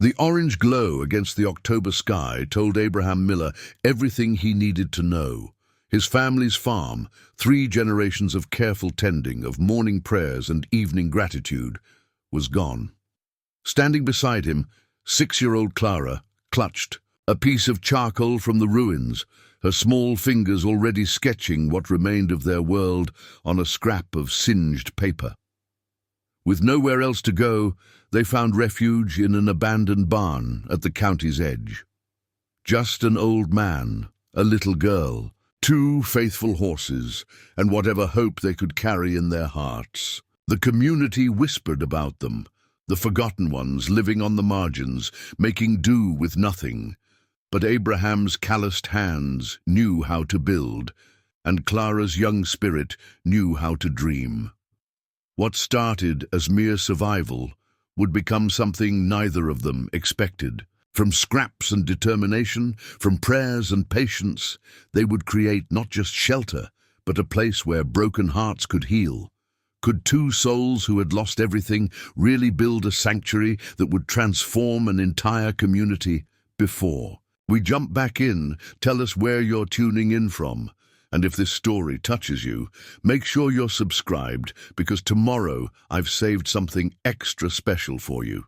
The orange glow against the October sky told Abraham Miller everything he needed to know. His family's farm, 3 generations of careful tending, of morning prayers and evening gratitude, was gone. Standing beside him, 6-year-old Clara clutched a piece of charcoal from the ruins, her small fingers already sketching what remained of their world on a scrap of singed paper. With nowhere else to go, they found refuge in an abandoned barn at the county's edge. Just an old man, a little girl, 2 faithful horses, and whatever hope they could carry in their hearts. The community whispered about them, the forgotten ones living on the margins, making do with nothing. But Abraham's calloused hands knew how to build, and Clara's young spirit knew how to dream. What started as mere survival would become something neither of them expected. From scraps and determination, from prayers and patience, they would create not just shelter, but a place where broken hearts could heal. Could 2 souls who had lost everything really build a sanctuary that would transform an entire community? Before we jump back in, tell us where you're tuning in from. And if this story touches you, make sure you're subscribed, because tomorrow I've saved something extra special for you.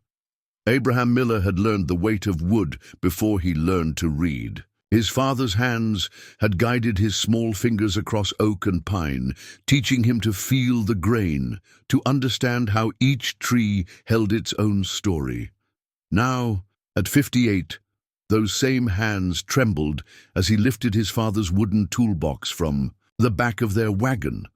Abraham Miller had learned the weight of wood before he learned to read. His father's hands had guided his small fingers across oak and pine, teaching him to feel the grain, to understand how each tree held its own story. Now, at 58, those same hands trembled as he lifted his father's wooden toolbox from the back of their wagon.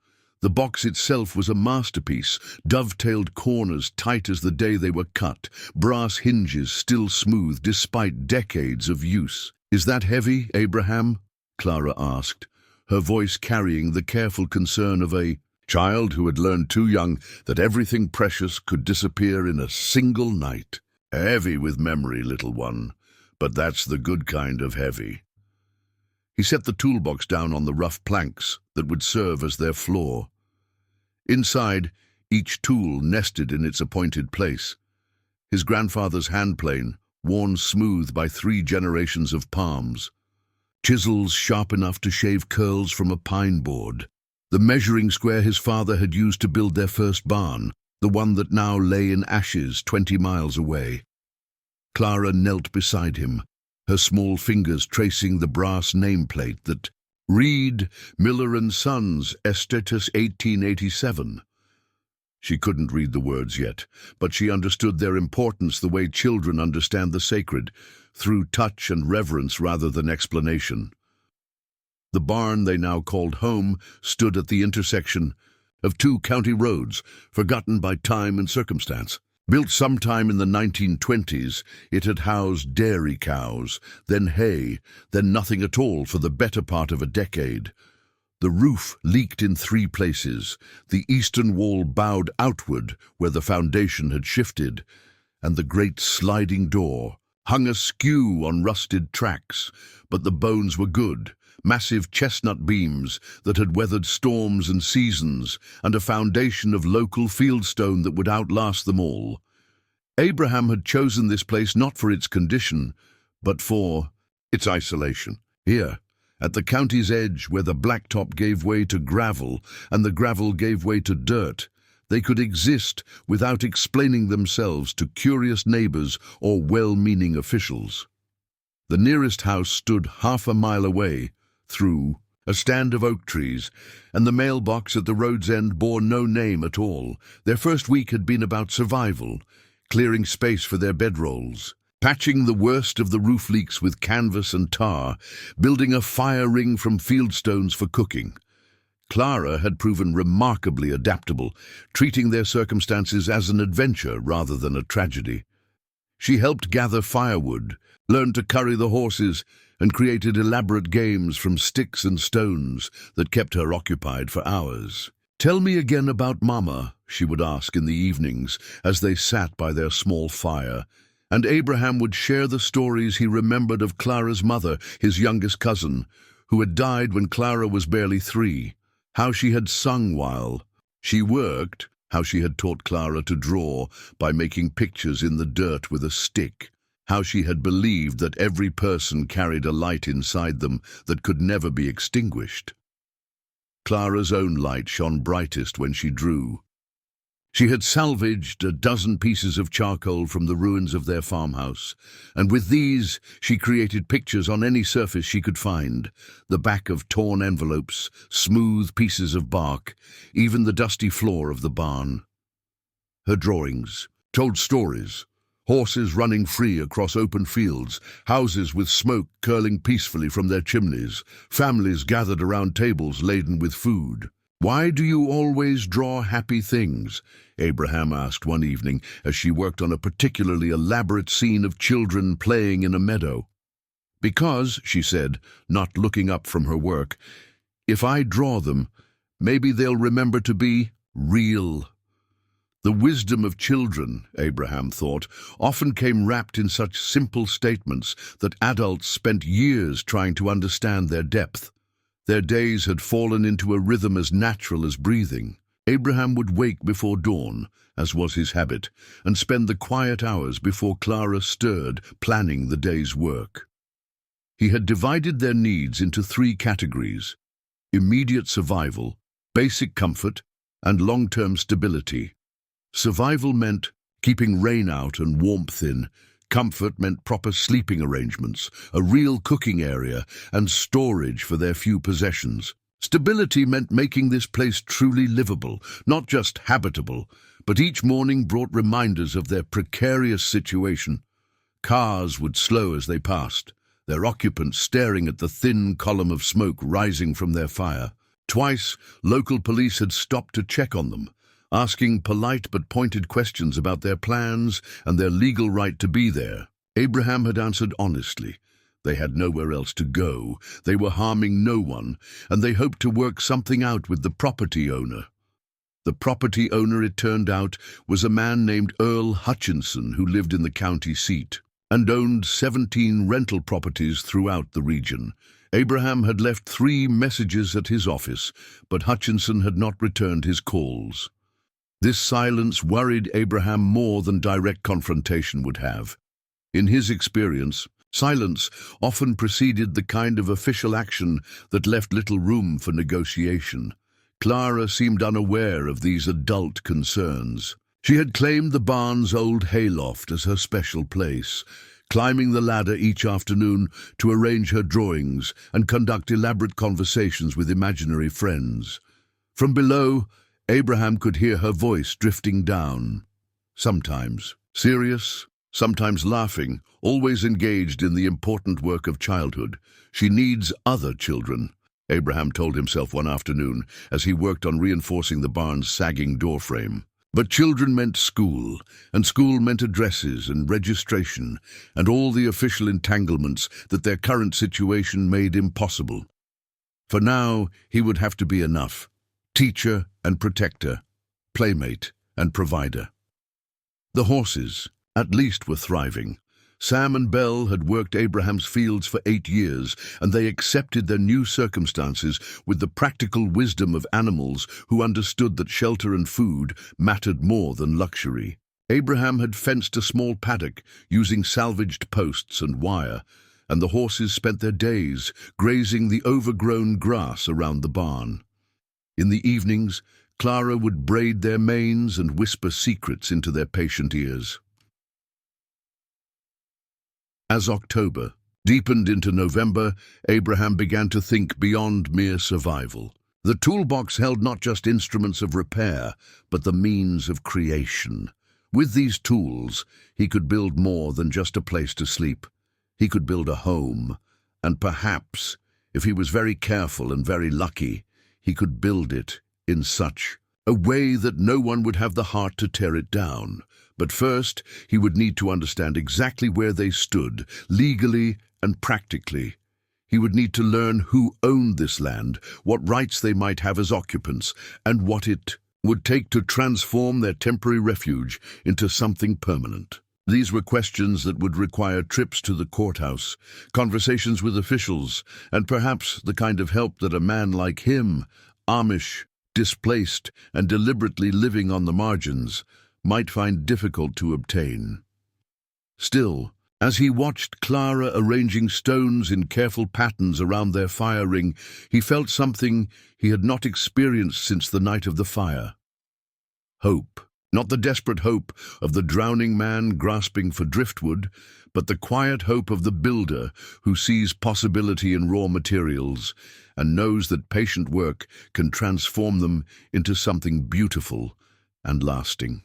The box itself was a masterpiece, dovetailed corners tight as the day they were cut, brass hinges still smooth despite decades of use. "Is that heavy, Abraham?" Clara asked, her voice carrying the careful concern of a child who had learned too young that everything precious could disappear in a single night. "Heavy with memory, little one. But that's the good kind of heavy." He set the toolbox down on the rough planks that would serve as their floor. Inside, each tool nested in its appointed place. His grandfather's handplane, worn smooth by 3 generations of palms. Chisels sharp enough to shave curls from a pine board. The measuring square his father had used to build their first barn, the one that now lay in ashes 20 miles away. Clara knelt beside him, her small fingers tracing the brass nameplate that read Miller & Sons, Estatus 1887. She couldn't read the words yet, but she understood their importance the way children understand the sacred, through touch and reverence rather than explanation. The barn they now called home stood at the intersection of 2 county roads, forgotten by time and circumstance. Built sometime in the 1920s, it had housed dairy cows, then hay, then nothing at all for the better part of a decade. The roof leaked in 3 places, the eastern wall bowed outward where the foundation had shifted, and the great sliding door hung askew on rusted tracks, but the bones were good, massive chestnut beams that had weathered storms and seasons, and a foundation of local fieldstone that would outlast them all. Abraham had chosen this place not for its condition, but for its isolation. Here, at the county's edge, where the blacktop gave way to gravel and the gravel gave way to dirt, they could exist without explaining themselves to curious neighbors or well-meaning officials. The nearest house stood half a mile away, through a stand of oak trees, and the mailbox at the road's end bore no name at all. Their first week had been about survival, clearing space for their bedrolls, patching the worst of the roof leaks with canvas and tar, building a fire ring from fieldstones for cooking. Clara had proven remarkably adaptable, treating their circumstances as an adventure rather than a tragedy. She helped gather firewood, learned to curry the horses, and created elaborate games from sticks and stones that kept her occupied for hours. "Tell me again about Mama," she would ask in the evenings as they sat by their small fire, and Abraham would share the stories he remembered of Clara's mother, his youngest cousin, who had died when Clara was barely 3, how she had sung while she worked, how she had taught Clara to draw by making pictures in the dirt with a stick, how she had believed that every person carried a light inside them that could never be extinguished. Clara's own light shone brightest when she drew. She had salvaged a dozen pieces of charcoal from the ruins of their farmhouse, and with these she created pictures on any surface she could find: the back of torn envelopes, smooth pieces of bark, even the dusty floor of the barn. Her drawings told stories: horses running free across open fields, houses with smoke curling peacefully from their chimneys, families gathered around tables laden with food. "Why do you always draw happy things?" Abraham asked one evening as she worked on a particularly elaborate scene of children playing in a meadow. "Because," she said, not looking up from her work, "if I draw them, maybe they'll remember to be real." The wisdom of children, Abraham thought, often came wrapped in such simple statements that adults spent years trying to understand their depth. Their days had fallen into a rhythm as natural as breathing. Abraham would wake before dawn, as was his habit, and spend the quiet hours before Clara stirred, planning the day's work. He had divided their needs into three categories: immediate survival, basic comfort, and long-term stability. Survival meant keeping rain out and warmth in. Comfort meant proper sleeping arrangements, a real cooking area, and storage for their few possessions. Stability meant making this place truly livable, not just habitable, but each morning brought reminders of their precarious situation. Cars would slow as they passed, their occupants staring at the thin column of smoke rising from their fire. Twice, local police had stopped to check on them, asking polite but pointed questions about their plans and their legal right to be there. Abraham had answered honestly. They had nowhere else to go, they were harming no one, and they hoped to work something out with the property owner. The property owner, it turned out, was a man named Earl Hutchinson, who lived in the county seat and owned 17 rental properties throughout the region. Abraham had left 3 messages at his office, but Hutchinson had not returned his calls. This silence worried Abraham more than direct confrontation would have. In his experience, silence often preceded the kind of official action that left little room for negotiation. Clara seemed unaware of these adult concerns. She had claimed the barn's old hayloft as her special place, climbing the ladder each afternoon to arrange her drawings and conduct elaborate conversations with imaginary friends. From below, Abraham could hear her voice drifting down, sometimes serious, sometimes laughing, always engaged in the important work of childhood. "She needs other children," Abraham told himself one afternoon as he worked on reinforcing the barn's sagging doorframe. But children meant school, and school meant addresses and registration, and all the official entanglements that their current situation made impossible. For now, he would have to be enough: teacher and protector, playmate and provider. The horses, at least, were thriving. Sam and Belle had worked Abraham's fields for 8 years, and they accepted their new circumstances with the practical wisdom of animals who understood that shelter and food mattered more than luxury. Abraham had fenced a small paddock using salvaged posts and wire, and the horses spent their days grazing the overgrown grass around the barn. In the evenings, Clara would braid their manes and whisper secrets into their patient ears. As October deepened into November, Abraham began to think beyond mere survival. The toolbox held not just instruments of repair, but the means of creation. With these tools, he could build more than just a place to sleep. He could build a home, and perhaps, if he was very careful and very lucky, he could build it in such a way that no one would have the heart to tear it down. But first, he would need to understand exactly where they stood, legally and practically. He would need to learn who owned this land, what rights they might have as occupants, and what it would take to transform their temporary refuge into something permanent. These were questions that would require trips to the courthouse, conversations with officials, and perhaps the kind of help that a man like him, Amish, displaced and deliberately living on the margins, might find difficult to obtain. Still, As he watched Clara arranging stones in careful patterns around their fire ring, he felt something he had not experienced since the night of the fire. Hope. Not the desperate hope of the drowning man grasping for driftwood, but the quiet hope of the builder who sees possibility in raw materials and knows that patient work can transform them into something beautiful and lasting.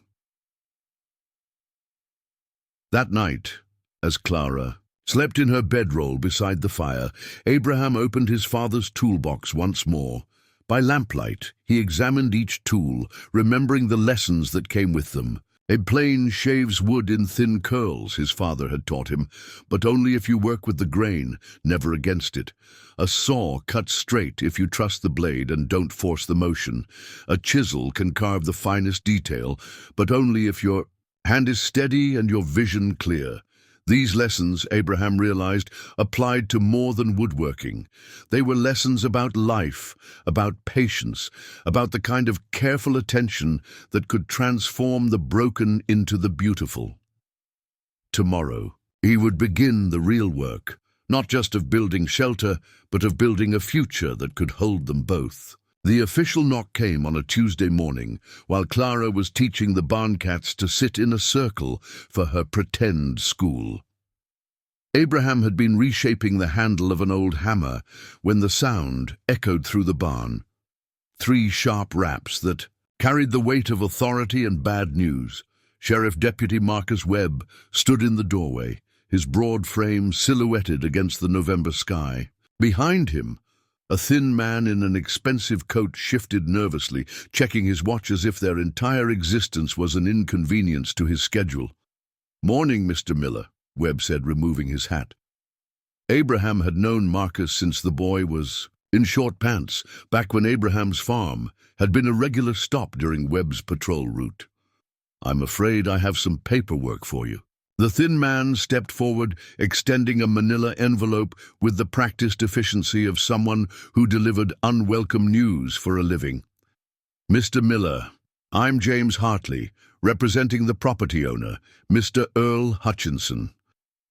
That night, as Clara slept in her bedroll beside the fire, Abraham opened his father's toolbox once more. By lamplight, he examined each tool, remembering the lessons that came with them. A plane shaves wood in thin curls, his father had taught him, but only if you work with the grain, never against it. A saw cuts straight if you trust the blade and don't force the motion. A chisel can carve the finest detail, but only if your hand is steady and your vision clear. These lessons, Abraham realized, applied to more than woodworking. They were lessons about life, about patience, about the kind of careful attention that could transform the broken into the beautiful. Tomorrow, he would begin the real work, not just of building shelter, but of building a future that could hold them both. The official knock came on a Tuesday morning, while Clara was teaching the barn cats to sit in a circle for her pretend school. Abraham had been reshaping the handle of an old hammer when the sound echoed through the barn. 3 sharp raps that carried the weight of authority and bad news. Sheriff Deputy Marcus Webb stood in the doorway, his broad frame silhouetted against the November sky. Behind him, a thin man in an expensive coat shifted nervously, checking his watch as if their entire existence was an inconvenience to his schedule. "Morning, Mr. Miller," Webb said, removing his hat. Abraham had known Marcus since the boy was in short pants, back when Abraham's farm had been a regular stop during Webb's patrol route. "I'm afraid I have some paperwork for you." The thin man stepped forward, extending a manila envelope with the practiced efficiency of someone who delivered unwelcome news for a living. "Mr. Miller, I'm James Hartley, representing the property owner, Mr. Earl Hutchinson.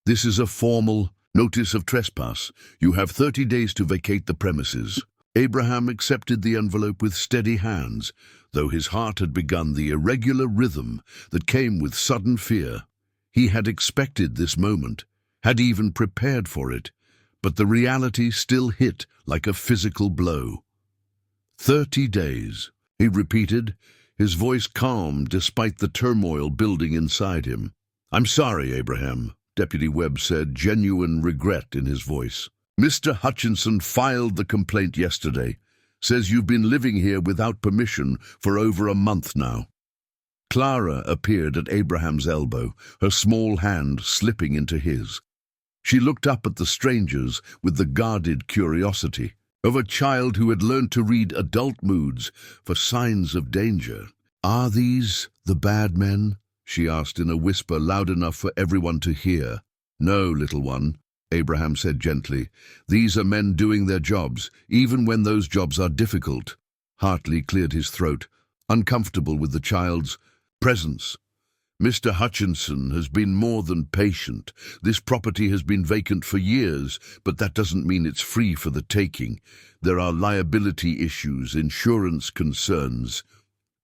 This is a formal notice of trespass. You have 30 days to vacate the premises." Abraham accepted the envelope with steady hands, though his heart had begun the irregular rhythm that came with sudden fear. He had expected this moment, had even prepared for it, but the reality still hit like a physical blow. 30 days, he repeated, his voice calm despite the turmoil building inside him. "I'm sorry, Abraham," Deputy Webb said, genuine regret in his voice. "Mr. Hutchinson filed the complaint yesterday. Says you've been living here without permission for over a month now." Clara appeared at Abraham's elbow, her small hand slipping into his. She looked up at the strangers with the guarded curiosity of a child who had learned to read adult moods for signs of danger. "Are these the bad men?" she asked in a whisper loud enough for everyone to hear. "No, little one," Abraham said gently. "These are men doing their jobs, even when those jobs are difficult." Hartley cleared his throat, uncomfortable with the child's presence. "Mr. Hutchinson has been more than patient. This property has been vacant for years, but that doesn't mean it's free for the taking. There are liability issues, insurance concerns."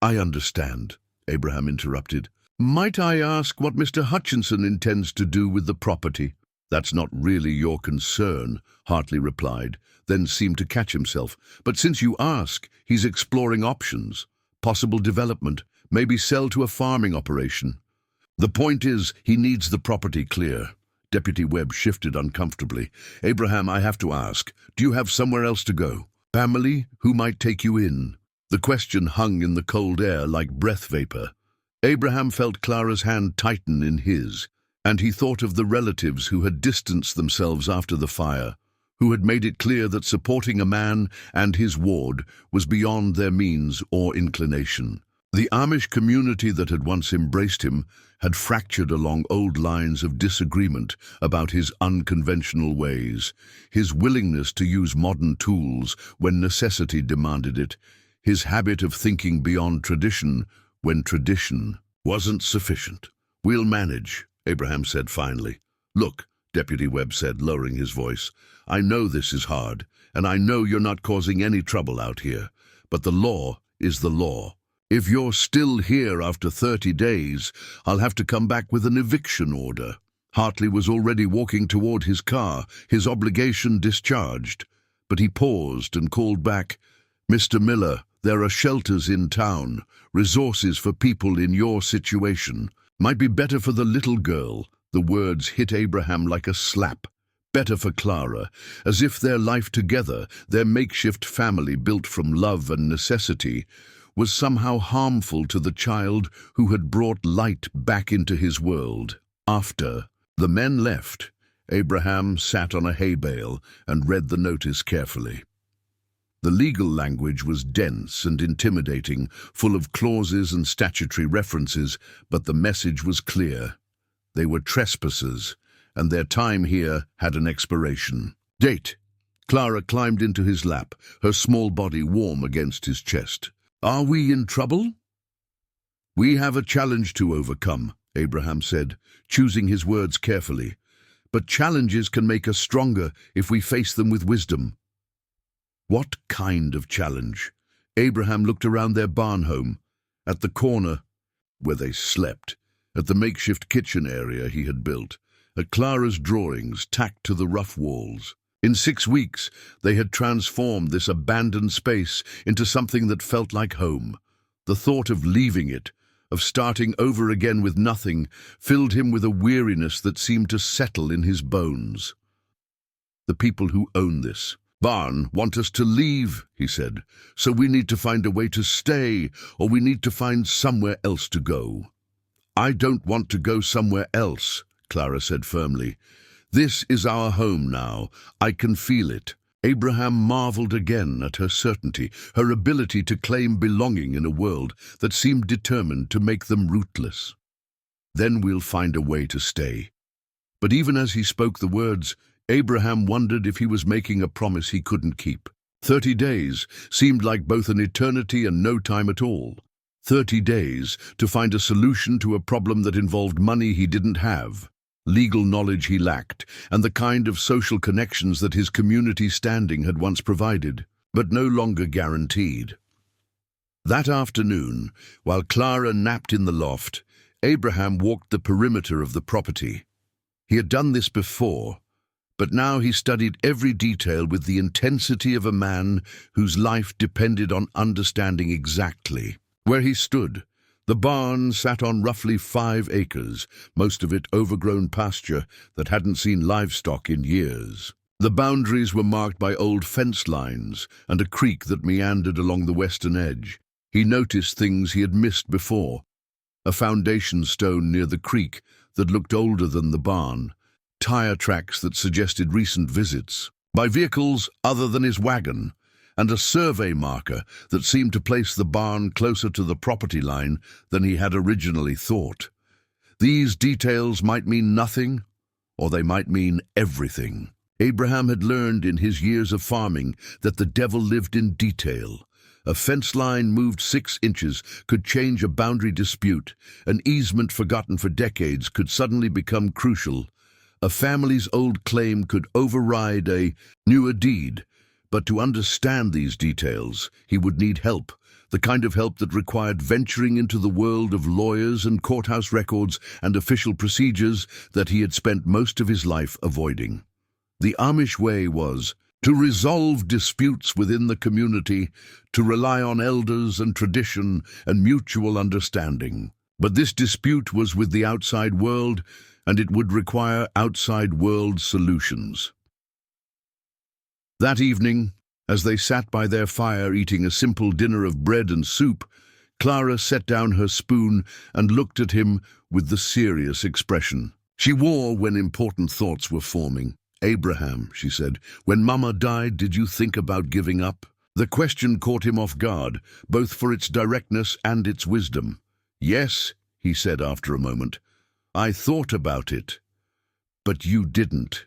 "I understand," Abraham interrupted. "Might I ask what Mr. Hutchinson intends to do with the property?" "That's not really your concern," Hartley replied, then seemed to catch himself. "But since you ask, he's exploring options. Possible development, maybe sell to a farming operation. The point is, he needs the property clear." Deputy Webb shifted uncomfortably. "Abraham, I have to ask, do you have somewhere else to go? Family who might take you in?" The question hung in the cold air like breath vapor. Abraham felt Clara's hand tighten in his, and he thought of the relatives who had distanced themselves after the fire, who had made it clear that supporting a man and his ward was beyond their means or inclination. The Amish community that had once embraced him had fractured along old lines of disagreement about his unconventional ways, his willingness to use modern tools when necessity demanded it, his habit of thinking beyond tradition when tradition wasn't sufficient. "We'll manage," Abraham said finally. Look, Deputy Webb said, lowering his voice, I know this is hard, and I know you're not causing any trouble out here, but the law is the law. If you're still here after 30 days, I'll have to come back with an eviction order. Hartley was already walking toward his car, his obligation discharged, but he paused and called back, Mr. Miller, there are shelters in town, resources for people in your situation. Might be better for the little girl. The words hit Abraham like a slap. Better for Clara, as if their life together, their makeshift family built from love and necessity, was somehow harmful to the child who had brought light back into his world. After the men left, Abraham sat on a hay bale and read the notice carefully. The legal language was dense and intimidating, full of clauses and statutory references, but the message was clear. They were trespassers, and their time here had an expiration. Date. Clara climbed into his lap, her small body warm against his chest. Are we in trouble? We have a challenge to overcome, Abraham said, choosing his words carefully. But challenges can make us stronger if we face them with wisdom. What kind of challenge? Abraham looked around their barn home, at the corner where they slept, at the makeshift kitchen area he had built, at Clara's drawings tacked to the rough walls. In 6 weeks, they had transformed this abandoned space into something that felt like home. The thought of leaving it, of starting over again with nothing, filled him with a weariness that seemed to settle in his bones. The people who own this barn want us to leave, he said, so we need to find a way to stay, or we need to find somewhere else to go. I don't want to go somewhere else, Clara said firmly. This is our home now. I can feel it. Abraham marveled again at her certainty, her ability to claim belonging in a world that seemed determined to make them rootless. Then we'll find a way to stay. But even as he spoke the words, Abraham wondered if he was making a promise he couldn't keep. 30 days seemed like both an eternity and no time at all. 30 days to find a solution to a problem that involved money he didn't have, legal knowledge he lacked, and the kind of social connections that his community standing had once provided, but no longer guaranteed. That afternoon, while Clara napped in the loft, Abraham walked the perimeter of the property. He had done this before, but now he studied every detail with the intensity of a man whose life depended on understanding exactly where he stood. The barn sat on roughly 5 acres, most of it overgrown pasture that hadn't seen livestock in years. The boundaries were marked by old fence lines and a creek that meandered along the western edge. He noticed things he had missed before. A foundation stone near the creek that looked older than the barn, tire tracks that suggested recent visits by vehicles other than his wagon, and a survey marker that seemed to place the barn closer to the property line than he had originally thought. These details might mean nothing, or they might mean everything. Abraham had learned in his years of farming that the devil lived in detail. A fence line moved 6 inches could change a boundary dispute. An easement forgotten for decades could suddenly become crucial. A family's old claim could override a newer deed. But to understand these details, he would need help, the kind of help that required venturing into the world of lawyers and courthouse records and official procedures that he had spent most of his life avoiding. The Amish way was to resolve disputes within the community, to rely on elders and tradition and mutual understanding. But this dispute was with the outside world, and it would require outside world solutions. That evening, as they sat by their fire eating a simple dinner of bread and soup, Clara set down her spoon and looked at him with the serious expression she wore when important thoughts were forming. Abraham, she said, when Mama died, did you think about giving up? The question caught him off guard, both for its directness and its wisdom. Yes, he said after a moment. I thought about it. But you didn't.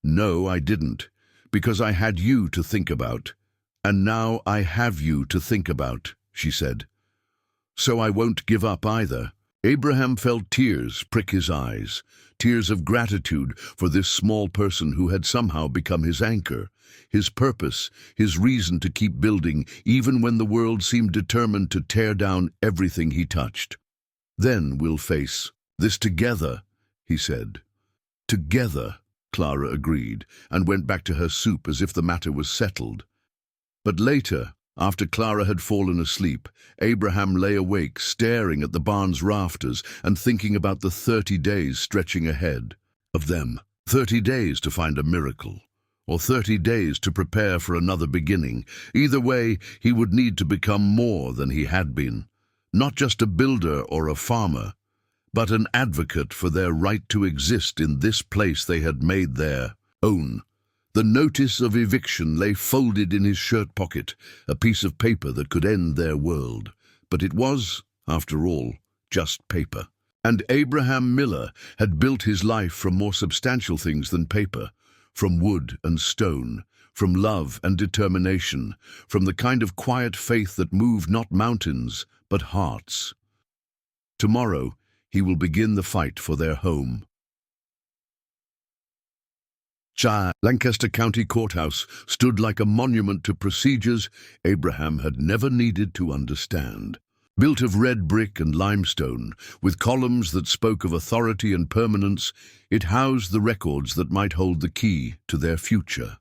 No, I didn't. Because I had you to think about. And now I have you to think about, she said. So I won't give up either. Abraham felt tears prick his eyes, tears of gratitude for this small person who had somehow become his anchor, his purpose, his reason to keep building even when the world seemed determined to tear down everything he touched. "Then we'll face this together," he said. "Together," Clara agreed, and went back to her soup as if the matter was settled. But later, after Clara had fallen asleep, Abraham lay awake, staring at the barn's rafters and thinking about the 30 days stretching ahead of them. 30 days to find a miracle, or 30 days to prepare for another beginning. Either way, he would need to become more than he had been. Not just a builder or a farmer, but an advocate for their right to exist in this place they had made their own. The notice of eviction lay folded in his shirt pocket, a piece of paper that could end their world. But it was, after all, just paper. And Abraham Miller had built his life from more substantial things than paper, from wood and stone, from love and determination, from the kind of quiet faith that moved not mountains, but hearts. Tomorrow, he will begin the fight for their home. Lancaster County Courthouse stood like a monument to procedures Abraham had never needed to understand. Built of red brick and limestone, with columns that spoke of authority and permanence, it housed the records that might hold the key to their future.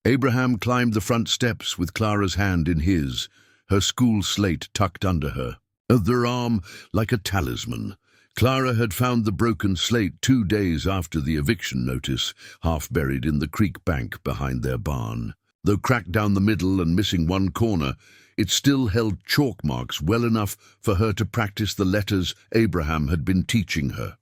Abraham climbed the front steps with Clara's hand in his, her school slate tucked under her, their arm like a talisman. Clara had found the broken slate 2 days after the eviction notice, half buried in the creek bank behind their barn. Though cracked down the middle and missing one corner, it still held chalk marks well enough for her to practice the letters Abraham had been teaching her.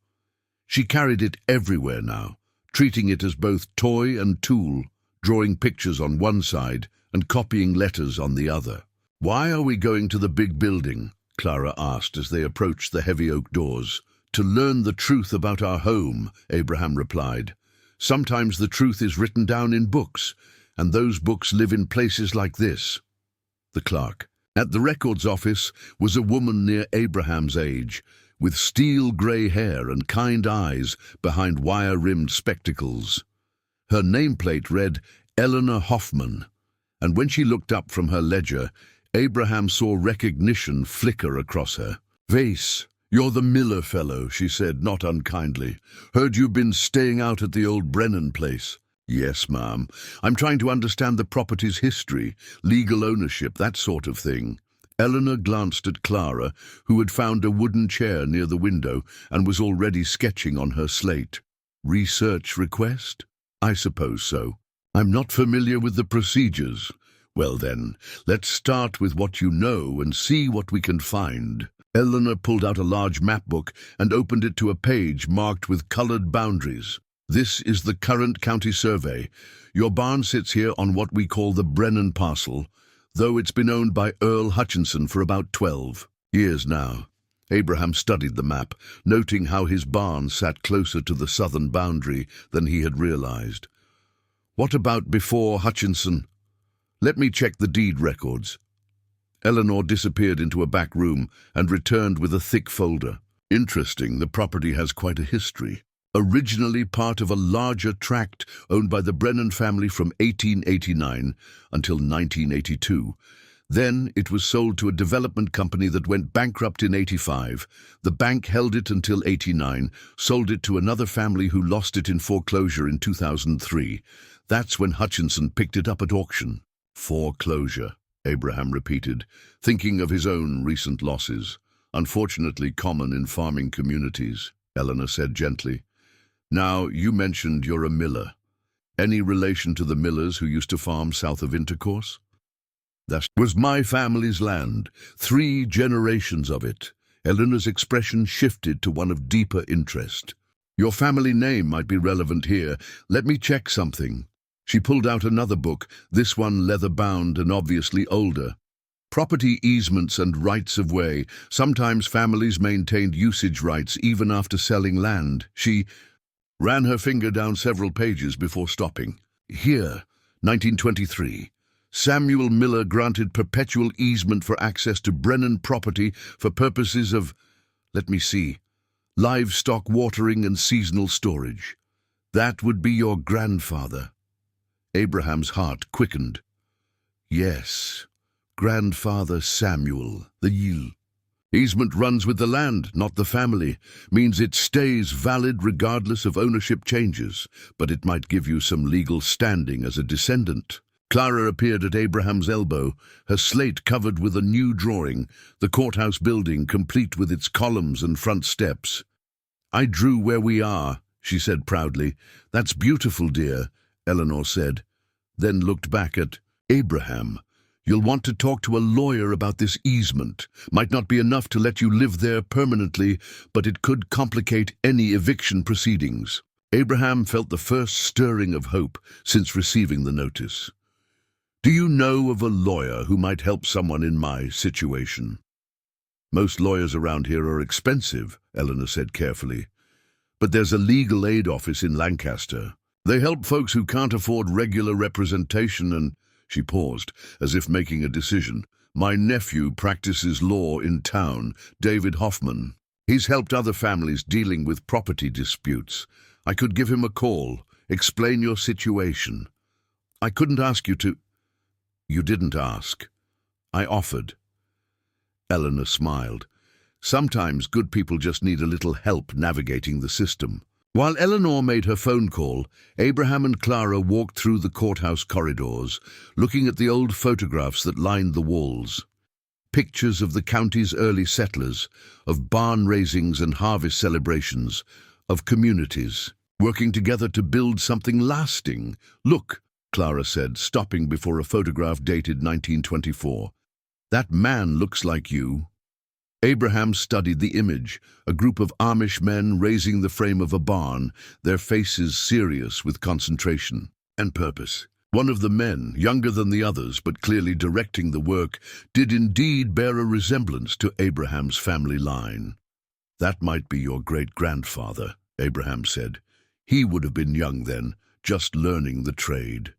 She carried it everywhere now, treating it as both toy and tool, drawing pictures on one side and copying letters on the other. "Why are we going to the big building?" Clara asked as they approached the heavy oak doors. "To learn the truth about our home," Abraham replied. "Sometimes the truth is written down in books, and those books live in places like this." The clerk. At the records office was a woman near Abraham's age, with steel-grey hair and kind eyes behind wire-rimmed spectacles. Her nameplate read Eleanor Hoffman, and when she looked up from her ledger, Abraham saw recognition flicker across her. "Vase, you're the Miller fellow," she said, not unkindly. "Heard you've been staying out at the old Brennan place." "Yes, ma'am. I'm trying to understand the property's history, legal ownership, that sort of thing." Eleanor glanced at Clara, who had found a wooden chair near the window and was already sketching on her slate. "Research request? I suppose so. I'm not familiar with the procedures." "Well then, let's start with what you know and see what we can find." Eleanor pulled out a large map book and opened it to a page marked with colored boundaries. "This is the current county survey. Your barn sits here on what we call the Brennan parcel, though it's been owned by Earl Hutchinson for about 12 years now." Abraham studied the map, noting how his barn sat closer to the southern boundary than he had realized. "What about before Hutchinson? Let me check the deed records." Eleanor disappeared into a back room and returned with a thick folder. "Interesting, the property has quite a history. Originally part of a larger tract owned by the Brennan family from 1889 until 1982. Then it was sold to a development company that went bankrupt in 85. The bank held it until 89, sold it to another family who lost it in foreclosure in 2003. That's when Hutchinson picked it up at auction." "Foreclosure," Abraham repeated, thinking of his own recent losses. "Unfortunately common in farming communities," Eleanor said gently. "Now, you mentioned you're a Miller. Any relation to the Millers who used to farm south of Intercourse?" "That was my family's land, 3 generations of it." Eleanor's expression shifted to one of deeper interest. "Your family name might be relevant here. Let me check something." She pulled out another book, this one leather-bound and obviously older. "Property easements and rights of way. Sometimes families maintained usage rights even after selling land." She ran her finger down several pages before stopping. "Here, 1923. Samuel Miller granted perpetual easement for access to Brennan property for purposes of..." Let me see. Livestock watering and seasonal storage. That would be your grandfather. Abraham's heart quickened. Yes, Grandfather Samuel, the Yil. Easement runs with the land, not the family. Means it stays valid regardless of ownership changes, but it might give you some legal standing as a descendant. Clara appeared at Abraham's elbow, her slate covered with a new drawing, the courthouse building complete with its columns and front steps. I drew where we are, she said proudly. That's beautiful, dear, Eleanor said, then looked back at Abraham. You'll want to talk to a lawyer about this easement. Might not be enough to let you live there permanently, but it could complicate any eviction proceedings. Abraham felt the first stirring of hope since receiving the notice. Do you know of a lawyer who might help someone in my situation? Most lawyers around here are expensive, Eleanor said carefully. But there's a legal aid office in Lancaster. They help folks who can't afford regular representation and... She paused, as if making a decision. My nephew practices law in town, David Hoffman. He's helped other families dealing with property disputes. I could give him a call, explain your situation. I couldn't ask you to... You didn't ask. I offered. Eleanor smiled. Sometimes good people just need a little help navigating the system. While Eleanor made her phone call, Abraham and Clara walked through the courthouse corridors, looking at the old photographs that lined the walls. Pictures of the county's early settlers, of barn raisings and harvest celebrations, of communities, working together to build something lasting. Look, Clara said, stopping before a photograph dated 1924. That man looks like you. Abraham studied the image, a group of Amish men raising the frame of a barn, their faces serious with concentration and purpose. One of the men, younger than the others but clearly directing the work, did indeed bear a resemblance to Abraham's family line. That might be your great-grandfather, Abraham said. He would have been young then, just learning the trade.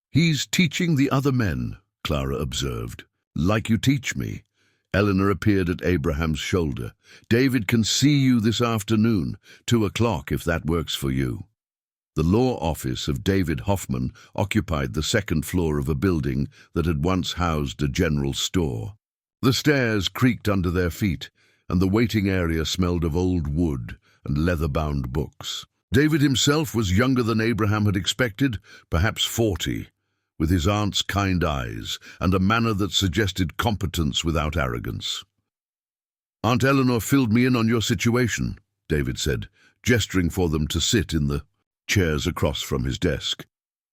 He's teaching the other men, Clara observed. Like you teach me. Eleanor appeared at Abraham's shoulder. David can see you this afternoon, 2:00 if that works for you. The law office of David Hoffman occupied the second floor of a building that had once housed a general store. The stairs creaked under their feet, and the waiting area smelled of old wood and leather-bound books. David himself was younger than Abraham had expected, perhaps 40. With his aunt's kind eyes and a manner that suggested competence without arrogance. Aunt Eleanor filled me in on your situation, David said, gesturing for them to sit in the chairs across from his desk.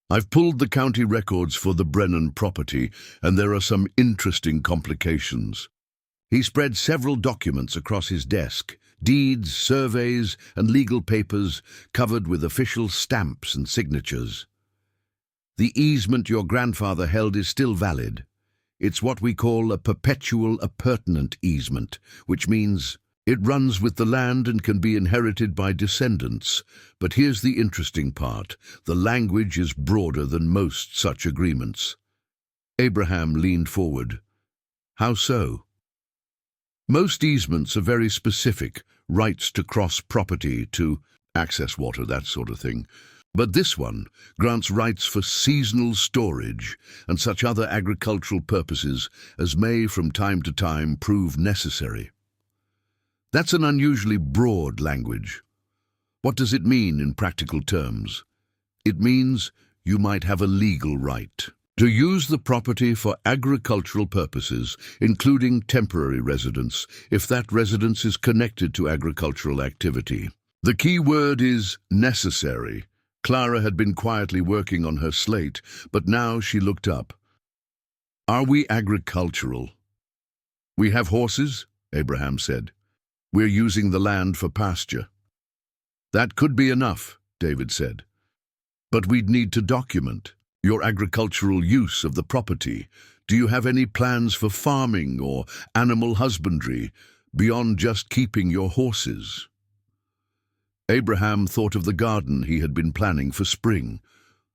I've pulled the county records for the Brennan property, and there are some interesting complications. He spread several documents across his desk, deeds, surveys, and legal papers covered with official stamps and signatures. The easement your grandfather held is still valid. It's what we call a perpetual appurtenant easement, which means it runs with the land and can be inherited by descendants. But here's the interesting part. The language is broader than most such agreements. Abraham leaned forward. How so? Most easements are very specific, rights to cross property, to access water, that sort of thing. But this one grants rights for seasonal storage and such other agricultural purposes as may from time to time prove necessary. That's an unusually broad language. What does it mean in practical terms? It means you might have a legal right to use the property for agricultural purposes, including temporary residence, if that residence is connected to agricultural activity. The key word is necessary. Clara had been quietly working on her slate, but now she looked up. Are we agricultural? We have horses, Abraham said. We're using the land for pasture. That could be enough, David said. But we'd need to document your agricultural use of the property. Do you have any plans for farming or animal husbandry beyond just keeping your horses? Abraham thought of the garden he had been planning for spring,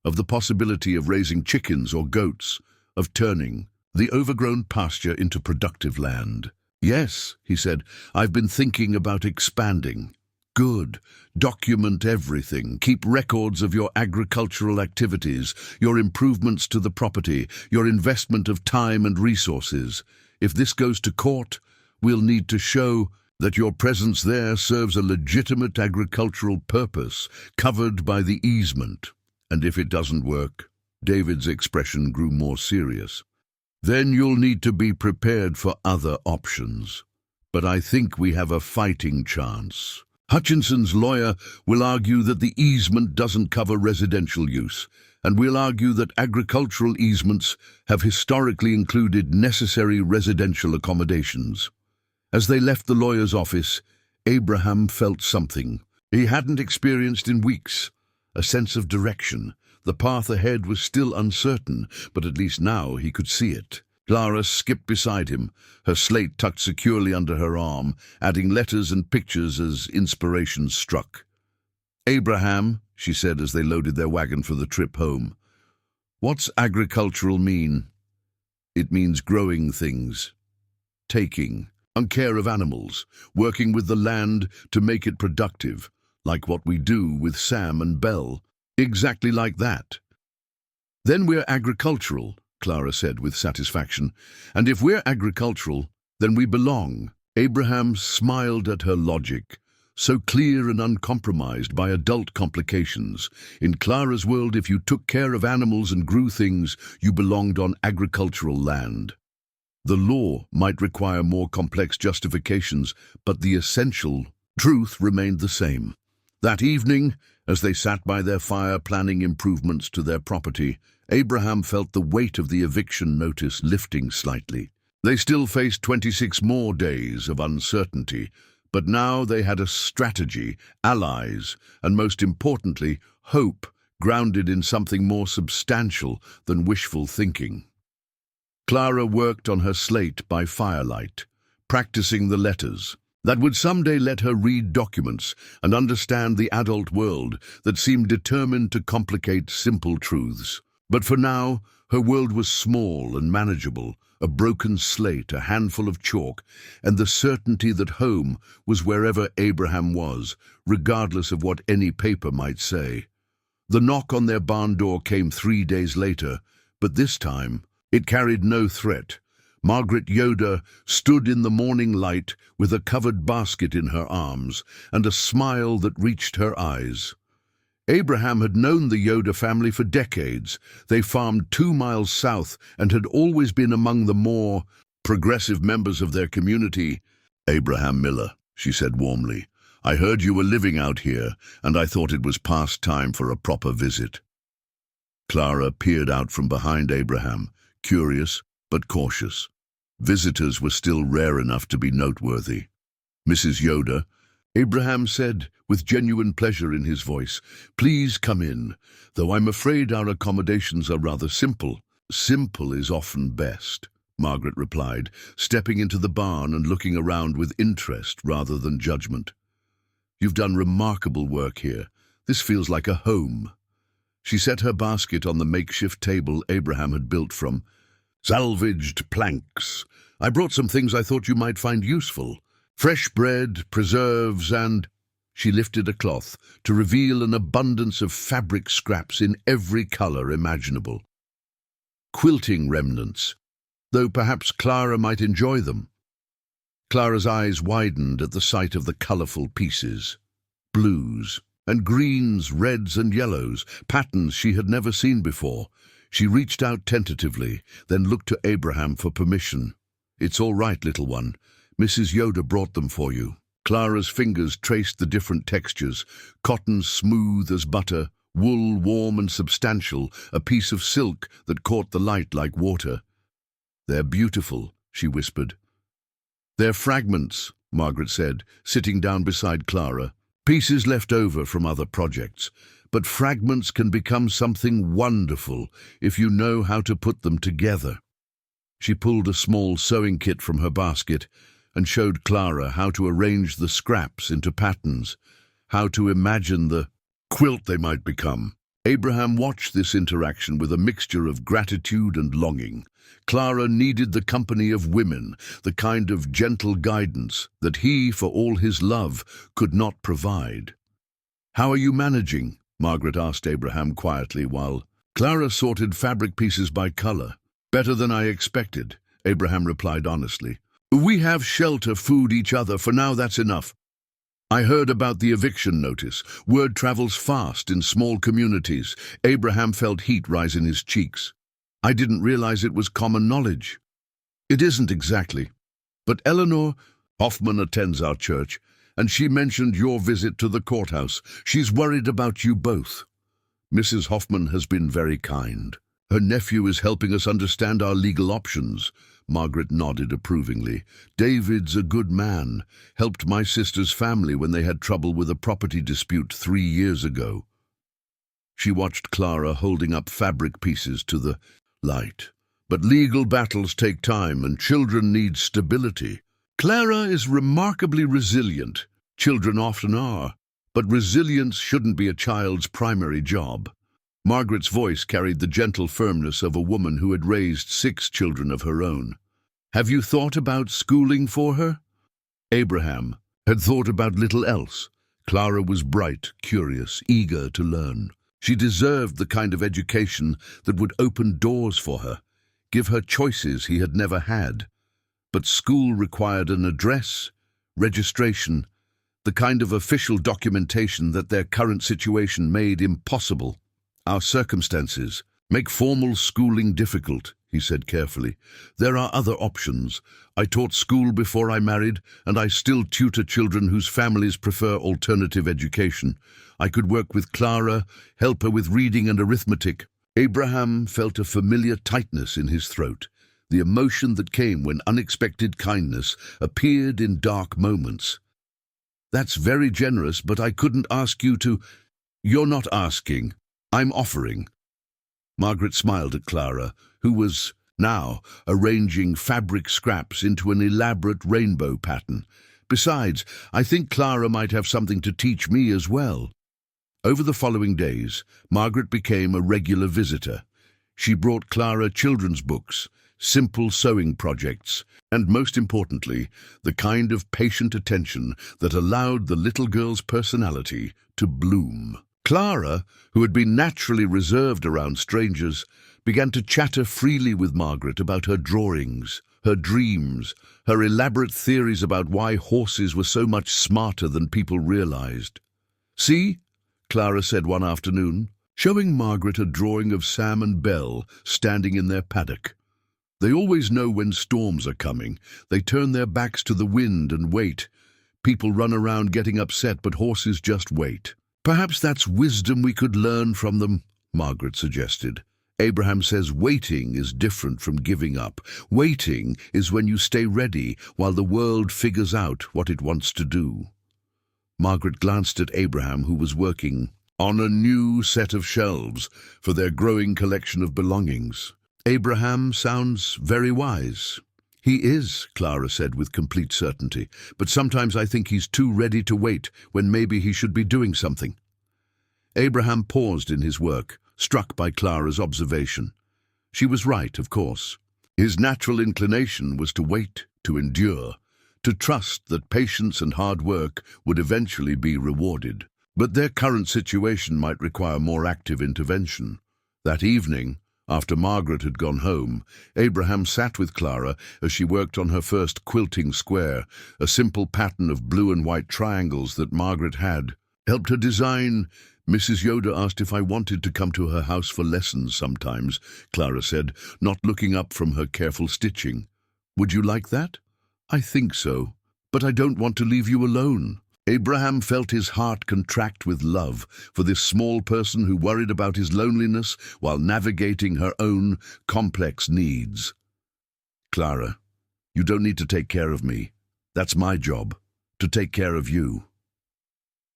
of the possibility of raising chickens or goats, of turning the overgrown pasture into productive land. Yes, he said, I've been thinking about expanding. Good. Document everything. Keep records of your agricultural activities, your improvements to the property, your investment of time and resources. If this goes to court, we'll need to show that your presence there serves a legitimate agricultural purpose covered by the easement. And if it doesn't work, David's expression grew more serious. Then you'll need to be prepared for other options. But I think we have a fighting chance. Hutchinson's lawyer will argue that the easement doesn't cover residential use, and we'll argue that agricultural easements have historically included necessary residential accommodations. As they left the lawyer's office, Abraham felt something he hadn't experienced in weeks, a sense of direction. The path ahead was still uncertain, but at least now he could see it. Clara skipped beside him, her slate tucked securely under her arm, adding letters and pictures as inspiration struck. "Abraham," she said as they loaded their wagon for the trip home, "what's agricultural mean?" "It means growing things, taking care of animals, working with the land to make it productive, like what we do with Sam and Belle. Exactly like that." "Then we're agricultural," Clara said with satisfaction. "And if we're agricultural, then we belong." Abraham smiled at her logic, so clear and uncompromised by adult complications. In Clara's world, if you took care of animals and grew things, you belonged on agricultural land. The law might require more complex justifications, but the essential truth remained the same. That evening, as they sat by their fire planning improvements to their property, Abraham felt the weight of the eviction notice lifting slightly. They still faced 26 more days of uncertainty, but now they had a strategy, allies, and most importantly, hope grounded in something more substantial than wishful thinking. Clara worked on her slate by firelight, practicing the letters that would someday let her read documents and understand the adult world that seemed determined to complicate simple truths. But for now, her world was small and manageable, a broken slate, a handful of chalk, and the certainty that home was wherever Abraham was, regardless of what any paper might say. The knock on their barn door came 3 days later, but this time it carried no threat. Margaret Yoder stood in the morning light with a covered basket in her arms and a smile that reached her eyes. Abraham had known the Yoder family for decades. They farmed 2 miles south and had always been among the more progressive members of their community. "Abraham Miller," she said warmly, "I heard you were living out here, and I thought it was past time for a proper visit." Clara peered out from behind Abraham, curious but cautious. Visitors were still rare enough to be noteworthy. "Mrs. Yoder," Abraham said, with genuine pleasure in his voice, "please come in, though I'm afraid our accommodations are rather simple." "Simple is often best," Margaret replied, stepping into the barn and looking around with interest rather than judgment. "You've done remarkable work here. This feels like a home." She set her basket on the makeshift table Abraham had built from salvaged planks. "I brought some things I thought you might find useful. Fresh bread, preserves, and—" She lifted a cloth to reveal an abundance of fabric scraps in every color imaginable. Quilting remnants, though perhaps Clara might enjoy them. Clara's eyes widened at the sight of the colorful pieces. Blues and greens, reds and yellows, patterns she had never seen before. She reached out tentatively, then looked to Abraham for permission. "It's all right, little one. Mrs. Yoder brought them for you." Clara's fingers traced the different textures, cotton smooth as butter, wool warm and substantial, a piece of silk that caught the light like water. "They're beautiful," she whispered. "They're fragments," Margaret said, sitting down beside Clara. "Pieces left over from other projects. But fragments can become something wonderful if you know how to put them together." She pulled a small sewing kit from her basket and showed Clara how to arrange the scraps into patterns, how to imagine the quilt they might become. Abraham watched this interaction with a mixture of gratitude and longing. Clara needed the company of women, the kind of gentle guidance that he, for all his love, could not provide. "How are you managing?" Margaret asked Abraham quietly while Clara sorted fabric pieces by color. "Better than I expected," Abraham replied honestly. "We have shelter, food, each other. For now, that's enough. I heard about the eviction notice. Word travels fast in small communities." Abraham felt heat rise in his cheeks. "I didn't realize it was common knowledge." "It isn't exactly. But Eleanor Hoffman attends our church, and she mentioned your visit to the courthouse. She's worried about you both." "Mrs. Hoffman has been very kind. Her nephew is helping us understand our legal options." Margaret nodded approvingly. "David's a good man. Helped my sister's family when they had trouble with a property dispute 3 years ago." She watched Clara holding up fabric pieces to the light. "But legal battles take time, and children need stability. Clara is remarkably resilient. Children often are. But resilience shouldn't be a child's primary job." Margaret's voice carried the gentle firmness of a woman who had raised 6 children of her own. "Have you thought about schooling for her?" Abraham had thought about little else. Clara was bright, curious, eager to learn. She deserved the kind of education that would open doors for her, give her choices he had never had. But school required an address, registration, the kind of official documentation that their current situation made impossible. "Our circumstances make formal schooling difficult," he said carefully. "There are other options. I taught school before I married, and I still tutor children whose families prefer alternative education. I could work with Clara, help her with reading and arithmetic." Abraham felt a familiar tightness in his throat, the emotion that came when unexpected kindness appeared in dark moments. "That's very generous, but I couldn't ask you to—" "You're not asking. I'm offering." Margaret smiled at Clara, who was now arranging fabric scraps into an elaborate rainbow pattern. "Besides, I think Clara might have something to teach me as well." Over the following days, Margaret became a regular visitor. She brought Clara children's books, simple sewing projects, and most importantly, the kind of patient attention that allowed the little girl's personality to bloom. Clara, who had been naturally reserved around strangers, began to chatter freely with Margaret about her drawings, her dreams, her elaborate theories about why horses were so much smarter than people realized. "See," Clara said one afternoon, showing Margaret a drawing of Sam and Belle standing in their paddock. "They always know when storms are coming. They turn their backs to the wind and wait. People run around getting upset, but horses just wait." "Perhaps that's wisdom we could learn from them," Margaret suggested. "Abraham says waiting is different from giving up. Waiting is when you stay ready while the world figures out what it wants to do." Margaret glanced at Abraham, who was working on a new set of shelves for their growing collection of belongings. "Abraham sounds very wise." "He is," Clara said with complete certainty, "but sometimes I think he's too ready to wait when maybe he should be doing something." Abraham paused in his work, struck by Clara's observation. She was right, of course. His natural inclination was to wait, to endure, to trust that patience and hard work would eventually be rewarded. But their current situation might require more active intervention. That evening, after Margaret had gone home, Abraham sat with Clara as she worked on her first quilting square, a simple pattern of blue and white triangles that Margaret had helped her design. "Mrs. Yoder asked if I wanted to come to her house for lessons sometimes," Clara said, not looking up from her careful stitching. "Would you like that?" "I think so, but I don't want to leave you alone." Abraham felt his heart contract with love for this small person who worried about his loneliness while navigating her own complex needs. "Clara, you don't need to take care of me. That's my job, to take care of you.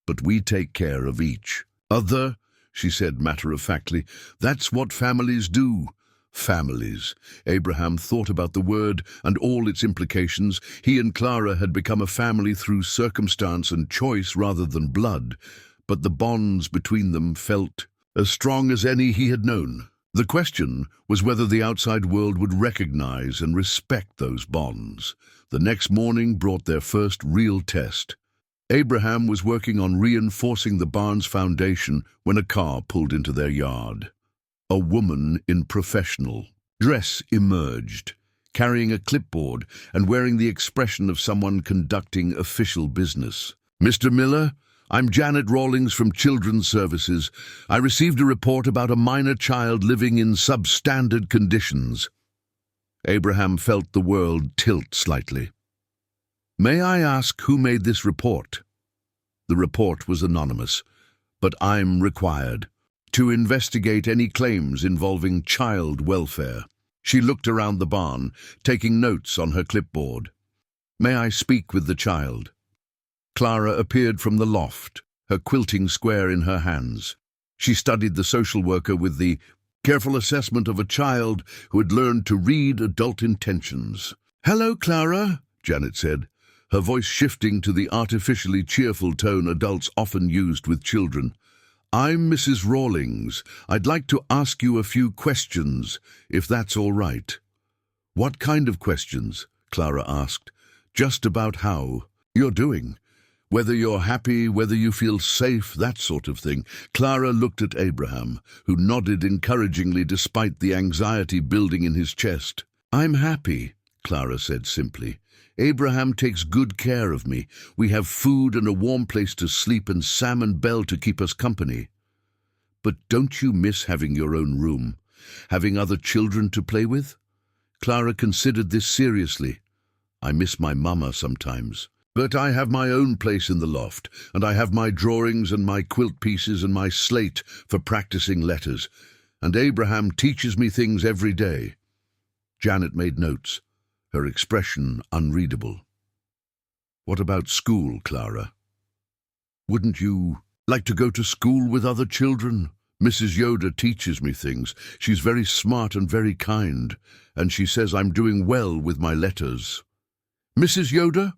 But we take care of each other," she said matter-of-factly. "That's what families do." Families. Abraham thought about the word and all its implications. He and Clara had become a family through circumstance and choice rather than blood, but the bonds between them felt as strong as any he had known. The question was whether the outside world would recognize and respect those bonds. The next morning brought their first real test. Abraham was working on reinforcing the barn's foundation when a car pulled into their yard. A woman in professional dress emerged, carrying a clipboard and wearing the expression of someone conducting official business. "Mr. Miller, I'm Janet Rawlings from Children's Services. I received a report about a minor child living in substandard conditions." Abraham felt the world tilt slightly. "May I ask who made this report?" The report was anonymous, but I'm required to investigate any claims involving child welfare. She looked around the barn, taking notes on her clipboard. "May I speak with the child?" Clara appeared from the loft, her quilting square in her hands. She studied the social worker with the careful assessment of a child who had learned to read adult intentions. "Hello, Clara," Janet said, her voice shifting to the artificially cheerful tone adults often used with children. "I'm Mrs. Rawlings. I'd like to ask you a few questions, if that's all right." "What kind of questions?" Clara asked. "Just about how you're doing. Whether you're happy, whether you feel safe, that sort of thing." Clara looked at Abraham, who nodded encouragingly despite the anxiety building in his chest. "I'm happy," Clara said simply. "Abraham takes good care of me. We have food and a warm place to sleep and Sam and Belle to keep us company." "But don't you miss having your own room? Having other children to play with?" Clara considered this seriously. "I miss my mama sometimes. But I have my own place in the loft, and I have my drawings and my quilt pieces and my slate for practicing letters. And Abraham teaches me things every day." Janet made notes, her expression unreadable. "What about school, Clara? Wouldn't you like to go to school with other children? Mrs. Yoder teaches me things. She's very smart and very kind, and she says I'm doing well with my letters." "Mrs. Yoder?"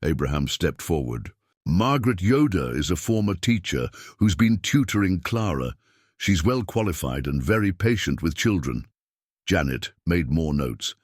Abraham stepped forward. "Margaret Yoder is a former teacher who's been tutoring Clara. She's well qualified and very patient with children." Janet made more notes.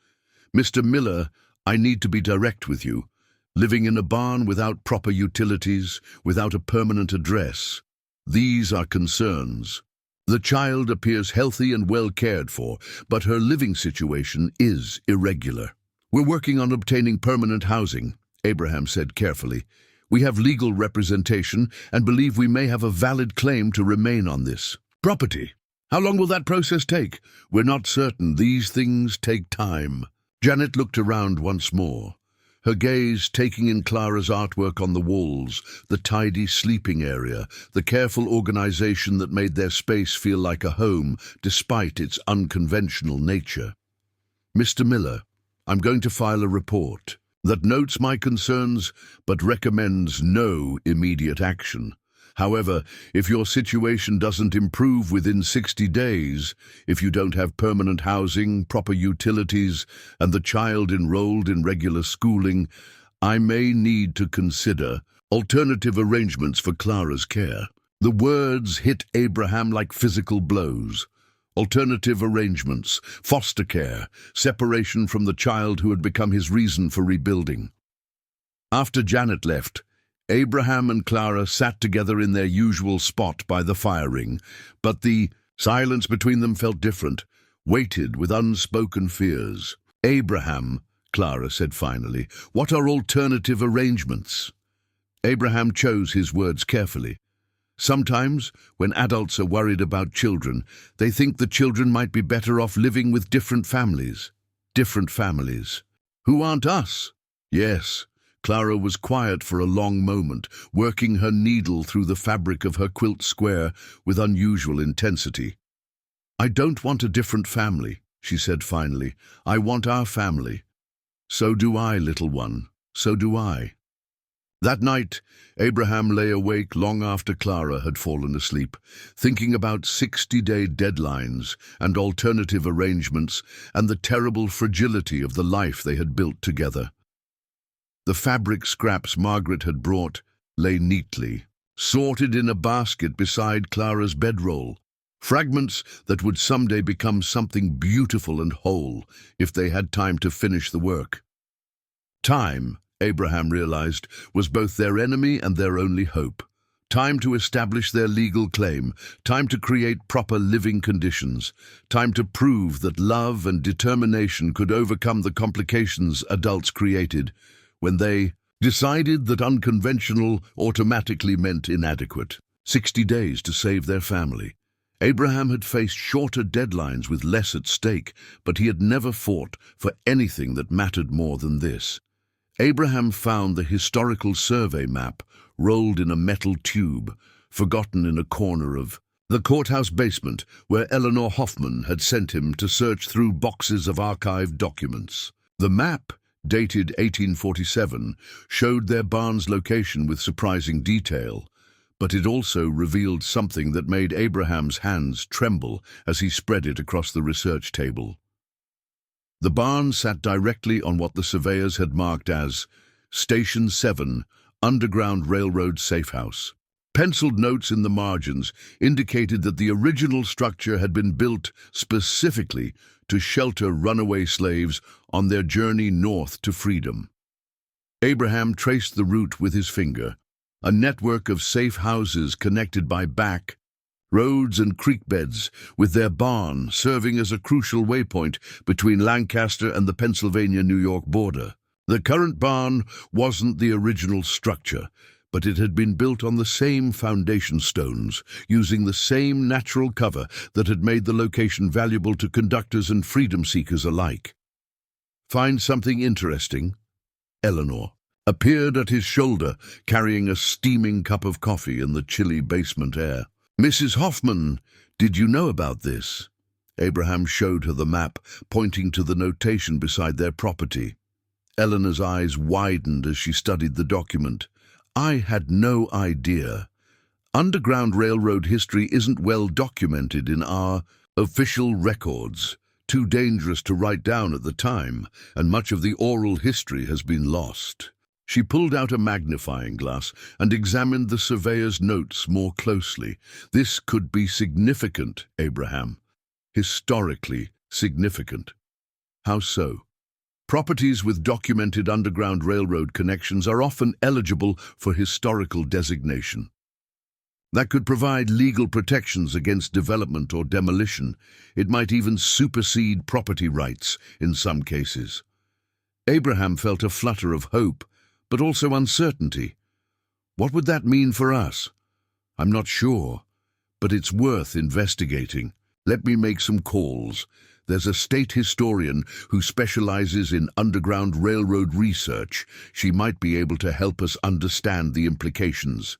"Mr. Miller, I need to be direct with you. Living in a barn without proper utilities, without a permanent address. These are concerns. The child appears healthy and well cared for, but her living situation is irregular. We're working on obtaining permanent housing," Abraham said carefully. "We have legal representation and believe we may have a valid claim to remain on this property. How long will that process take? We're not certain. These things take time." Janet looked around once more, her gaze taking in Clara's artwork on the walls, the tidy sleeping area, the careful organization that made their space feel like a home despite its unconventional nature. "Mr. Miller, I'm going to file a report that notes my concerns but recommends no immediate action. However, if your situation doesn't improve within 60 days, if you don't have permanent housing, proper utilities, and the child enrolled in regular schooling, I may need to consider alternative arrangements for Clara's care." The words hit Abraham like physical blows. Alternative arrangements, foster care, separation from the child who had become his reason for rebuilding. After Janet left, Abraham and Clara sat together in their usual spot by the fire ring, but the silence between them felt different, weighted with unspoken fears. "Abraham," Clara said finally, "what are alternative arrangements?" Abraham chose his words carefully. "Sometimes, when adults are worried about children, they think the children might be better off living with different families." "Different families? Who aren't us?" "Yes." Clara was quiet for a long moment, working her needle through the fabric of her quilt square with unusual intensity. "I don't want a different family," she said finally. "I want our family." "So do I, little one. So do I." That night, Abraham lay awake long after Clara had fallen asleep, thinking about 60-day deadlines and alternative arrangements and the terrible fragility of the life they had built together. The fabric scraps Margaret had brought lay neatly, sorted in a basket beside Clara's bedroll. Fragments that would someday become something beautiful and whole if they had time to finish the work. Time, Abraham realized, was both their enemy and their only hope. Time to establish their legal claim, time to create proper living conditions, time to prove that love and determination could overcome the complications adults created when they decided that unconventional automatically meant inadequate. 60 days to save their family. Abraham had faced shorter deadlines with less at stake, but he had never fought for anything that mattered more than this. Abraham found the historical survey map rolled in a metal tube, forgotten in a corner of the courthouse basement where Eleanor Hoffman had sent him to search through boxes of archived documents. The map, dated 1847, showed their barn's location with surprising detail, but it also revealed something that made Abraham's hands tremble as he spread it across the research table. The barn sat directly on what the surveyors had marked as Station 7, Underground Railroad Safe House. Penciled notes in the margins indicated that the original structure had been built specifically to shelter runaway slaves on their journey north to freedom. Abraham traced the route with his finger, a network of safe houses connected by back roads and creek beds, with their barn serving as a crucial waypoint between Lancaster and the Pennsylvania-New York border. The current barn wasn't the original structure, but it had been built on the same foundation stones, using the same natural cover that had made the location valuable to conductors and freedom seekers alike. Find something interesting? Eleanor appeared at his shoulder, carrying a steaming cup of coffee in the chilly basement air. Mrs. Hoffman, did you know about this? Abraham showed her the map, pointing to the notation beside their property. Eleanor's eyes widened as she studied the document. I had no idea. Underground Railroad history isn't well documented in our official records. Too dangerous to write down at the time, and much of the oral history has been lost. She pulled out a magnifying glass and examined the surveyor's notes more closely. This could be significant, Abraham. Historically significant. How so? Properties with documented Underground Railroad connections are often eligible for historical designation. That could provide legal protections against development or demolition. It might even supersede property rights in some cases. Abraham felt a flutter of hope, but also uncertainty. What would that mean for us? I'm not sure, but it's worth investigating. Let me make some calls. There's a state historian who specializes in Underground Railroad research. She might be able to help us understand the implications.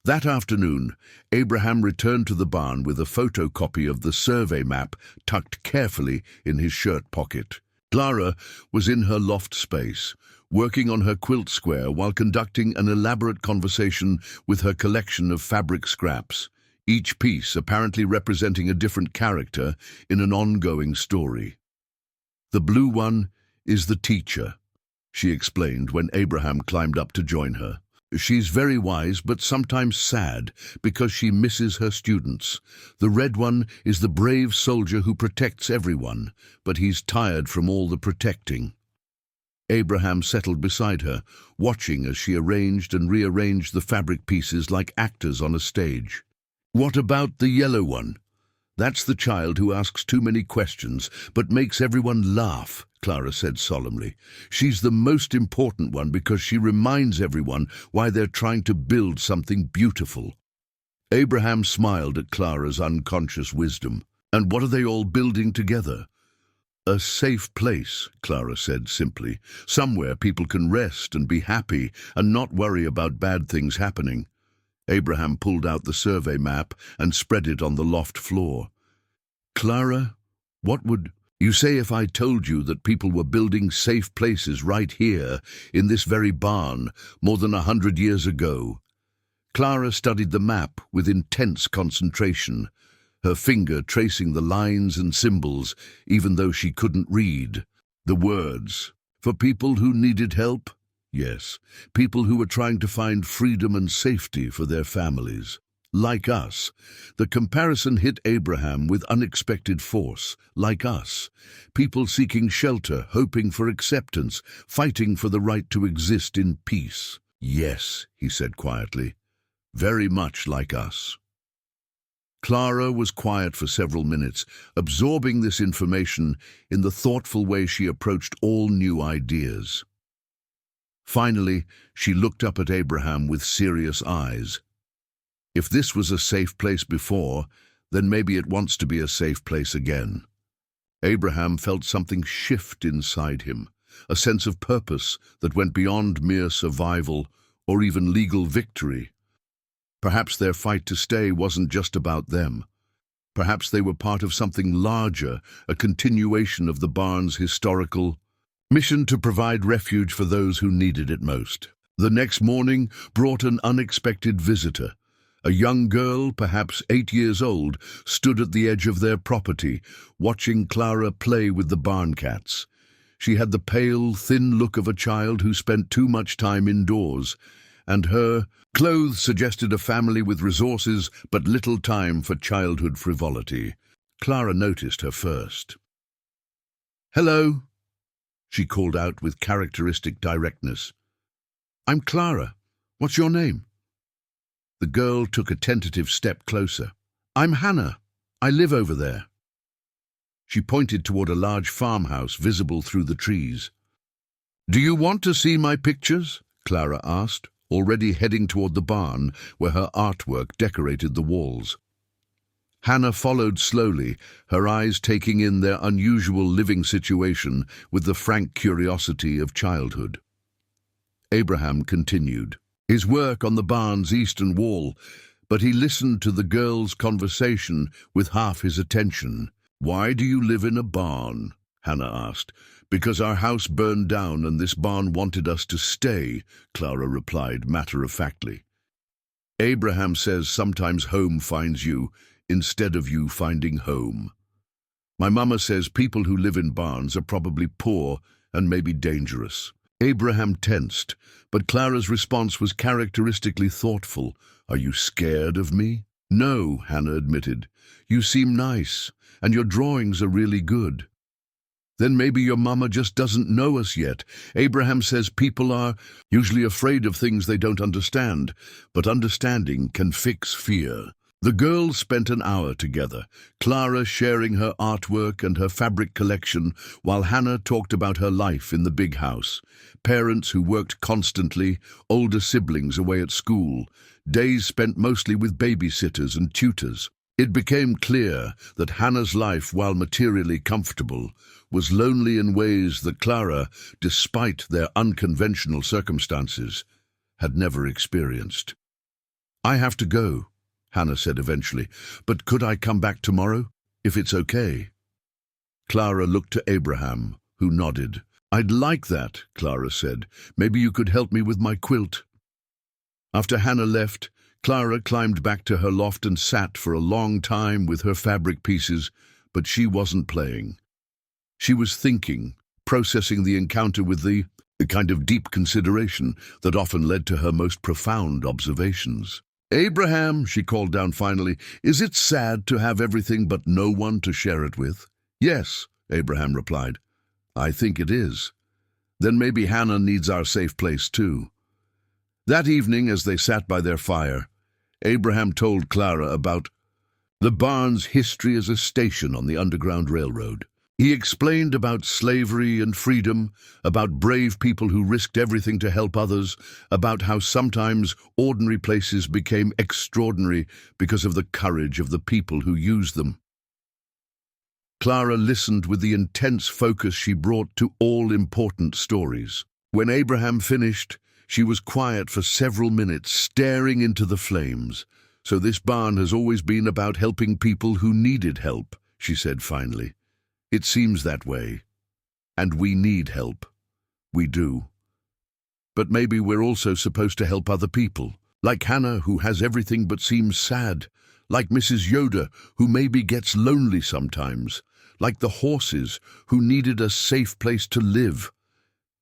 That afternoon, Abraham returned to the barn with a photocopy of the survey map tucked carefully in his shirt pocket. Clara was in her loft space, working on her quilt square while conducting an elaborate conversation with her collection of fabric scraps, each piece apparently representing a different character in an ongoing story. The blue one is the teacher, she explained when Abraham climbed up to join her. She's very wise but sometimes sad because she misses her students. The red one is the brave soldier who protects everyone, but he's tired from all the protecting. Abraham settled beside her, watching as she arranged and rearranged the fabric pieces like actors on a stage. What about the yellow one? That's the child who asks too many questions but makes everyone laugh, Clara said solemnly. She's the most important one because she reminds everyone why they're trying to build something beautiful. Abraham smiled at Clara's unconscious wisdom. And what are they all building together? A safe place, Clara said simply. Somewhere people can rest and be happy and not worry about bad things happening. Abraham pulled out the survey map and spread it on the loft floor. Clara, what would you say if I told you that people were building safe places right here, in this very barn, more than 100 years ago? Clara studied the map with intense concentration, her finger tracing the lines and symbols, even though she couldn't read. The words, for people who needed help? Yes, people who were trying to find freedom and safety for their families. like us. The comparison hit Abraham with unexpected force, like us. People seeking shelter, hoping for acceptance, fighting for the right to exist in peace. Yes, he said quietly, very much like us. Clara was quiet for several minutes, absorbing this information in the thoughtful way she approached all new ideas. Finally, she looked up at Abraham with serious eyes. If this was a safe place before, then maybe it wants to be a safe place again. Abraham felt something shift inside him, a sense of purpose that went beyond mere survival or even legal victory. Perhaps their fight to stay wasn't just about them. Perhaps they were part of something larger, a continuation of the barn's historical mission to provide refuge for those who needed it most. The next morning brought an unexpected visitor. A young girl, perhaps 8 years old, stood at the edge of their property, watching Clara play with the barn cats. She had the pale, thin look of a child who spent too much time indoors, and her clothes suggested a family with resources but little time for childhood frivolity. Clara noticed her first. "Hello," she called out with characteristic directness. "I'm Clara. What's your name?" The girl took a tentative step closer. "I'm Hannah. I live over there." She pointed toward a large farmhouse visible through the trees. "Do you want to see my pictures?" Clara asked, already heading toward the barn where her artwork decorated the walls. Hannah followed slowly, her eyes taking in their unusual living situation with the frank curiosity of childhood. Abraham continued his work on the barn's eastern wall, but he listened to the girl's conversation with half his attention. "Why do you live in a barn?" Hannah asked. "Because our house burned down and this barn wanted us to stay," Clara replied matter-of-factly. "Abraham says sometimes home finds you instead of you finding home. My mama says people who live in barns are probably poor and maybe dangerous." Abraham tensed, but Clara's response was characteristically thoughtful. "Are you scared of me?" "No," Hannah admitted. "You seem nice, and your drawings are really good." "Then maybe your mama just doesn't know us yet. Abraham says people are usually afraid of things they don't understand, but understanding can fix fear." The girls spent an hour together, Clara sharing her artwork and her fabric collection, while Hannah talked about her life in the big house. Parents who worked constantly, older siblings away at school, days spent mostly with babysitters and tutors. It became clear that Hannah's life, while materially comfortable, was lonely in ways that Clara, despite their unconventional circumstances, had never experienced. "I have to go," Hannah said eventually, "but could I come back tomorrow, if it's okay?" Clara looked to Abraham, who nodded. "I'd like that," Clara said. "Maybe you could help me with my quilt." After Hannah left, Clara climbed back to her loft and sat for a long time with her fabric pieces, but she wasn't playing. She was thinking, processing the encounter with the kind of deep consideration that often led to her most profound observations. "Abraham," she called down finally, "is it sad to have everything but no one to share it with?" "Yes," Abraham replied. "I think it is. Then maybe Hannah needs our safe place too." That evening, as they sat by their fire, Abraham told Clara about the barn's history as a station on the Underground Railroad. He explained about slavery and freedom, about brave people who risked everything to help others, about how sometimes ordinary places became extraordinary because of the courage of the people who used them. Clara listened with the intense focus she brought to all important stories. When Abraham finished, she was quiet for several minutes, staring into the flames. "So this barn has always been about helping people who needed help," she said finally. "It seems that way. And we need help. We do. But maybe we're also supposed to help other people, like Hannah, who has everything but seems sad, like Mrs. Yoder, who maybe gets lonely sometimes, like the horses, who needed a safe place to live."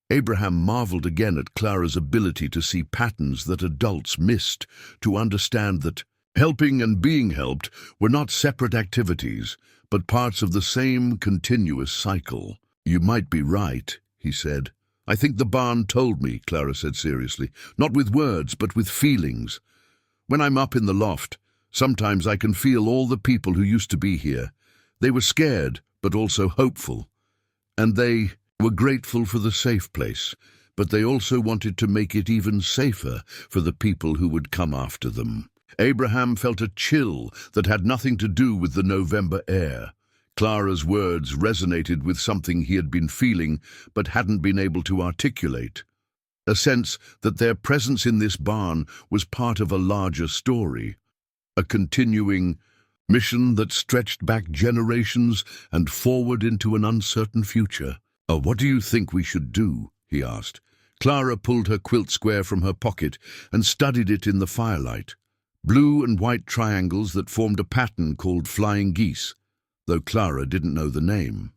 Abraham marveled again at Clara's ability to see patterns that adults missed, to understand that Helping and being helped were not separate activities, but parts of the same continuous cycle. "You might be right," he said. "I think the barn told me," Clara said seriously. "Not with words, but with feelings. When I'm up in the loft, sometimes I can feel all the people who used to be here. They were scared, but also hopeful. And they were grateful for the safe place, but they also wanted to make it even safer for the people who would come after them." Abraham felt a chill that had nothing to do with the November air. Clara's words resonated with something he had been feeling but hadn't been able to articulate. A sense that their presence in this barn was part of a larger story, a continuing mission that stretched back generations and forward into an uncertain future. "Oh, what do you think we should do?" he asked. Clara pulled her quilt square from her pocket and studied it in the firelight. Blue and white triangles that formed a pattern called flying geese, though Clara didn't know the name.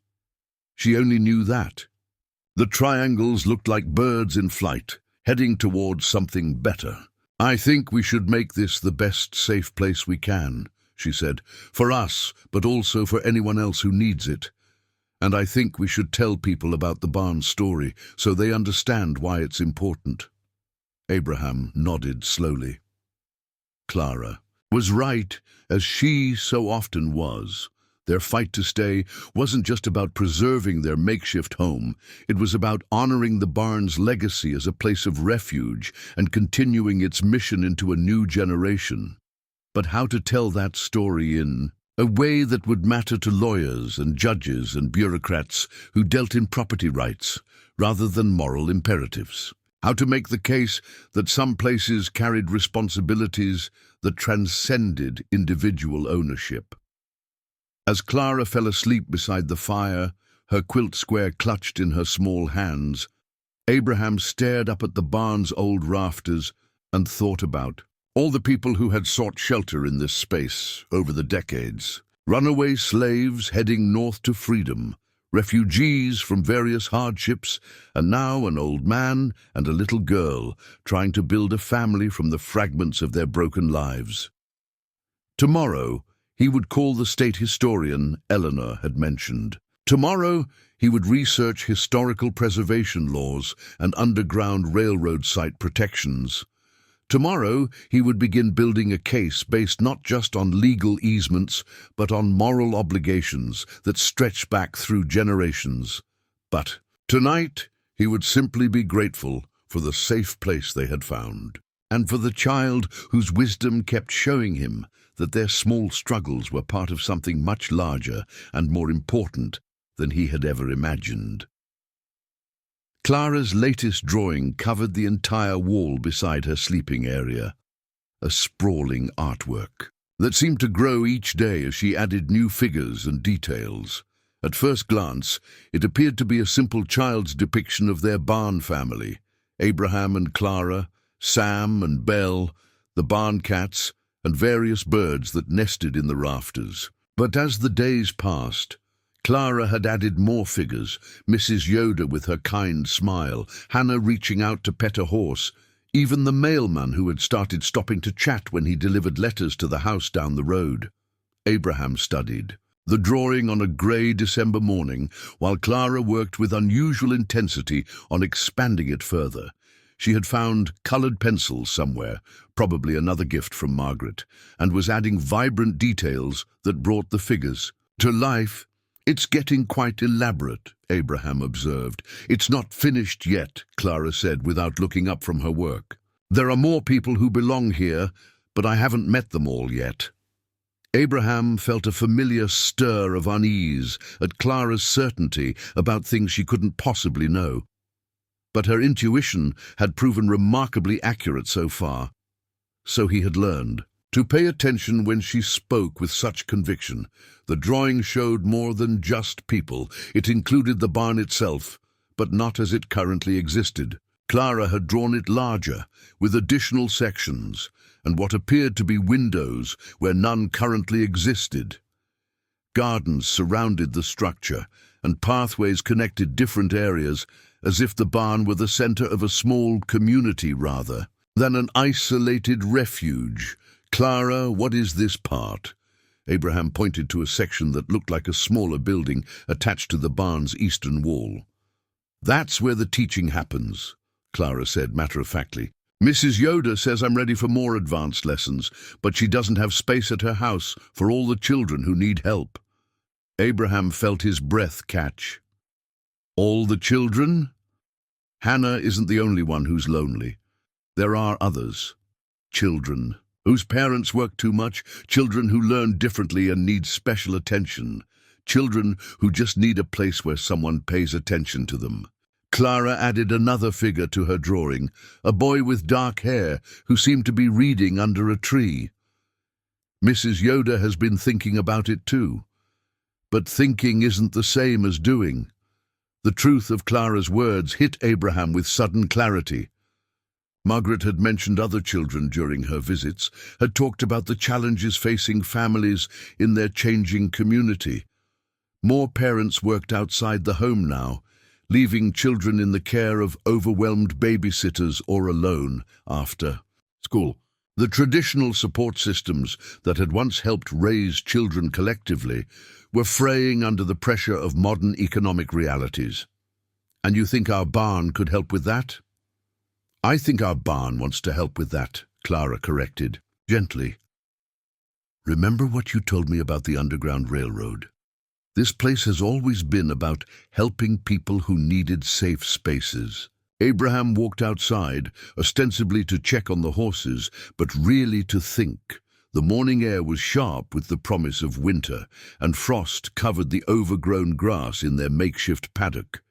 She only knew that. The triangles looked like birds in flight, heading towards something better. "I think we should make this the best safe place we can," she said, "for us, but also for anyone else who needs it. And I think we should tell people about the barn story so they understand why it's important." Abraham nodded slowly. Clara was right, as she so often was. Their fight to stay wasn't just about preserving their makeshift home. It was about honoring the barn's legacy as a place of refuge and continuing its mission into a new generation. But how to tell that story in a way that would matter to lawyers and judges and bureaucrats who dealt in property rights rather than moral imperatives? How to make the case that some places carried responsibilities that transcended individual ownership? As Clara fell asleep beside the fire, her quilt square clutched in her small hands, Abraham stared up at the barn's old rafters and thought about all the people who had sought shelter in this space over the decades. Runaway slaves heading north to freedom, refugees from various hardships, and now an old man and a little girl trying to build a family from the fragments of their broken lives. Tomorrow, he would call the state historian Eleanor had mentioned. Tomorrow, he would research historical preservation laws and underground railroad site protections. Tomorrow, he would begin building a case based not just on legal easements, but on moral obligations that stretch back through generations. But tonight, he would simply be grateful for the safe place they had found, and for the child whose wisdom kept showing him that their small struggles were part of something much larger and more important than he had ever imagined. Clara's latest drawing covered the entire wall beside her sleeping area, a sprawling artwork that seemed to grow each day as she added new figures and details. At first glance, it appeared to be a simple child's depiction of their barn family, Abraham and Clara, Sam and Belle, the barn cats, and various birds that nested in the rafters. But as the days passed, Clara had added more figures, Mrs. Yoder with her kind smile, Hannah reaching out to pet a horse, even the mailman who had started stopping to chat when he delivered letters to the house down the road. Abraham studied the drawing on a grey December morning, while Clara worked with unusual intensity on expanding it further. She had found coloured pencils somewhere, probably another gift from Margaret, and was adding vibrant details that brought the figures to life. "It's getting quite elaborate," Abraham observed. "It's not finished yet," Clara said without looking up from her work. "There are more people who belong here, but I haven't met them all yet." Abraham felt a familiar stir of unease at Clara's certainty about things she couldn't possibly know. But her intuition had proven remarkably accurate so far, so he had learned to pay attention when she spoke with such conviction. The drawing showed more than just people. It included the barn itself, but not as it currently existed. Clara had drawn it larger, with additional sections, and what appeared to be windows where none currently existed. Gardens surrounded the structure, and pathways connected different areas, as if the barn were the center of a small community rather than an isolated refuge. Clara, what is this part? Abraham pointed to a section that looked like a smaller building attached to the barn's eastern wall. That's where the teaching happens, Clara said matter-of-factly. Mrs. Yoder says I'm ready for more advanced lessons, but she doesn't have space at her house for all the children who need help. Abraham felt his breath catch. All the children? Hannah isn't the only one who's lonely. There are others. Children whose parents work too much, children who learn differently and need special attention, children who just need a place where someone pays attention to them. Clara added another figure to her drawing, a boy with dark hair who seemed to be reading under a tree. Mrs. Yoder has been thinking about it too. But thinking isn't the same as doing. The truth of Clara's words hit Abraham with sudden clarity. Margaret had mentioned other children during her visits, had talked about the challenges facing families in their changing community. More parents worked outside the home now, leaving children in the care of overwhelmed babysitters or alone after school. The traditional support systems that had once helped raise children collectively were fraying under the pressure of modern economic realities. And you think our barn could help with that? I think our barn wants to help with that, Clara corrected, gently. Remember what you told me about the Underground Railroad? This place has always been about helping people who needed safe spaces. Abraham walked outside, ostensibly to check on the horses, but really to think. The morning air was sharp with the promise of winter, and frost covered the overgrown grass in their makeshift paddock.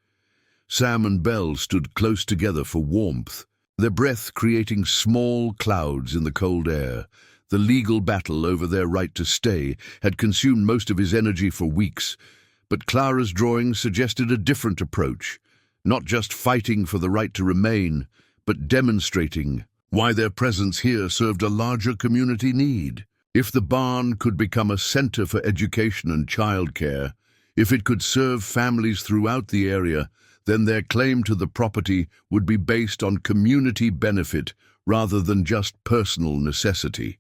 Sam and Belle stood close together for warmth, their breath creating small clouds in the cold air. The legal battle over their right to stay had consumed most of his energy for weeks, but Clara's drawing suggested a different approach, not just fighting for the right to remain, but demonstrating why their presence here served a larger community need. If the barn could become a center for education and childcare, if it could serve families throughout the area, then their claim to the property would be based on community benefit rather than just personal necessity.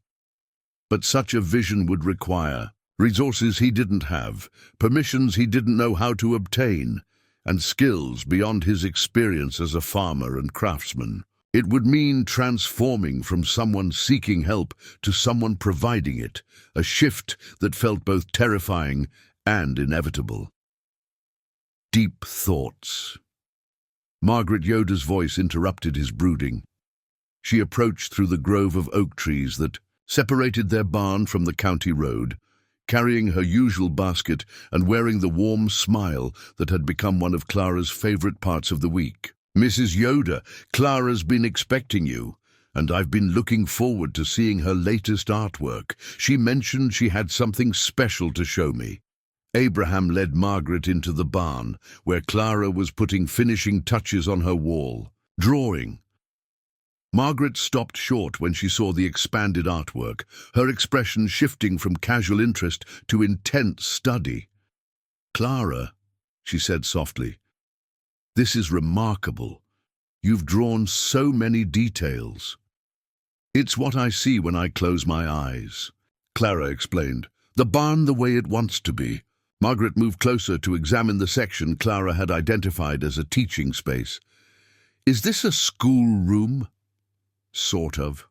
But such a vision would require resources he didn't have, permissions he didn't know how to obtain, and skills beyond his experience as a farmer and craftsman. It would mean transforming from someone seeking help to someone providing it, a shift that felt both terrifying and inevitable. Deep thoughts. Margaret Yoder's voice interrupted his brooding. She approached through the grove of oak trees that separated their barn from the county road, carrying her usual basket and wearing the warm smile that had become one of Clara's favorite parts of the week. Mrs. Yoder, Clara's been expecting you, and I've been looking forward to seeing her latest artwork. She mentioned she had something special to show me. Abraham led Margaret into the barn, where Clara was putting finishing touches on her wall, drawing. Margaret stopped short when she saw the expanded artwork, her expression shifting from casual interest to intense study. "Clara," she said softly, "this is remarkable. You've drawn so many details." "It's what I see when I close my eyes," Clara explained. "The barn the way it wants to be." Margaret moved closer to examine the section Clara had identified as a teaching space. "Is this a schoolroom?" "Sort of.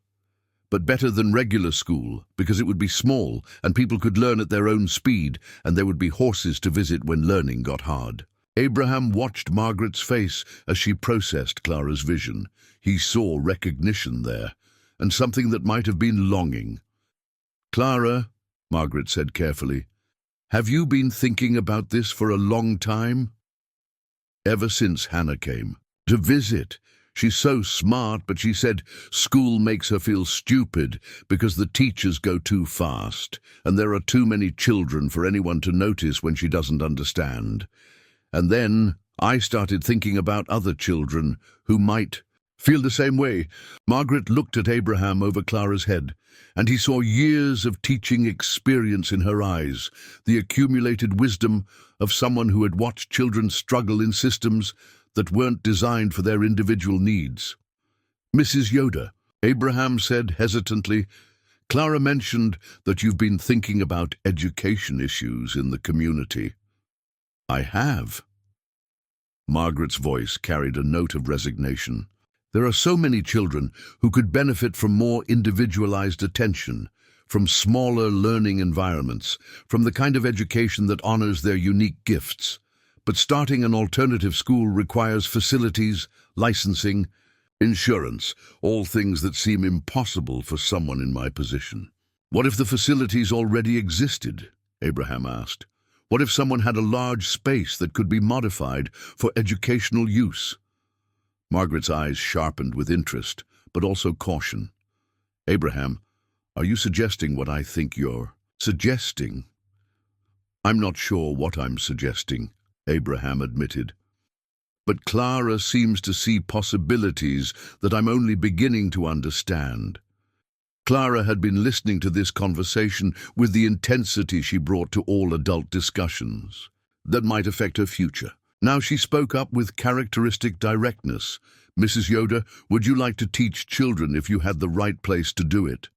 But better than regular school, because it would be small and people could learn at their own speed, and there would be horses to visit when learning got hard." Abraham watched Margaret's face as she processed Clara's vision. He saw recognition there, and something that might have been longing. "Clara," Margaret said carefully, "have you been thinking about this for a long time?" "Ever since Hannah came to visit. She's so smart, but she said school makes her feel stupid because the teachers go too fast, and there are too many children for anyone to notice when she doesn't understand. And then I started thinking about other children who might feel the same way." Margaret looked at Abraham over Clara's head, and he saw years of teaching experience in her eyes, the accumulated wisdom of someone who had watched children struggle in systems that weren't designed for their individual needs. "Mrs. Yoder," Abraham said hesitantly, Clara mentioned that you've been thinking about education issues in the community. I have. Margaret's voice carried a note of resignation. There are so many children who could benefit from more individualized attention, from smaller learning environments, from the kind of education that honors their unique gifts. But starting an alternative school requires facilities, licensing, insurance, all things that seem impossible for someone in my position. What if the facilities already existed? Abraham asked. What if someone had a large space that could be modified for educational use? Margaret's eyes sharpened with interest, but also caution. Abraham, are you suggesting what I think you're suggesting? I'm not sure what I'm suggesting, Abraham admitted. But Clara seems to see possibilities that I'm only beginning to understand. Clara had been listening to this conversation with the intensity she brought to all adult discussions that might affect her future. Now she spoke up with characteristic directness. Mrs. Yoder, would you like to teach children if you had the right place to do it?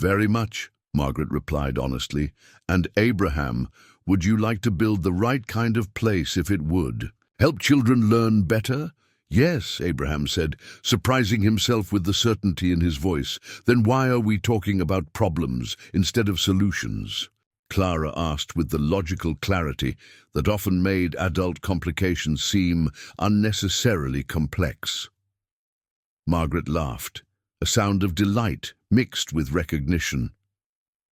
Very much, Margaret replied honestly. And Abraham, would you like to build the right kind of place if it would help children learn better? Yes, Abraham said, surprising himself with the certainty in his voice. Then why are we talking about problems instead of solutions? Clara asked with the logical clarity that often made adult complications seem unnecessarily complex. Margaret laughed, a sound of delight mixed with recognition.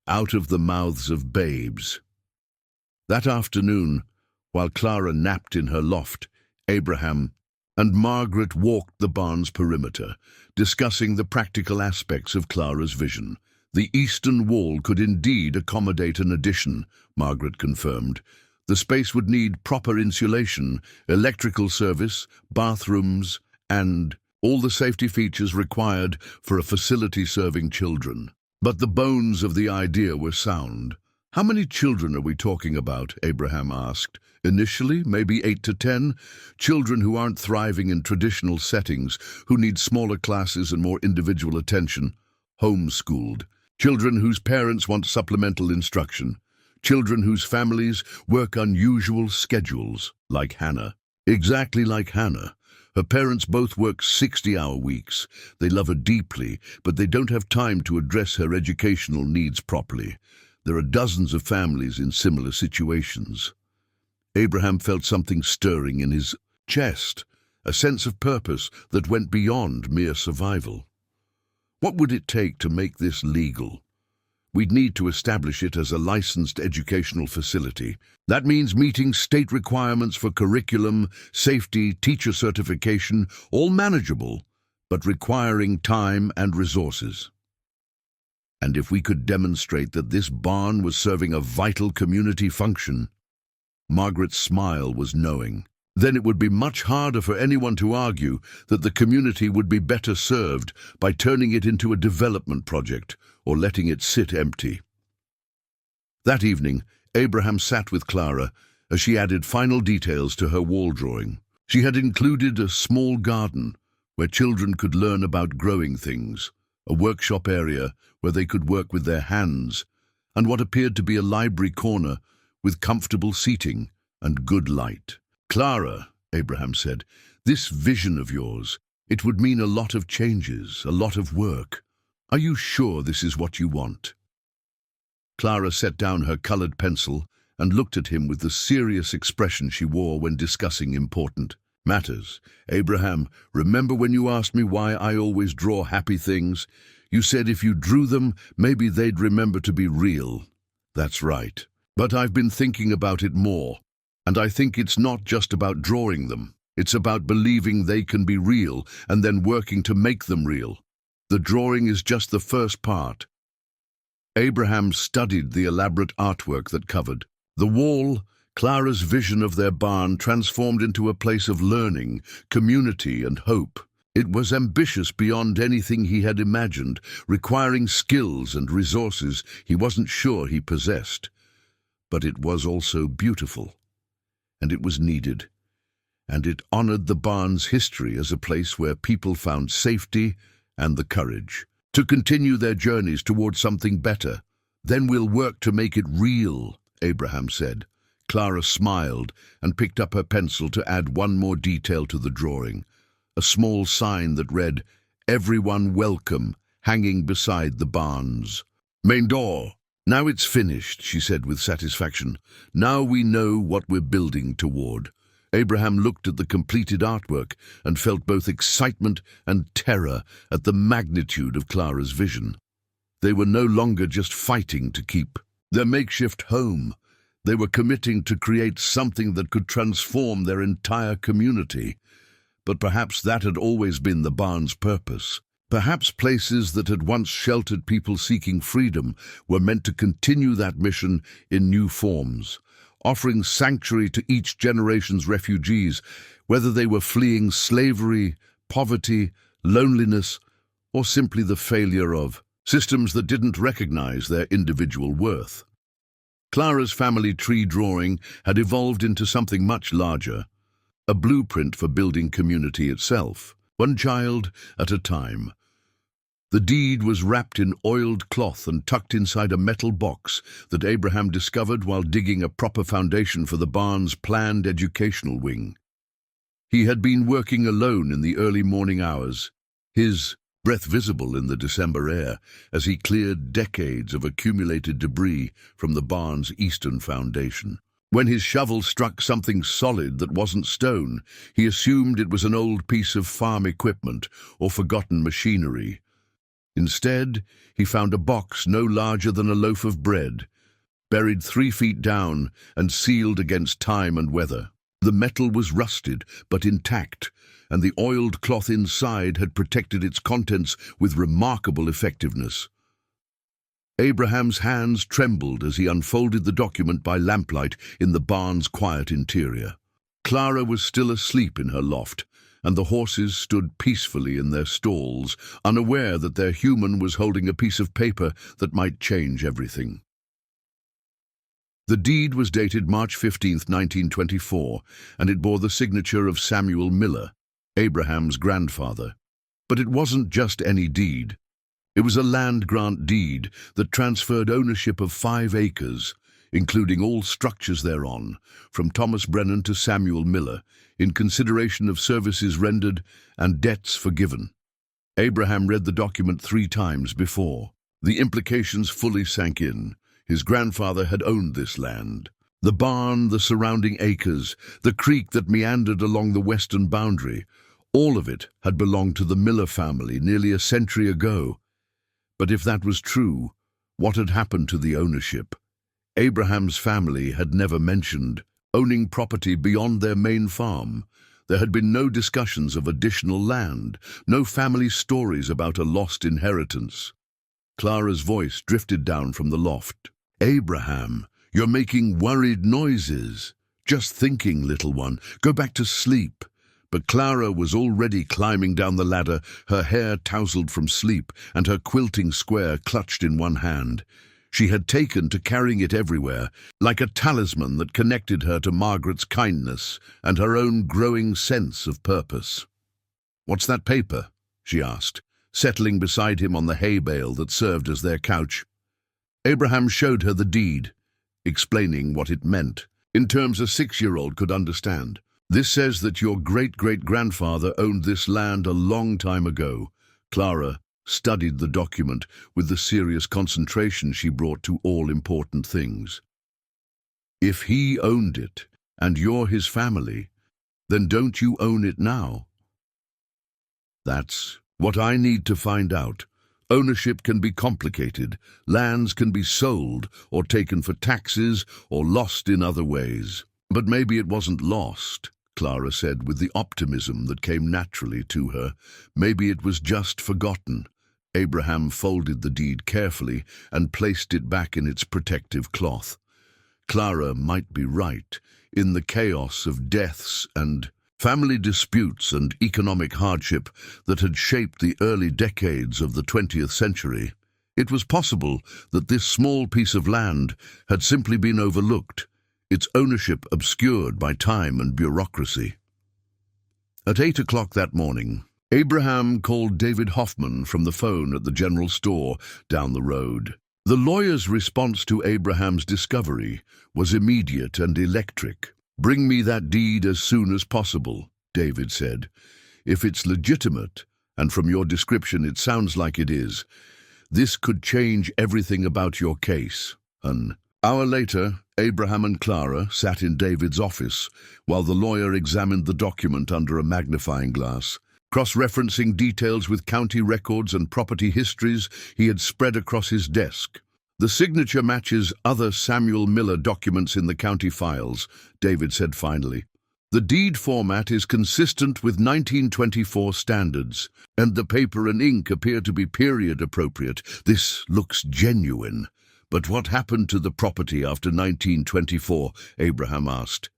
Out of the mouths of babes. That afternoon, while Clara napped in her loft, Abraham and Margaret walked the barn's perimeter, discussing the practical aspects of Clara's vision. The eastern wall could indeed accommodate an addition, Margaret confirmed. The space would need proper insulation, electrical service, bathrooms, and all the safety features required for a facility serving children. But the bones of the idea were sound. How many children are we talking about? Abraham asked. Initially, maybe 8 to 10, children who aren't thriving in traditional settings, who need smaller classes and more individual attention. Homeschooled. Children whose parents want supplemental instruction. Children whose families work unusual schedules, like Hannah. Exactly like Hannah. Her parents both work 60-hour weeks. They love her deeply, but they don't have time to address her educational needs properly. There are dozens of families in similar situations. Abraham felt something stirring in his chest, a sense of purpose that went beyond mere survival. What would it take to make this legal? We'd need to establish it as a licensed educational facility. That means meeting state requirements for curriculum, safety, teacher certification, all manageable, but requiring time and resources. And if we could demonstrate that this barn was serving a vital community function, Margaret's smile was knowing. Then it would be much harder for anyone to argue that the community would be better served by turning it into a development project or letting it sit empty. That evening, Abraham sat with Clara as she added final details to her wall drawing. She had included a small garden where children could learn about growing things, a workshop area where they could work with their hands, and what appeared to be a library corner with comfortable seating and good light. Clara, Abraham said, this vision of yours, it would mean a lot of changes, a lot of work. Are you sure this is what you want? Clara set down her colored pencil and looked at him with the serious expression she wore when discussing important matters. Abraham, remember when you asked me why I always draw happy things? You said if you drew them, maybe they'd remember to be real. That's right. But I've been thinking about it more, and I think it's not just about drawing them. It's about believing they can be real and then working to make them real. The drawing is just the first part. Abraham studied the elaborate artwork that covered the wall. Clara's vision of their barn transformed into a place of learning, community, and hope. It was ambitious beyond anything he had imagined, requiring skills and resources he wasn't sure he possessed. But it was also beautiful, and it was needed, and it honored the barn's history as a place where people found safety and the courage to continue their journeys towards something better. Then we'll work to make it real, Abraham said. Clara smiled and picked up her pencil to add one more detail to the drawing, a small sign that read, "Everyone welcome," hanging beside the barns. "Main door. Now it's finished," she said with satisfaction. "Now we know what we're building toward." Abraham looked at the completed artwork and felt both excitement and terror at the magnitude of Clara's vision. They were no longer just fighting to keep their makeshift home. They were committing to create something that could transform their entire community. But perhaps that had always been the barn's purpose. Perhaps places that had once sheltered people seeking freedom were meant to continue that mission in new forms, offering sanctuary to each generation's refugees, whether they were fleeing slavery, poverty, loneliness, or simply the failure of systems that didn't recognize their individual worth. Clara's family tree drawing had evolved into something much larger, a blueprint for building community itself, one child at a time. The deed was wrapped in oiled cloth and tucked inside a metal box that Abraham discovered while digging a proper foundation for the barn's planned educational wing. He had been working alone in the early morning hours, his breath visible in the December air as he cleared decades of accumulated debris from the barn's eastern foundation. When his shovel struck something solid that wasn't stone, he assumed it was an old piece of farm equipment or forgotten machinery. Instead, he found a box no larger than a loaf of bread, buried 3 feet down and sealed against time and weather. The metal was rusted but intact, and the oiled cloth inside had protected its contents with remarkable effectiveness. Abraham's hands trembled as he unfolded the document by lamplight in the barn's quiet interior. Clara was still asleep in her loft, and the horses stood peacefully in their stalls, unaware that their human was holding a piece of paper that might change everything. The deed was dated March 15, 1924, and it bore the signature of Samuel Miller, Abraham's grandfather. But it wasn't just any deed. It was a land grant deed that transferred ownership of 5 acres, including all structures thereon, from Thomas Brennan to Samuel Miller, in consideration of services rendered and debts forgiven. Abraham read the document 3 times before. The implications fully sank in. His grandfather had owned this land. The barn, the surrounding acres, the creek that meandered along the western boundary, all of it had belonged to the Miller family nearly a century ago. But if that was true, what had happened to the ownership? Abraham's family had never mentioned owning property beyond their main farm. There had been no discussions of additional land, no family stories about a lost inheritance. Clara's voice drifted down from the loft. "Abraham, you're making worried noises." "Just thinking, little one. Go back to sleep." But Clara was already climbing down the ladder, her hair tousled from sleep and her quilting square clutched in one hand. She had taken to carrying it everywhere, like a talisman that connected her to Margaret's kindness and her own growing sense of purpose. "What's that paper?" she asked, settling beside him on the hay bale that served as their couch. Abraham showed her the deed, explaining what it meant, in terms a 6-year-old could understand. "This says that your great-great-grandfather owned this land a long time ago." Clara studied the document with the serious concentration she brought to all important things. "If he owned it, and you're his family, then don't you own it now?" "That's what I need to find out. Ownership can be complicated. Lands can be sold or taken for taxes or lost in other ways. But maybe it wasn't lost," Clara said with the optimism that came naturally to her. "Maybe it was just forgotten." Abraham folded the deed carefully and placed it back in its protective cloth. Clara might be right. In the chaos of deaths and family disputes and economic hardship that had shaped the early decades of the 20th century, it was possible that this small piece of land had simply been overlooked, its ownership obscured by time and bureaucracy. At 8 o'clock that morning, Abraham called David Hoffman from the phone at the general store down the road. The lawyer's response to Abraham's discovery was immediate and electric. "Bring me that deed as soon as possible," David said. "If it's legitimate, and from your description it sounds like it is, this could change everything about your case." An hour later, Abraham and Clara sat in David's office while the lawyer examined the document under a magnifying glass. Cross-referencing details with county records and property histories he had spread across his desk. "The signature matches other Samuel Miller documents in the county files," David said finally. "The deed format is consistent with 1924 standards, and the paper and ink appear to be period appropriate. This looks genuine." "But what happened to the property after 1924?" Abraham asked.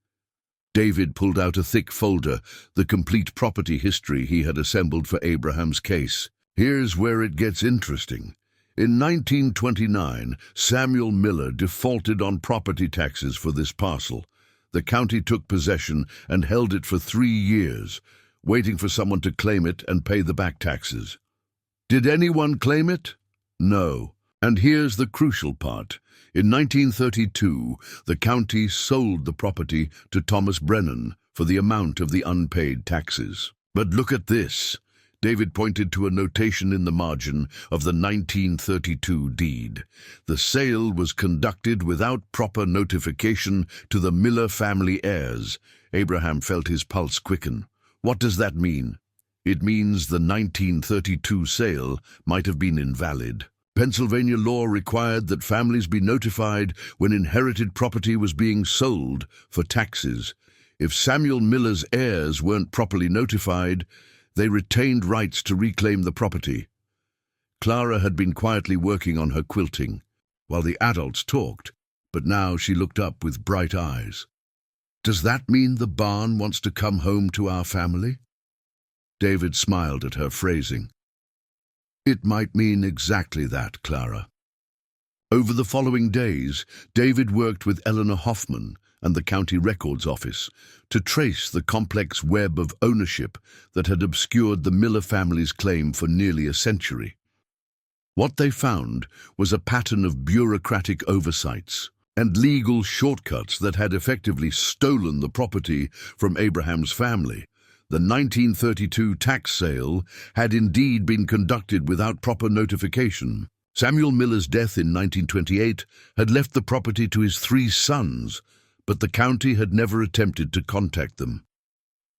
David pulled out a thick folder, the complete property history he had assembled for Abraham's case. "Here's where it gets interesting. In 1929, Samuel Miller defaulted on property taxes for this parcel. The county took possession and held it for 3 years, waiting for someone to claim it and pay the back taxes. Did anyone claim it? No. And here's the crucial part. In 1932, the county sold the property to Thomas Brennan for the amount of the unpaid taxes. But look at this." David pointed to a notation in the margin of the 1932 deed. "The sale was conducted without proper notification to the Miller family heirs." Abraham felt his pulse quicken. "What does that mean?" "It means the 1932 sale might have been invalid. Pennsylvania law required that families be notified when inherited property was being sold for taxes. If Samuel Miller's heirs weren't properly notified, they retained rights to reclaim the property." Clara had been quietly working on her quilting, while the adults talked, but now she looked up with bright eyes. "Does that mean the barn wants to come home to our family?" David smiled at her phrasing. "It might mean exactly that, Clara." Over the following days, David worked with Eleanor Hoffman and the County Records Office to trace the complex web of ownership that had obscured the Miller family's claim for nearly a century. What they found was a pattern of bureaucratic oversights and legal shortcuts that had effectively stolen the property from Abraham's family. The 1932 tax sale had indeed been conducted without proper notification. Samuel Miller's death in 1928 had left the property to his 3 sons, but the county had never attempted to contact them.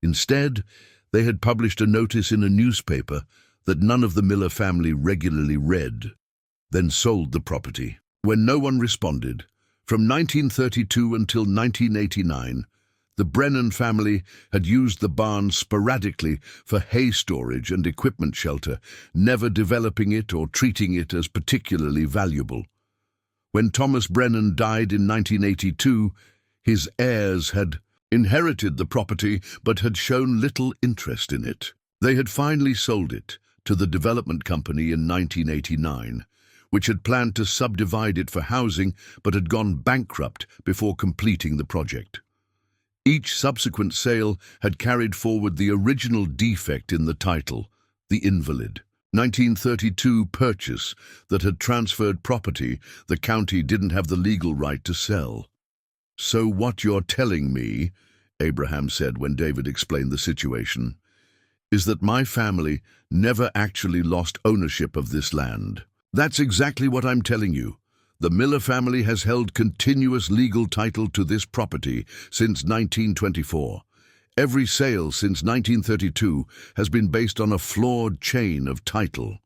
Instead, they had published a notice in a newspaper that none of the Miller family regularly read, then sold the property. When no one responded, from 1932 until 1989, the Brennan family had used the barn sporadically for hay storage and equipment shelter, never developing it or treating it as particularly valuable. When Thomas Brennan died in 1982, his heirs had inherited the property but had shown little interest in it. They had finally sold it to the development company in 1989, which had planned to subdivide it for housing but had gone bankrupt before completing the project. Each subsequent sale had carried forward the original defect in the title, the invalid. 1932 purchase that had transferred property the county didn't have the legal right to sell. "So what you're telling me," Abraham said when David explained the situation, "is that my family never actually lost ownership of this land." "That's exactly what I'm telling you. The Miller family has held continuous legal title to this property since 1924. Every sale since 1932 has been based on a flawed chain of title."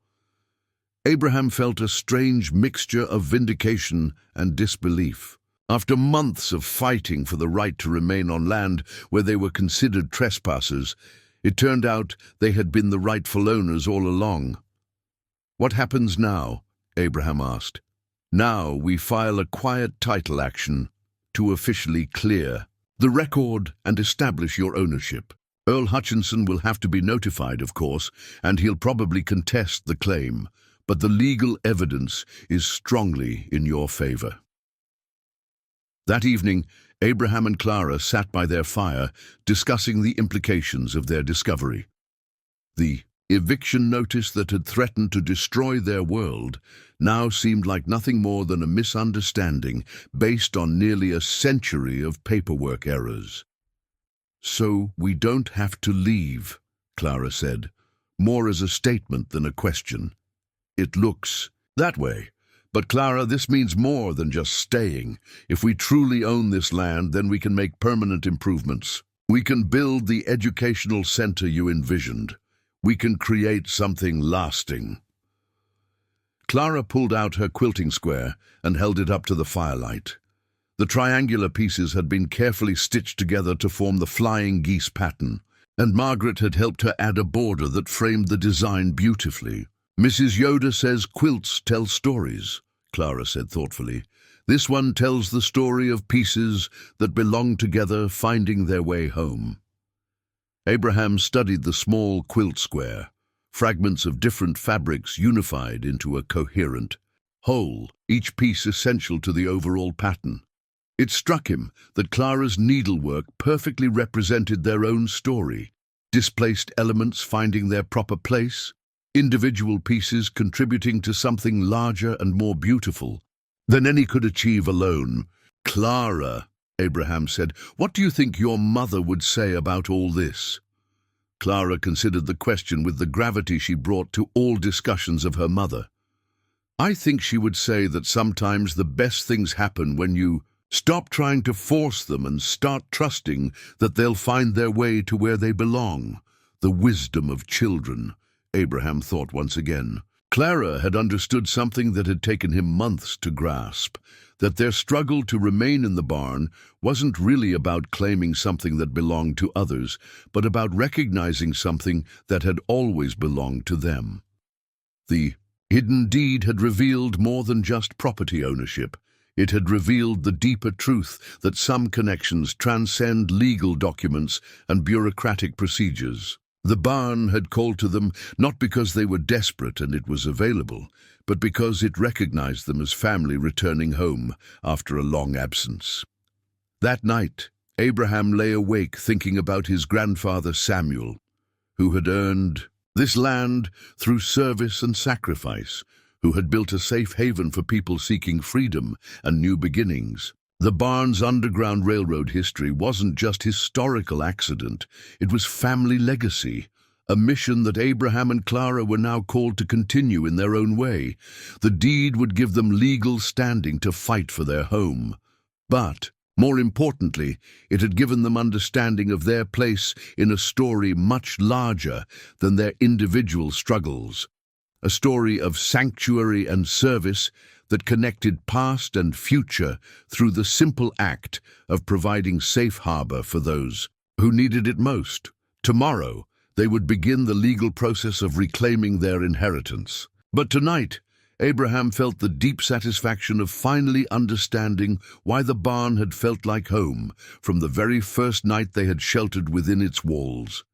Abraham felt a strange mixture of vindication and disbelief. After months of fighting for the right to remain on land where they were considered trespassers, it turned out they had been the rightful owners all along. "What happens now?" Abraham asked. "Now we file a quiet title action to officially clear the record and establish your ownership. Earl Hutchinson will have to be notified, of course, and he'll probably contest the claim, but the legal evidence is strongly in your favor." That evening, Abraham and Clara sat by their fire, discussing the implications of their discovery. The Eviction notice that had threatened to destroy their world now seemed like nothing more than a misunderstanding based on nearly a century of paperwork errors. "So we don't have to leave," Clara said, more as a statement than a question. "It looks that way. But Clara, this means more than just staying. If we truly own this land, then we can make permanent improvements. We can build the educational center you envisioned. We can create something lasting." Clara pulled out her quilting square and held it up to the firelight. The triangular pieces had been carefully stitched together to form the flying geese pattern, and Margaret had helped her add a border that framed the design beautifully. "Mrs. Yoder says quilts tell stories," Clara said thoughtfully. "This one tells the story of pieces that belong together, finding their way home." Abraham studied the small quilt square, fragments of different fabrics unified into a coherent whole, each piece essential to the overall pattern. It struck him that Clara's needlework perfectly represented their own story, displaced elements finding their proper place, individual pieces contributing to something larger and more beautiful than any could achieve alone. "Clara," Abraham said, "what do you think your mother would say about all this?" Clara considered the question with the gravity she brought to all discussions of her mother. "I think she would say that sometimes the best things happen when you stop trying to force them and start trusting that they'll find their way to where they belong." The wisdom of children, Abraham thought once again. Clara had understood something that had taken him months to grasp, that their struggle to remain in the barn wasn't really about claiming something that belonged to others, but about recognizing something that had always belonged to them. The hidden deed had revealed more than just property ownership. It had revealed the deeper truth that some connections transcend legal documents and bureaucratic procedures. The barn had called to them not because they were desperate and it was available, but because it recognized them as family returning home after a long absence. That night, Abraham lay awake thinking about his grandfather Samuel, who had earned this land through service and sacrifice, who had built a safe haven for people seeking freedom and new beginnings. The barn's Underground Railroad history wasn't just historical accident, it was family legacy, a mission that Abraham and Clara were now called to continue in their own way. The deed would give them legal standing to fight for their home. But, more importantly, it had given them understanding of their place in a story much larger than their individual struggles. A story of sanctuary and service that connected past and future through the simple act of providing safe harbor for those who needed it most. Tomorrow, they would begin the legal process of reclaiming their inheritance. But tonight, Abraham felt the deep satisfaction of finally understanding why the barn had felt like home from the very first night they had sheltered within its walls.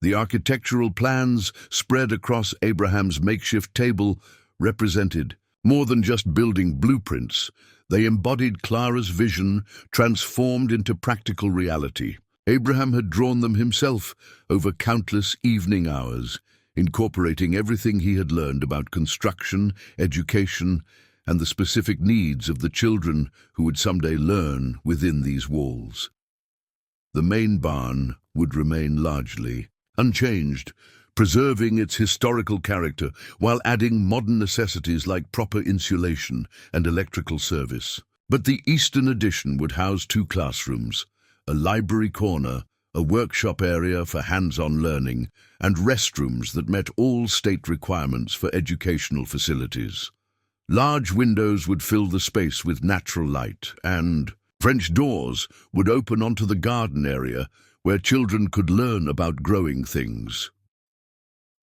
The architectural plans spread across Abraham's makeshift table represented more than just building blueprints. They embodied Clara's vision, transformed into practical reality. Abraham had drawn them himself over countless evening hours, incorporating everything he had learned about construction, education, and the specific needs of the children who would someday learn within these walls. The main barn would remain largely unchanged, preserving its historical character while adding modern necessities like proper insulation and electrical service. But the eastern addition would house 2 classrooms, a library corner, a workshop area for hands-on learning, and restrooms that met all state requirements for educational facilities. Large windows would fill the space with natural light, and French doors would open onto the garden area where children could learn about growing things.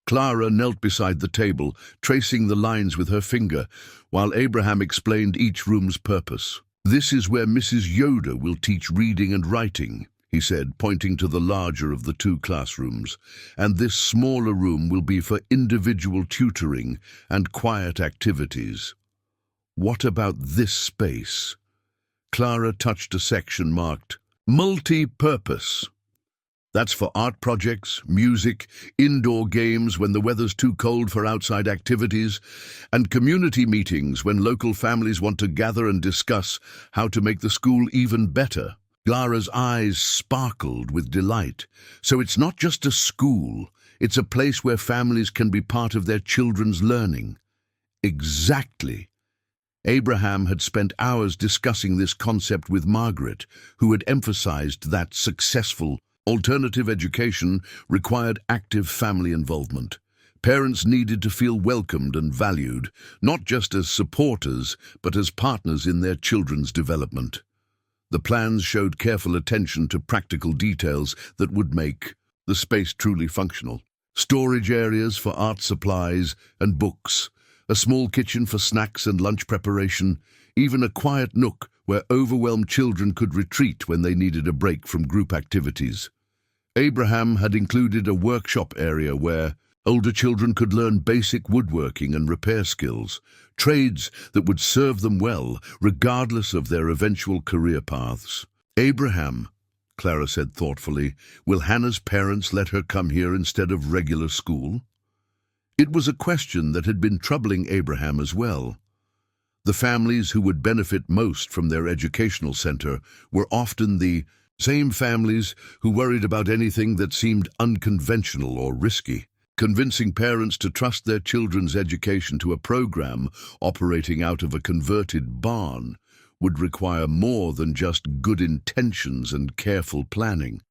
Clara knelt beside the table, tracing the lines with her finger, while Abraham explained each room's purpose. "This is where Mrs. Yoder will teach reading and writing," he said, pointing to the larger of the 2 classrooms, "and this smaller room will be for individual tutoring and quiet activities." "What about this space?" Clara touched a section marked multi-purpose. That's for art projects, music, indoor games when the weather's too cold for outside activities, and community meetings when local families want to gather and discuss how to make the school even better. Clara's eyes sparkled with delight. So it's not just a school, it's a place where families can be part of their children's learning. Exactly. Abraham had spent hours discussing this concept with Margaret, who had emphasized that successful alternative education required active family involvement. Parents needed to feel welcomed and valued, not just as supporters, but as partners in their children's development. The plans showed careful attention to practical details that would make the space truly functional. Storage areas for art supplies and books, a small kitchen for snacks and lunch preparation, even a quiet nook where overwhelmed children could retreat when they needed a break from group activities. Abraham had included a workshop area where older children could learn basic woodworking and repair skills, trades that would serve them well, regardless of their eventual career paths. Abraham, Clara said thoughtfully, will Hannah's parents let her come here instead of regular school? It was a question that had been troubling Abraham as well. The families who would benefit most from their educational center were often the same families who worried about anything that seemed unconventional or risky. Convincing parents to trust their children's education to a program operating out of a converted barn would require more than just good intentions and careful planning.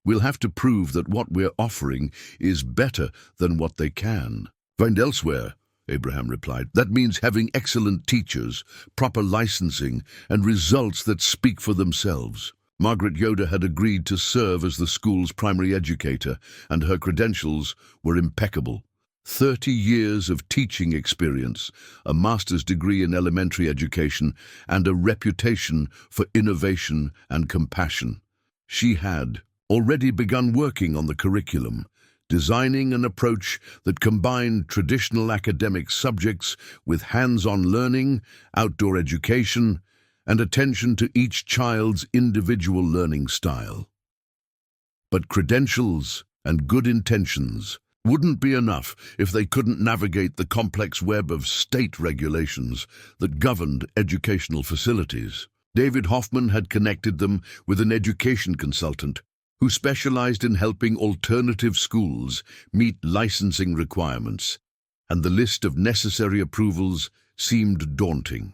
We'll have to prove that what we're offering is better than what they can find elsewhere, Abraham replied. That means having excellent teachers, proper licensing, and results that speak for themselves. Margaret Yoder had agreed to serve as the school's primary educator, and her credentials were impeccable. 30 years of teaching experience, a master's degree in elementary education, and a reputation for innovation and compassion. She had already begun working on the curriculum, designing an approach that combined traditional academic subjects with hands-on learning, outdoor education, and attention to each child's individual learning style. But credentials and good intentions wouldn't be enough if they couldn't navigate the complex web of state regulations that governed educational facilities. David Hoffman had connected them with an education consultant who specialized in helping alternative schools meet licensing requirements, and the list of necessary approvals seemed daunting.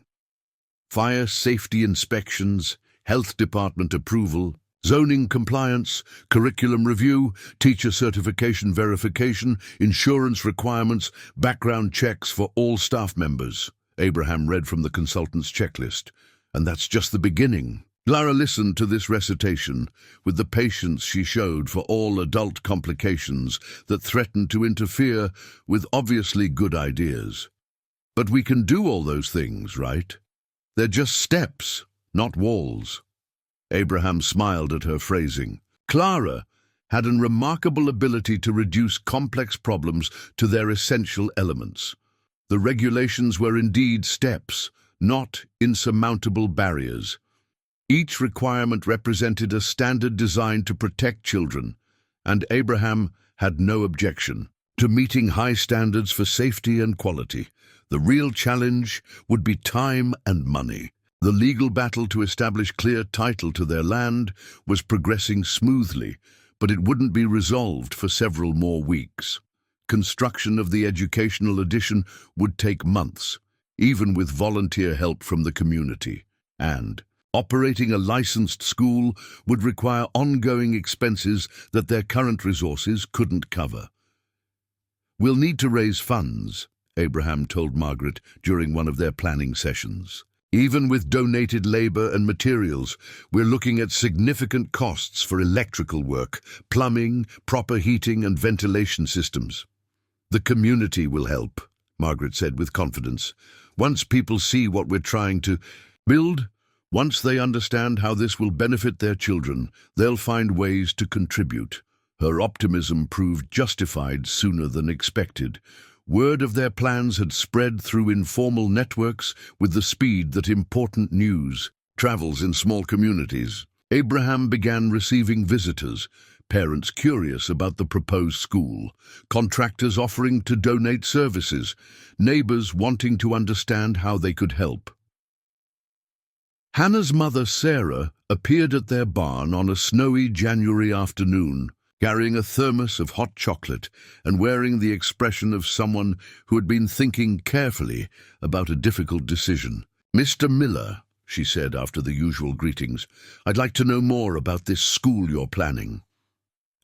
Fire safety inspections, health department approval, zoning compliance, curriculum review, teacher certification verification, insurance requirements, background checks for all staff members. Abraham read from the consultant's checklist, and that's just the beginning. Clara listened to this recitation with the patience she showed for all adult complications that threatened to interfere with obviously good ideas. But we can do all those things, right? They're just steps, not walls. Abraham smiled at her phrasing. Clara had a remarkable ability to reduce complex problems to their essential elements. The regulations were indeed steps, not insurmountable barriers. Each requirement represented a standard designed to protect children, and Abraham had no objection to meeting high standards for safety and quality. The real challenge would be time and money. The legal battle to establish clear title to their land was progressing smoothly, but it wouldn't be resolved for several more weeks. Construction of the educational addition would take months, even with volunteer help from the community, and operating a licensed school would require ongoing expenses that their current resources couldn't cover. We'll need to raise funds, Abraham told Margaret during one of their planning sessions. Even with donated labor and materials, we're looking at significant costs for electrical work, plumbing, proper heating and ventilation systems. The community will help, Margaret said with confidence. Once people see what we're trying to build, once they understand how this will benefit their children, they'll find ways to contribute. Her optimism proved justified sooner than expected. Word of their plans had spread through informal networks with the speed that important news travels in small communities. Abraham began receiving visitors, parents curious about the proposed school, contractors offering to donate services, neighbors wanting to understand how they could help. Hannah's mother, Sarah, appeared at their barn on a snowy January afternoon, carrying a thermos of hot chocolate and wearing the expression of someone who had been thinking carefully about a difficult decision. "Mr. Miller," she said after the usual greetings, "I'd like to know more about this school you're planning."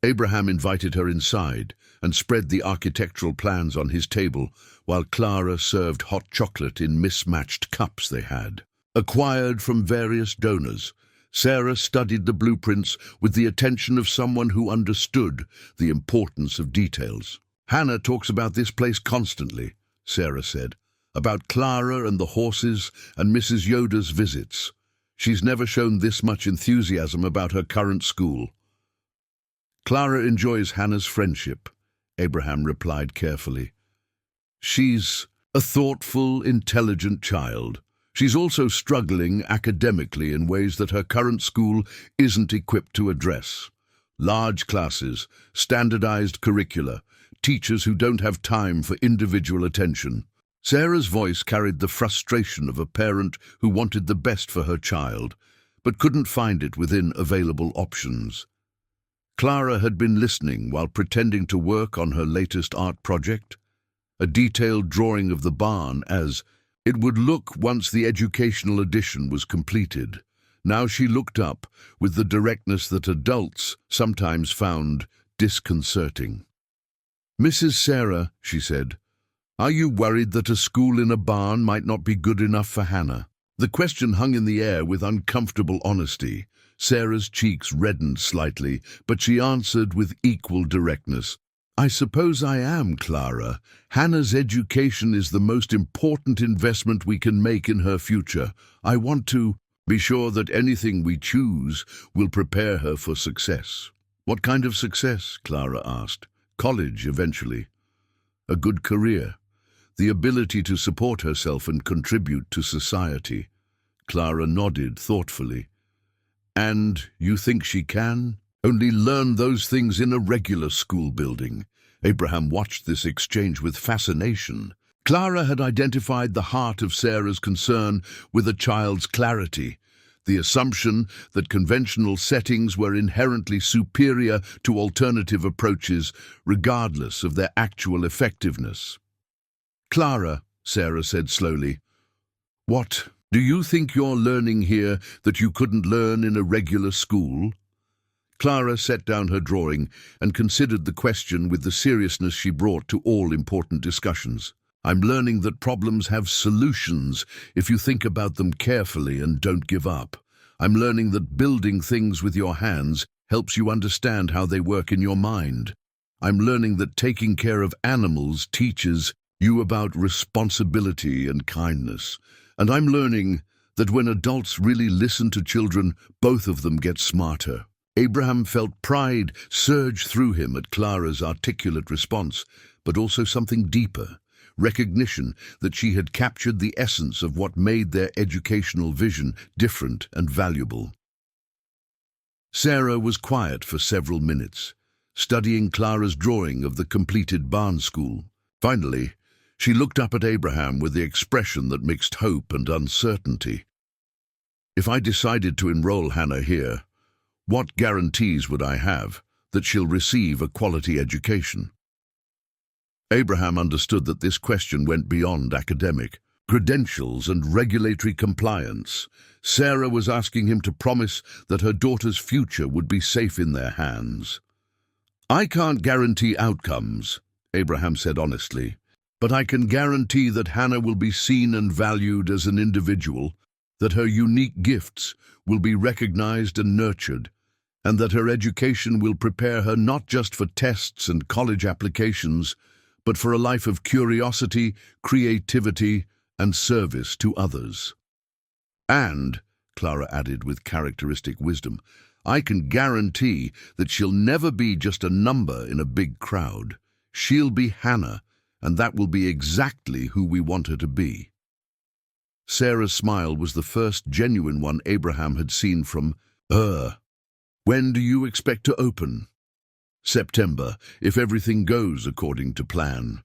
Abraham invited her inside and spread the architectural plans on his table while Clara served hot chocolate in mismatched cups they had, acquired from various donors. Sarah studied the blueprints with the attention of someone who understood the importance of details. "Hannah talks about this place constantly," Sarah said, "about Clara and the horses and Mrs. Yoda's visits. She's never shown this much enthusiasm about her current school." "Clara enjoys Hannah's friendship," Abraham replied carefully. "She's a thoughtful, intelligent child. She's also struggling academically in ways that her current school isn't equipped to address. Large classes, standardized curricula, teachers who don't have time for individual attention." Sarah's voice carried the frustration of a parent who wanted the best for her child, but couldn't find it within available options. Clara had been listening while pretending to work on her latest art project, a detailed drawing of the barn as it would look once the educational addition was completed. Now she looked up with the directness that adults sometimes found disconcerting. "Mrs. Sarah," she said, "are you worried that a school in a barn might not be good enough for Hannah?" The question hung in the air with uncomfortable honesty. Sarah's cheeks reddened slightly, but she answered with equal directness. "I suppose I am, Clara. Hannah's education is the most important investment we can make in her future. I want to be sure that anything we choose will prepare her for success." "What kind of success?" Clara asked. "College, eventually. A good career. The ability to support herself and contribute to society." Clara nodded thoughtfully. "And you think she can only learn those things in a regular school building?" Abraham watched this exchange with fascination. Clara had identified the heart of Sarah's concern with a child's clarity, the assumption that conventional settings were inherently superior to alternative approaches, regardless of their actual effectiveness. "Clara," Sarah said slowly, "what do you think you're learning here that you couldn't learn in a regular school?" Clara set down her drawing and considered the question with the seriousness she brought to all important discussions. "I'm learning that problems have solutions if you think about them carefully and don't give up. I'm learning that building things with your hands helps you understand how they work in your mind. I'm learning that taking care of animals teaches you about responsibility and kindness. And I'm learning that when adults really listen to children, both of them get smarter." Abraham felt pride surge through him at Clara's articulate response, but also something deeper, recognition that she had captured the essence of what made their educational vision different and valuable. Sarah was quiet for several minutes, studying Clara's drawing of the completed barn school. Finally, she looked up at Abraham with the expression that mixed hope and uncertainty. "If I decided to enroll Hannah here, what guarantees would I have that she'll receive a quality education?" Abraham understood that this question went beyond academic credentials and regulatory compliance. Sarah was asking him to promise that her daughter's future would be safe in their hands. "I can't guarantee outcomes," Abraham said honestly, "but I can guarantee that Hannah will be seen and valued as an individual, that her unique gifts will be recognized and nurtured, and that her education will prepare her not just for tests and college applications, but for a life of curiosity, creativity, and service to others. And," Clara added with characteristic wisdom, "I can guarantee that she'll never be just a number in a big crowd. She'll be Hannah, and that will be exactly who we want her to be." Sarah's smile was the first genuine one Abraham had seen from her. "When do you expect to open?" September, if everything goes according to plan.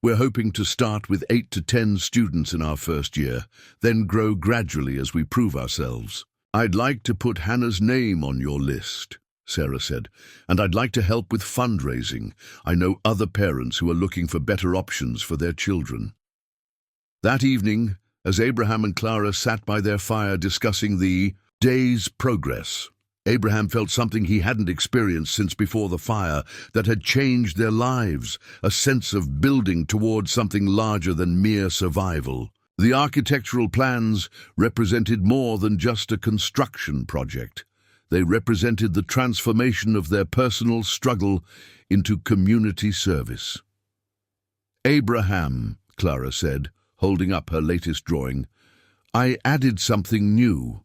We're hoping to start with 8 to 10 students in our first year, then grow gradually as we prove ourselves. I'd like to put Hannah's name on your list, Sarah said, and I'd like to help with fundraising. I know other parents who are looking for better options for their children. That evening, as Abraham and Clara sat by their fire discussing the day's progress, Abraham felt something he hadn't experienced since before the fire that had changed their lives, a sense of building towards something larger than mere survival. The architectural plans represented more than just a construction project. They represented the transformation of their personal struggle into community service. "Abraham," Clara said, holding up her latest drawing, "I added something new."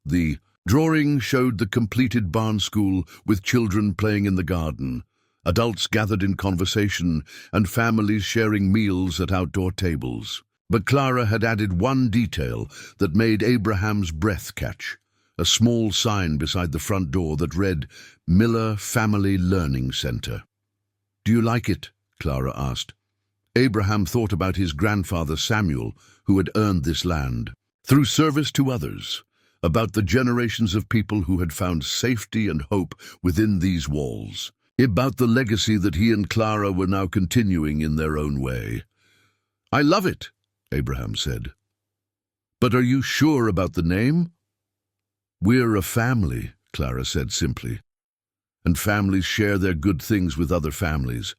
The drawing showed the completed barn school with children playing in the garden, adults gathered in conversation, and families sharing meals at outdoor tables. But Clara had added one detail that made Abraham's breath catch. A small sign beside the front door that read, "Miller Family Learning Center." "Do you like it?" Clara asked. Abraham thought about his grandfather Samuel, who had earned this land through service to others, about the generations of people who had found safety and hope within these walls, about the legacy that he and Clara were now continuing in their own way. "I love it," Abraham said. "But are you sure about the name?" "We're a family," Clara said simply. "And families share their good things with other families.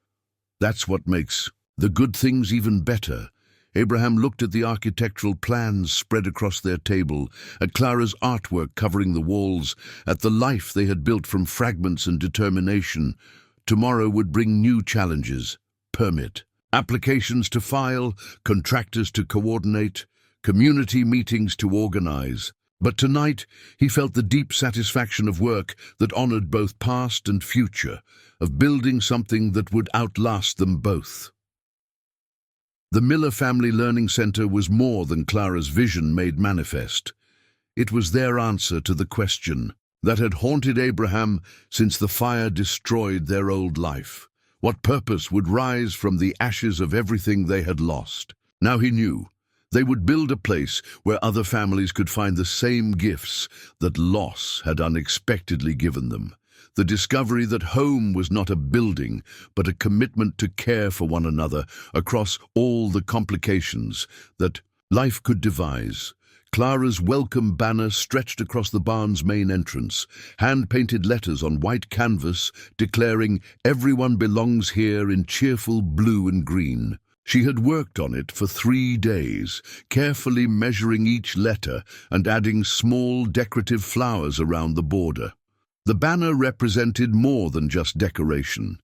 That's what makes the good things even better." Abraham looked at the architectural plans spread across their table, at Clara's artwork covering the walls, at the life they had built from fragments and determination. Tomorrow would bring new challenges: permit, applications to file, contractors to coordinate, community meetings to organize. But tonight he felt the deep satisfaction of work that honored both past and future, of building something that would outlast them both. The Miller Family Learning Center was more than Clara's vision made manifest. It was their answer to the question that had haunted Abraham since the fire destroyed their old life. What purpose would rise from the ashes of everything they had lost? Now he knew. They would build a place where other families could find the same gifts that loss had unexpectedly given them. The discovery that home was not a building, but a commitment to care for one another across all the complications that life could devise. Clara's welcome banner stretched across the barn's main entrance, hand-painted letters on white canvas declaring "Everyone belongs here" in cheerful blue and green. She had worked on it for 3 days, carefully measuring each letter and adding small decorative flowers around the border. The banner represented more than just decoration.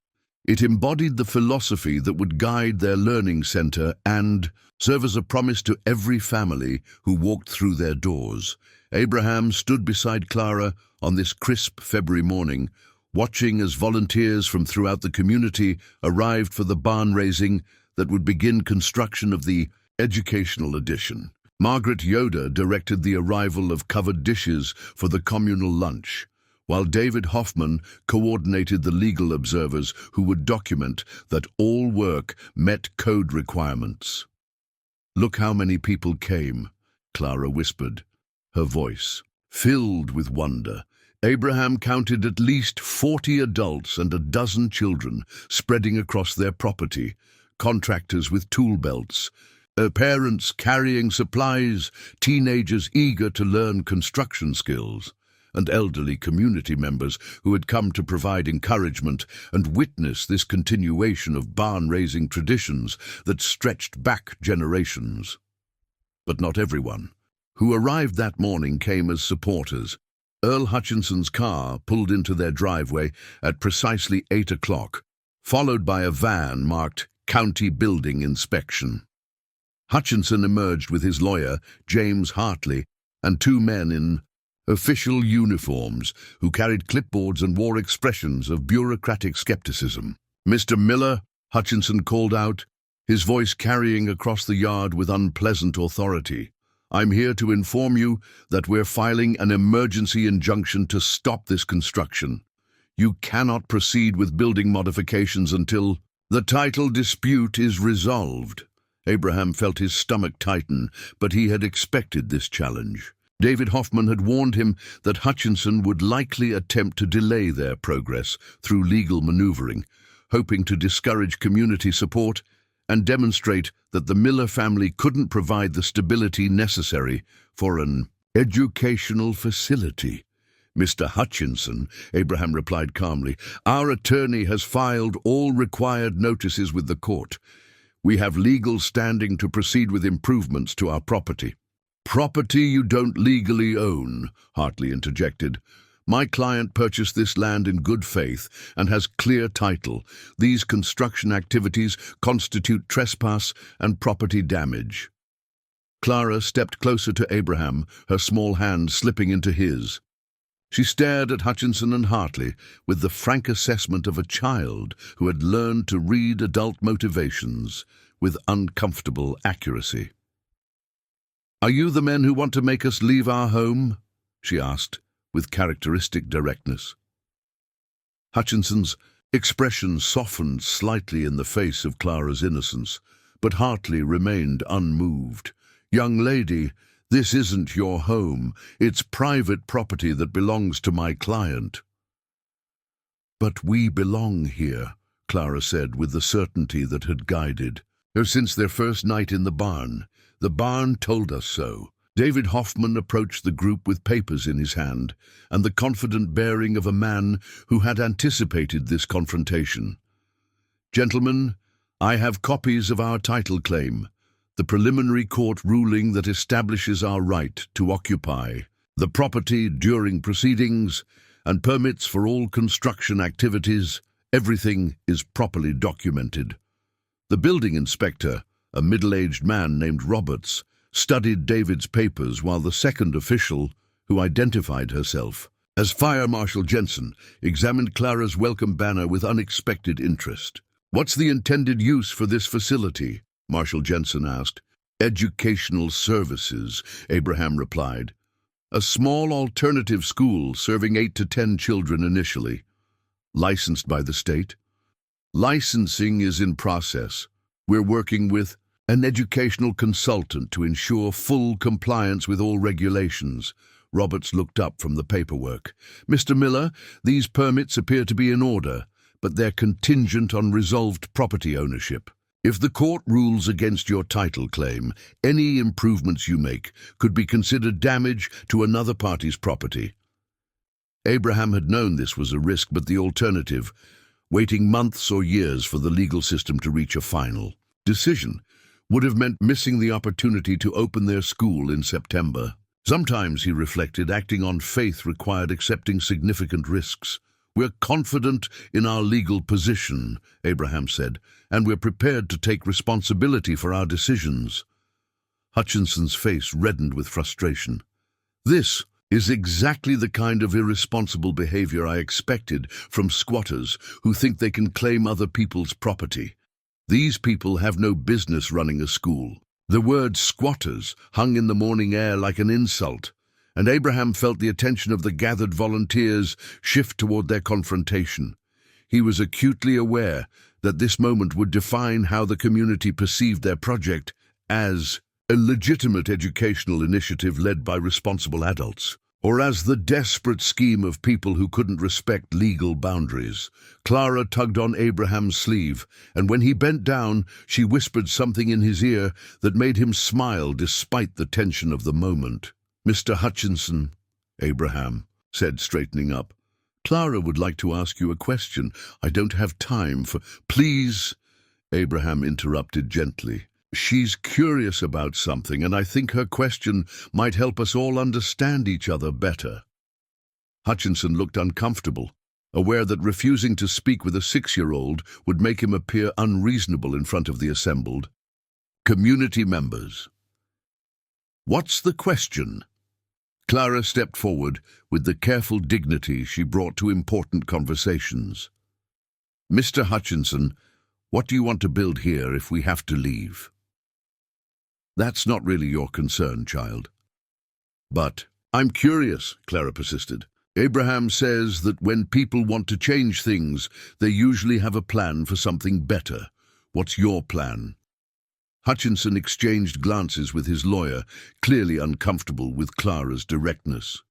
It embodied the philosophy that would guide their learning center and serve as a promise to every family who walked through their doors. Abraham stood beside Clara on this crisp February morning, watching as volunteers from throughout the community arrived for the barn raising that would begin construction of the educational addition. Margaret Yoder directed the arrival of covered dishes for the communal lunch, while David Hoffman coordinated the legal observers who would document that all work met code requirements. "Look how many people came," Clara whispered, her voice filled with wonder. Abraham counted at least 40 adults and a dozen children spreading across their property, contractors with tool belts, parents carrying supplies, teenagers eager to learn construction skills, and elderly community members who had come to provide encouragement and witness this continuation of barn-raising traditions that stretched back generations. But not everyone who arrived that morning came as supporters. Earl Hutchinson's car pulled into their driveway at precisely 8 o'clock, followed by a van marked County Building Inspection. Hutchinson emerged with his lawyer, James Hartley, and 2 men in official uniforms who carried clipboards and wore expressions of bureaucratic skepticism. "Mr. Miller," Hutchinson called out, his voice carrying across the yard with unpleasant authority, "I'm here to inform you that we're filing an emergency injunction to stop this construction. You cannot proceed with building modifications until the title dispute is resolved. Abraham felt his stomach tighten, but he had expected this challenge. David Hoffman had warned him that Hutchinson would likely attempt to delay their progress through legal maneuvering, hoping to discourage community support and demonstrate that the Miller family couldn't provide the stability necessary for an educational facility. Mr. Hutchinson, Abraham replied calmly, our attorney has filed all required notices with the court. We have legal standing to proceed with improvements to our property. Property you don't legally own, Hartley interjected. My client purchased this land in good faith and has clear title. These construction activities constitute trespass and property damage. Clara stepped closer to Abraham, her small hand slipping into his. She stared at Hutchinson and Hartley with the frank assessment of a child who had learned to read adult motivations with uncomfortable accuracy. Are you the men who want to make us leave our home? She asked, with characteristic directness. Hutchinson's expression softened slightly in the face of Clara's innocence, but Hartley remained unmoved. Young lady, this isn't your home. It's private property that belongs to my client. But we belong here, Clara said with the certainty that had guided her since their first night in the barn. The barn told us so. David Hoffman approached the group with papers in his hand and the confident bearing of a man who had anticipated this confrontation. Gentlemen, I have copies of our title claim, the preliminary court ruling that establishes our right to occupy the property during proceedings and permits for all construction activities. Everything is properly documented. The building inspector, a middle-aged man named Roberts, studied David's papers while the second official, who identified herself as Fire Marshal Jensen, examined Clara's welcome banner with unexpected interest. What's the intended use for this facility? Marshal Jensen asked. Educational services, Abraham replied. A small alternative school serving 8 to 10 children initially. Licensed by the state? Licensing is in process. We're working with an educational consultant to ensure full compliance with all regulations. Roberts looked up from the paperwork. Mr. Miller, these permits appear to be in order, but they're contingent on resolved property ownership. If the court rules against your title claim, any improvements you make could be considered damage to another party's property. Abraham had known this was a risk, but the alternative, waiting months or years for the legal system to reach a final decision, would have meant missing the opportunity to open their school in September. Sometimes, he reflected, acting on faith required accepting significant risks. We're confident in our legal position, Abraham said, and we're prepared to take responsibility for our decisions. Hutchinson's face reddened with frustration. This is exactly the kind of irresponsible behavior I expected from squatters who think they can claim other people's property. These people have no business running a school. The word squatters hung in the morning air like an insult, and Abraham felt the attention of the gathered volunteers shift toward their confrontation. He was acutely aware that this moment would define how the community perceived their project as a legitimate educational initiative led by responsible adults, or as the desperate scheme of people who couldn't respect legal boundaries. Clara tugged on Abraham's sleeve, and when he bent down, she whispered something in his ear that made him smile despite the tension of the moment. Mr. Hutchinson, Abraham said, straightening up. Clara would like to ask you a question. I don't have time for— Please, Abraham interrupted gently. She's curious about something, and I think her question might help us all understand each other better. Hutchinson looked uncomfortable, aware that refusing to speak with a 6-year-old would make him appear unreasonable in front of the assembled community members. What's the question? Clara stepped forward with the careful dignity she brought to important conversations. Mr. Hutchinson, what do you want to build here if we have to leave? That's not really your concern, child. But I'm curious, Clara persisted. Abraham says that when people want to change things, they usually have a plan for something better. What's your plan? Hutchinson exchanged glances with his lawyer, clearly uncomfortable with Clara's directness.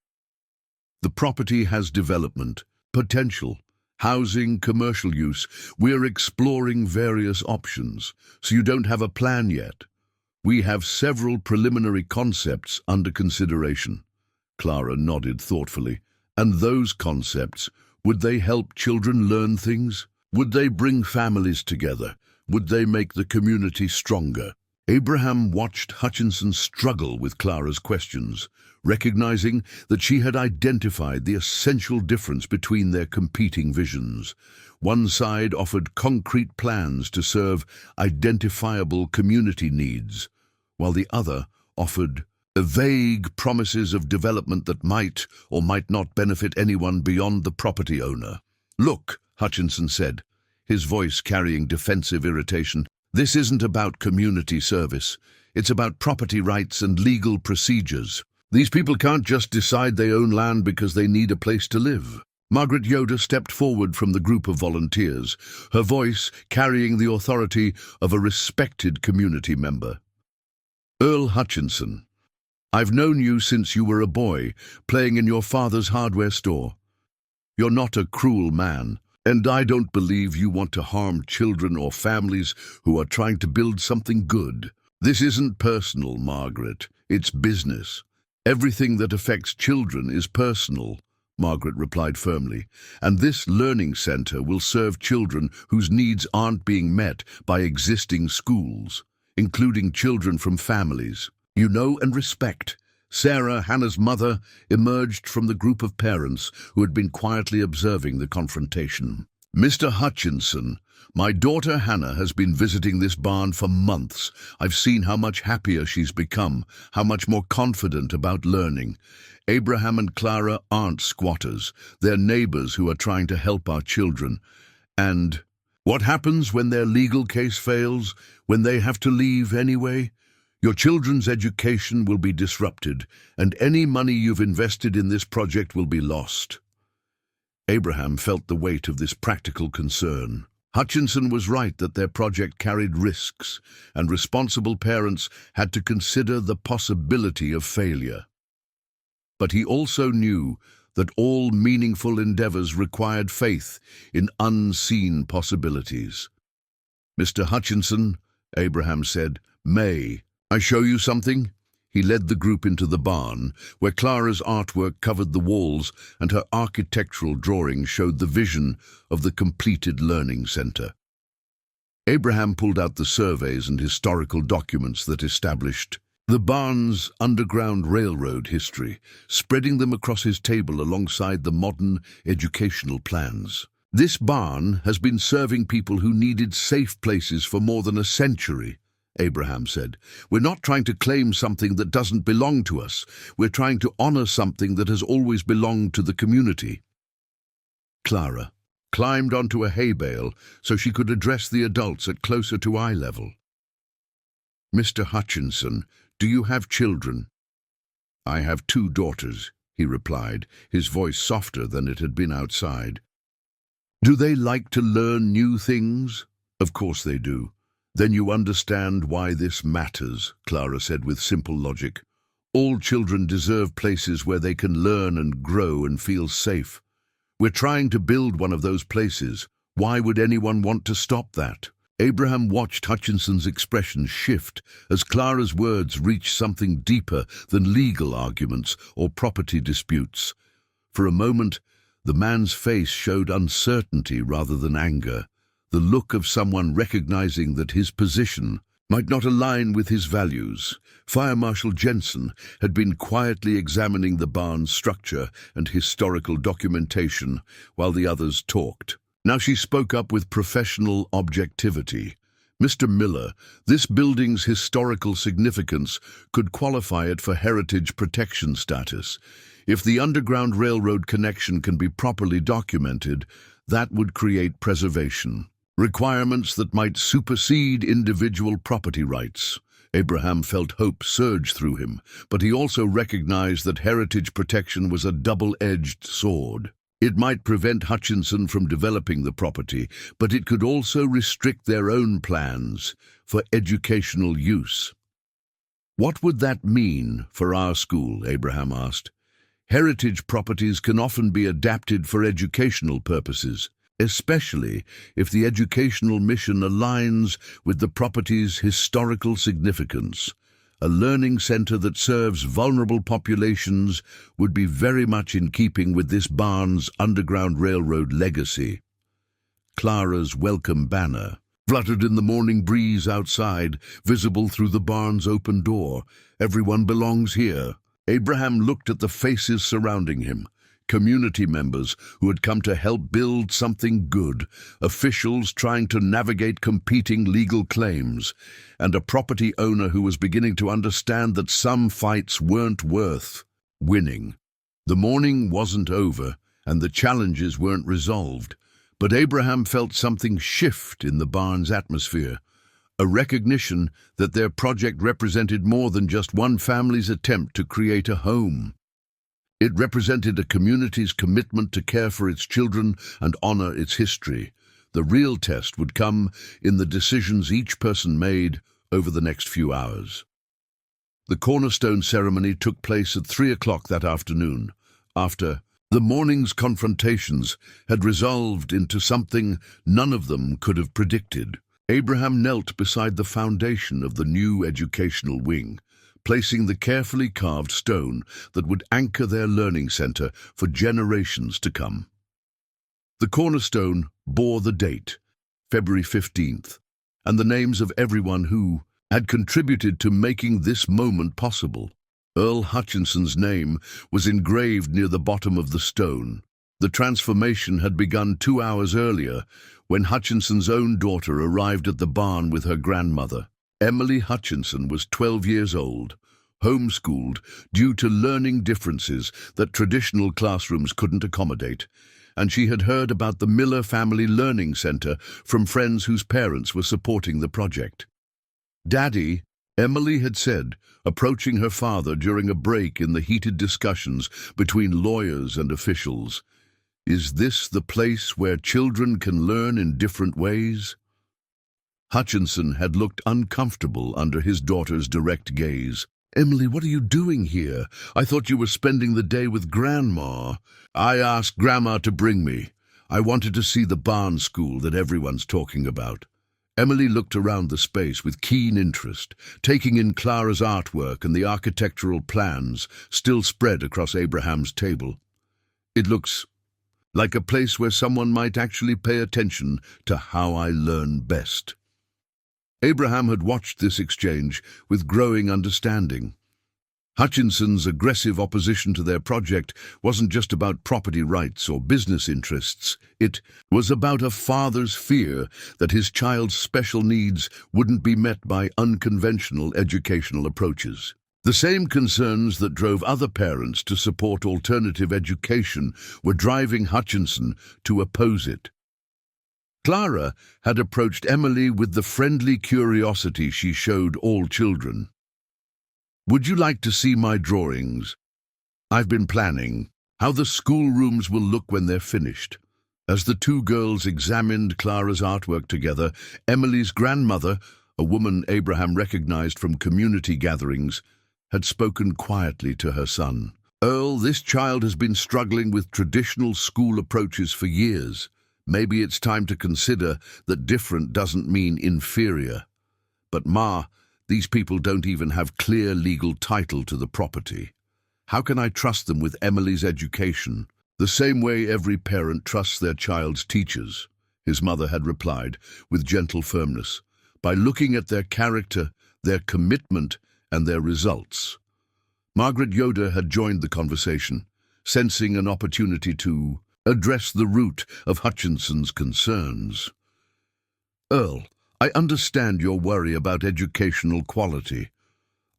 The property has development, potential, housing, commercial use. We're exploring various options, so you don't have a plan yet. We have several preliminary concepts under consideration. Clara nodded thoughtfully. And those concepts, would they help children learn things? Would they bring families together? Would they make the community stronger? Abraham watched Hutchinson struggle with Clara's questions, recognizing that she had identified the essential difference between their competing visions. One side offered concrete plans to serve identifiable community needs, while the other offered vague promises of development that might or might not benefit anyone beyond the property owner. "Look," Hutchinson said, his voice carrying defensive irritation, "this isn't about community service. It's about property rights and legal procedures. These people can't just decide they own land because they need a place to live." Margaret Yoder stepped forward from the group of volunteers, her voice carrying the authority of a respected community member. "Earl Hutchinson, I've known you since you were a boy, playing in your father's hardware store. You're not a cruel man, and I don't believe you want to harm children or families who are trying to build something good. This isn't personal, Margaret. It's business. Everything that affects children is personal," Margaret replied firmly, "and this learning center will serve children whose needs aren't being met by existing schools, including children from families you know and respect." Sarah, Hannah's mother, emerged from the group of parents who had been quietly observing the confrontation. "Mr. Hutchinson, my daughter Hannah has been visiting this barn for months. I've seen how much happier she's become, how much more confident about learning. Abraham and Clara aren't squatters. They're neighbors who are trying to help our children. And what happens when their legal case fails, when they have to leave anyway? Your children's education will be disrupted, and any money you've invested in this project will be lost." Abraham felt the weight of this practical concern. Hutchinson was right that their project carried risks, and responsible parents had to consider the possibility of failure. But he also knew that all meaningful endeavors required faith in unseen possibilities. "Mr. Hutchinson," Abraham said, "may I show you something?" He led the group into the barn, where Clara's artwork covered the walls and her architectural drawings showed the vision of the completed learning center. Abraham pulled out the surveys and historical documents that established the barn's Underground Railroad history, spreading them across his table alongside the modern educational plans. "This barn has been serving people who needed safe places for more than a century," Abraham said. "We're not trying to claim something that doesn't belong to us. We're trying to honor something that has always belonged to the community." Clara climbed onto a hay bale so she could address the adults at closer to eye level. "Mr. Hutchinson, do you have children?" "I have 2 daughters," he replied, his voice softer than it had been outside. "Do they like to learn new things?" "Of course they do." "Then you understand why this matters," Clara said with simple logic. "All children deserve places where they can learn and grow and feel safe. We're trying to build one of those places. Why would anyone want to stop that?" Abraham watched Hutchinson's expression shift as Clara's words reached something deeper than legal arguments or property disputes. For a moment, the man's face showed uncertainty rather than anger, the look of someone recognizing that his position might not align with his values. Fire Marshal Jensen had been quietly examining the barn's structure and historical documentation while the others talked. Now she spoke up with professional objectivity. "Mr. Miller, this building's historical significance could qualify it for heritage protection status. If the Underground Railroad connection can be properly documented, that would create preservation requirements that might supersede individual property rights. Abraham felt hope surge through him, but he also recognized that heritage protection was a double-edged sword. It might prevent Hutchinson from developing the property, but it could also restrict their own plans for educational use. "What would that mean for our school?" Abraham asked. "Heritage properties can often be adapted for educational purposes, especially if the educational mission aligns with the property's historical significance. A learning center that serves vulnerable populations would be very much in keeping with this barn's Underground Railroad legacy." Clara's welcome banner fluttered in the morning breeze outside, visible through the barn's open door. "Everyone belongs here." Abraham looked at the faces surrounding him. Community members who had come to help build something good, officials trying to navigate competing legal claims, and a property owner who was beginning to understand that some fights weren't worth winning. The morning wasn't over, and the challenges weren't resolved, but Abraham felt something shift in the barn's atmosphere, a recognition that their project represented more than just one family's attempt to create a home. It represented a community's commitment to care for its children and honor its history. The real test would come in the decisions each person made over the next few hours. The cornerstone ceremony took place at 3 o'clock that afternoon, after the morning's confrontations had resolved into something none of them could have predicted. Abraham knelt beside the foundation of the new educational wing, placing the carefully carved stone that would anchor their learning center for generations to come. The cornerstone bore the date, February 15th, and the names of everyone who had contributed to making this moment possible. Earl Hutchinson's name was engraved near the bottom of the stone. The transformation had begun 2 hours earlier, when Hutchinson's own daughter arrived at the barn with her grandmother. Emily Hutchinson was 12 years old, homeschooled due to learning differences that traditional classrooms couldn't accommodate, and she had heard about the Miller Family Learning Center from friends whose parents were supporting the project. "Daddy," Emily had said, approaching her father during a break in the heated discussions between lawyers and officials, "is this the place where children can learn in different ways?" Hutchinson had looked uncomfortable under his daughter's direct gaze. "Emily, what are you doing here? I thought you were spending the day with Grandma." "I asked Grandma to bring me. I wanted to see the barn school that everyone's talking about." Emily looked around the space with keen interest, taking in Clara's artwork and the architectural plans still spread across Abraham's table. "It looks like a place where someone might actually pay attention to how I learn best." Abraham had watched this exchange with growing understanding. Hutchinson's aggressive opposition to their project wasn't just about property rights or business interests. It was about a father's fear that his child's special needs wouldn't be met by unconventional educational approaches. The same concerns that drove other parents to support alternative education were driving Hutchinson to oppose it. Clara had approached Emily with the friendly curiosity she showed all children. "Would you like to see my drawings? I've been planning how the schoolrooms will look when they're finished." As the two girls examined Clara's artwork together, Emily's grandmother, a woman Abraham recognized from community gatherings, had spoken quietly to her son. "Earl, this child has been struggling with traditional school approaches for years. Maybe it's time to consider that different doesn't mean inferior. But Ma, these people don't even have clear legal title to the property. How can I trust them with Emily's education? The same way every parent trusts their child's teachers," his mother had replied with gentle firmness, "by looking at their character, their commitment, and their results." Margaret Yoder had joined the conversation, sensing an opportunity to address the root of Hutchinson's concerns. "Earl, I understand your worry about educational quality.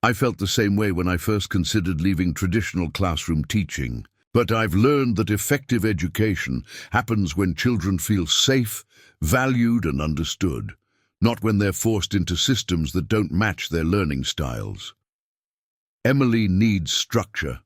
I felt the same way when I first considered leaving traditional classroom teaching. But I've learned that effective education happens when children feel safe, valued, and understood, not when they're forced into systems that don't match their learning styles. Emily needs structure,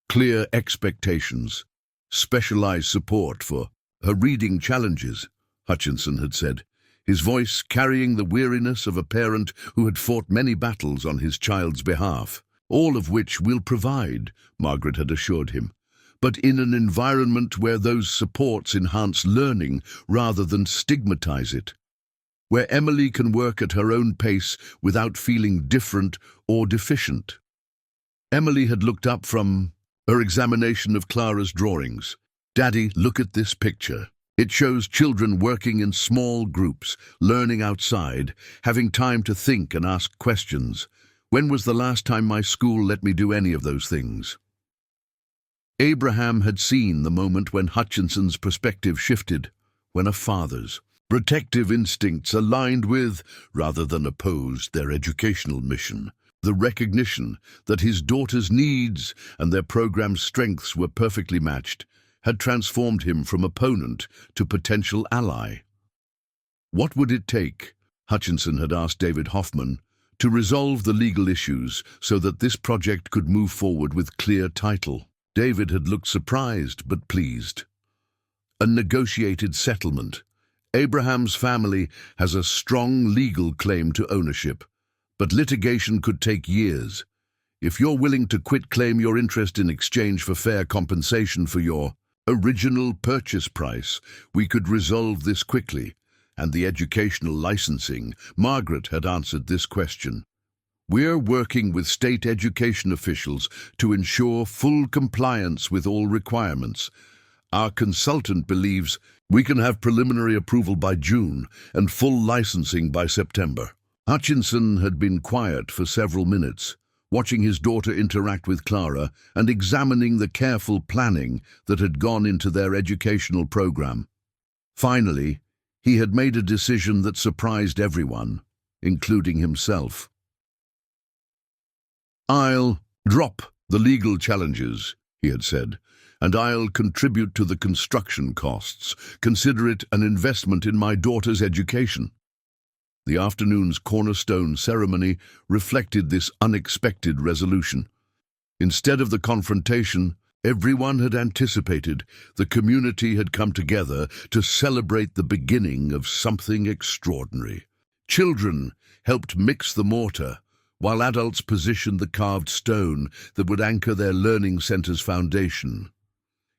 clear expectations, specialized support for her reading challenges, Hutchinson had said, his voice carrying the weariness of a parent who had fought many battles on his child's behalf. All of which we'll provide, Margaret had assured him, but in an environment where those supports enhance learning rather than stigmatize it, where Emily can work at her own pace without feeling different or deficient. Emily had looked up from her examination of Clara's drawings. "Daddy, look at this picture. It shows children working in small groups, learning outside, having time to think and ask questions. When was the last time my school let me do any of those things?" Abraham had seen the moment when Hutchinson's perspective shifted, when a father's protective instincts aligned with, rather than opposed, their educational mission. The recognition that his daughter's needs and their program's strengths were perfectly matched had transformed him from opponent to potential ally. What would it take, Hutchinson had asked David Hoffman, to resolve the legal issues so that this project could move forward with clear title? David had looked surprised but pleased. A negotiated settlement. Abraham's family has a strong legal claim to ownership, but litigation could take years. If you're willing to quit, claim your interest in exchange for fair compensation for your original purchase price, we could resolve this quickly. And the educational licensing, Margaret had answered this question. "We're working with state education officials to ensure full compliance with all requirements. Our consultant believes we can have preliminary approval by June and full licensing by September." Hutchinson had been quiet for several minutes, watching his daughter interact with Clara and examining the careful planning that had gone into their educational program. Finally, he had made a decision that surprised everyone, including himself. "I'll drop the legal challenges," he had said, "and I'll contribute to the construction costs. Consider it an investment in my daughter's education." The afternoon's cornerstone ceremony reflected this unexpected resolution. Instead of the confrontation everyone had anticipated, the community had come together to celebrate the beginning of something extraordinary. Children helped mix the mortar, while adults positioned the carved stone that would anchor their learning center's foundation.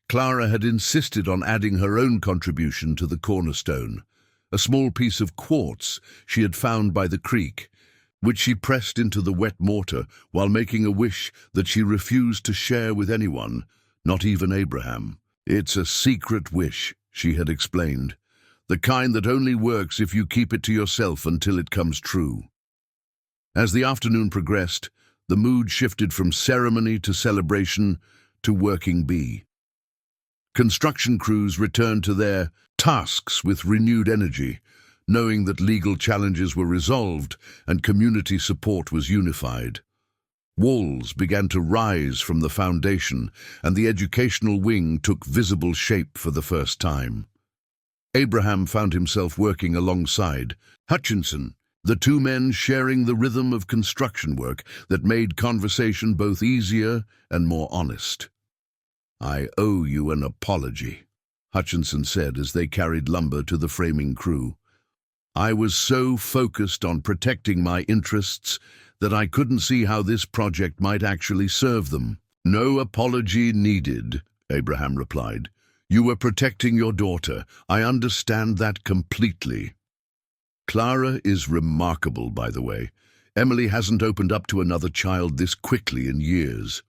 Clara had insisted on adding her own contribution to the cornerstone, a small piece of quartz she had found by the creek, which she pressed into the wet mortar while making a wish that she refused to share with anyone, not even Abraham. "It's a secret wish," she had explained, "the kind that only works if you keep it to yourself until it comes true." As the afternoon progressed, the mood shifted from ceremony to celebration to working bee. Construction crews returned to their tasks with renewed energy, knowing that legal challenges were resolved and community support was unified. Walls began to rise from the foundation, and the educational wing took visible shape for the first time. Abraham found himself working alongside Hutchinson, the two men sharing the rhythm of construction work that made conversation both easier and more honest. "I owe you an apology," Hutchinson said as they carried lumber to the framing crew. "I was so focused on protecting my interests that I couldn't see how this project might actually serve them." "No apology needed," Abraham replied. "You were protecting your daughter. I understand that completely." Clara is remarkable, by the way. Emily hasn't opened up to another child this quickly in years.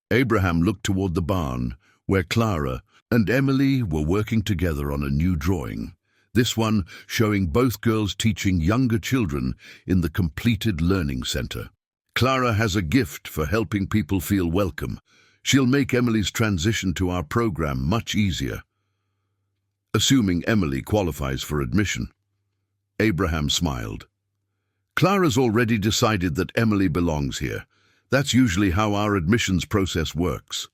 Abraham looked toward the barn, where Clara and Emily were working together on a new drawing, this one showing both girls teaching younger children in the completed learning center. "Clara has a gift for helping people feel welcome. She'll make Emily's transition to our program much easier." Assuming Emily qualifies for admission. Abraham smiled. "Clara's already decided that Emily belongs here. That's usually how our admissions process works."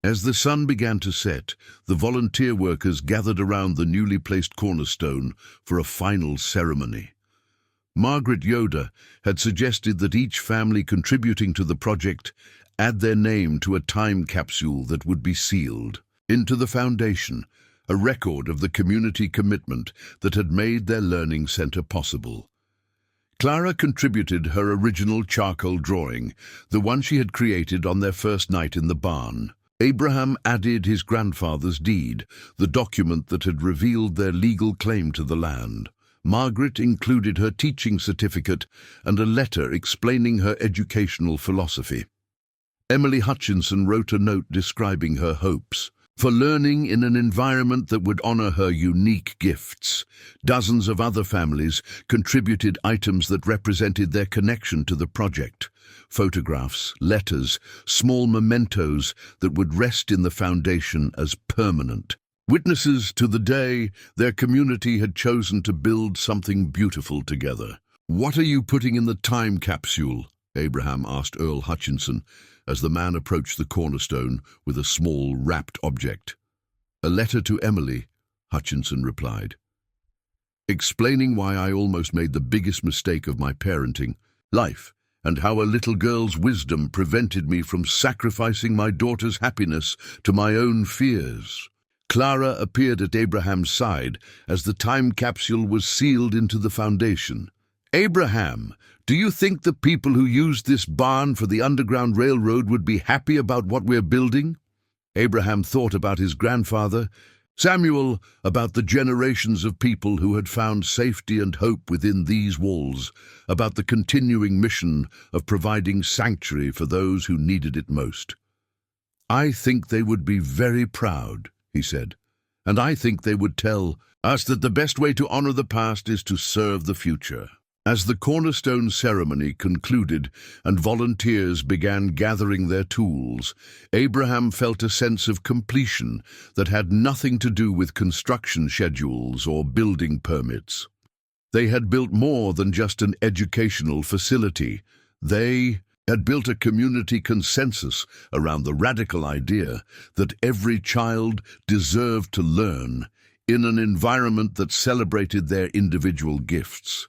As the sun began to set, the volunteer workers gathered around the newly placed cornerstone for a final ceremony. Margaret Yoder had suggested that each family contributing to the project add their name to a time capsule that would be sealed into the foundation, a record of the community commitment that had made their learning center possible. Clara contributed her original charcoal drawing, the one she had created on their first night in the barn. Abraham added his grandfather's deed, the document that had revealed their legal claim to the land. Margaret included her teaching certificate and a letter explaining her educational philosophy. Emily Hutchinson wrote a note describing her hopes for learning in an environment that would honor her unique gifts. Dozens of other families contributed items that represented their connection to the project. Photographs, letters, small mementos that would rest in the foundation as permanent. Witnesses to the day their community had chosen to build something beautiful together. "What are you putting in the time capsule?" Abraham asked Earl Hutchinson as the man approached the cornerstone with a small wrapped object. "A letter to Emily," Hutchinson replied, "explaining why I almost made the biggest mistake of my parenting life, and how a little girl's wisdom prevented me from sacrificing my daughter's happiness to my own fears." Clara appeared at Abraham's side as the time capsule was sealed into the foundation. "Abraham, do you think the people who used this barn for the Underground Railroad would be happy about what we're building?" Abraham thought about his grandfather, Samuel, about the generations of people who had found safety and hope within these walls, about the continuing mission of providing sanctuary for those who needed it most. "I think they would be very proud," he said, "and I think they would tell us that the best way to honor the past is to serve the future." As the cornerstone ceremony concluded and volunteers began gathering their tools, Abraham felt a sense of completion that had nothing to do with construction schedules or building permits. They had built more than just an educational facility. They had built a community consensus around the radical idea that every child deserved to learn in an environment that celebrated their individual gifts.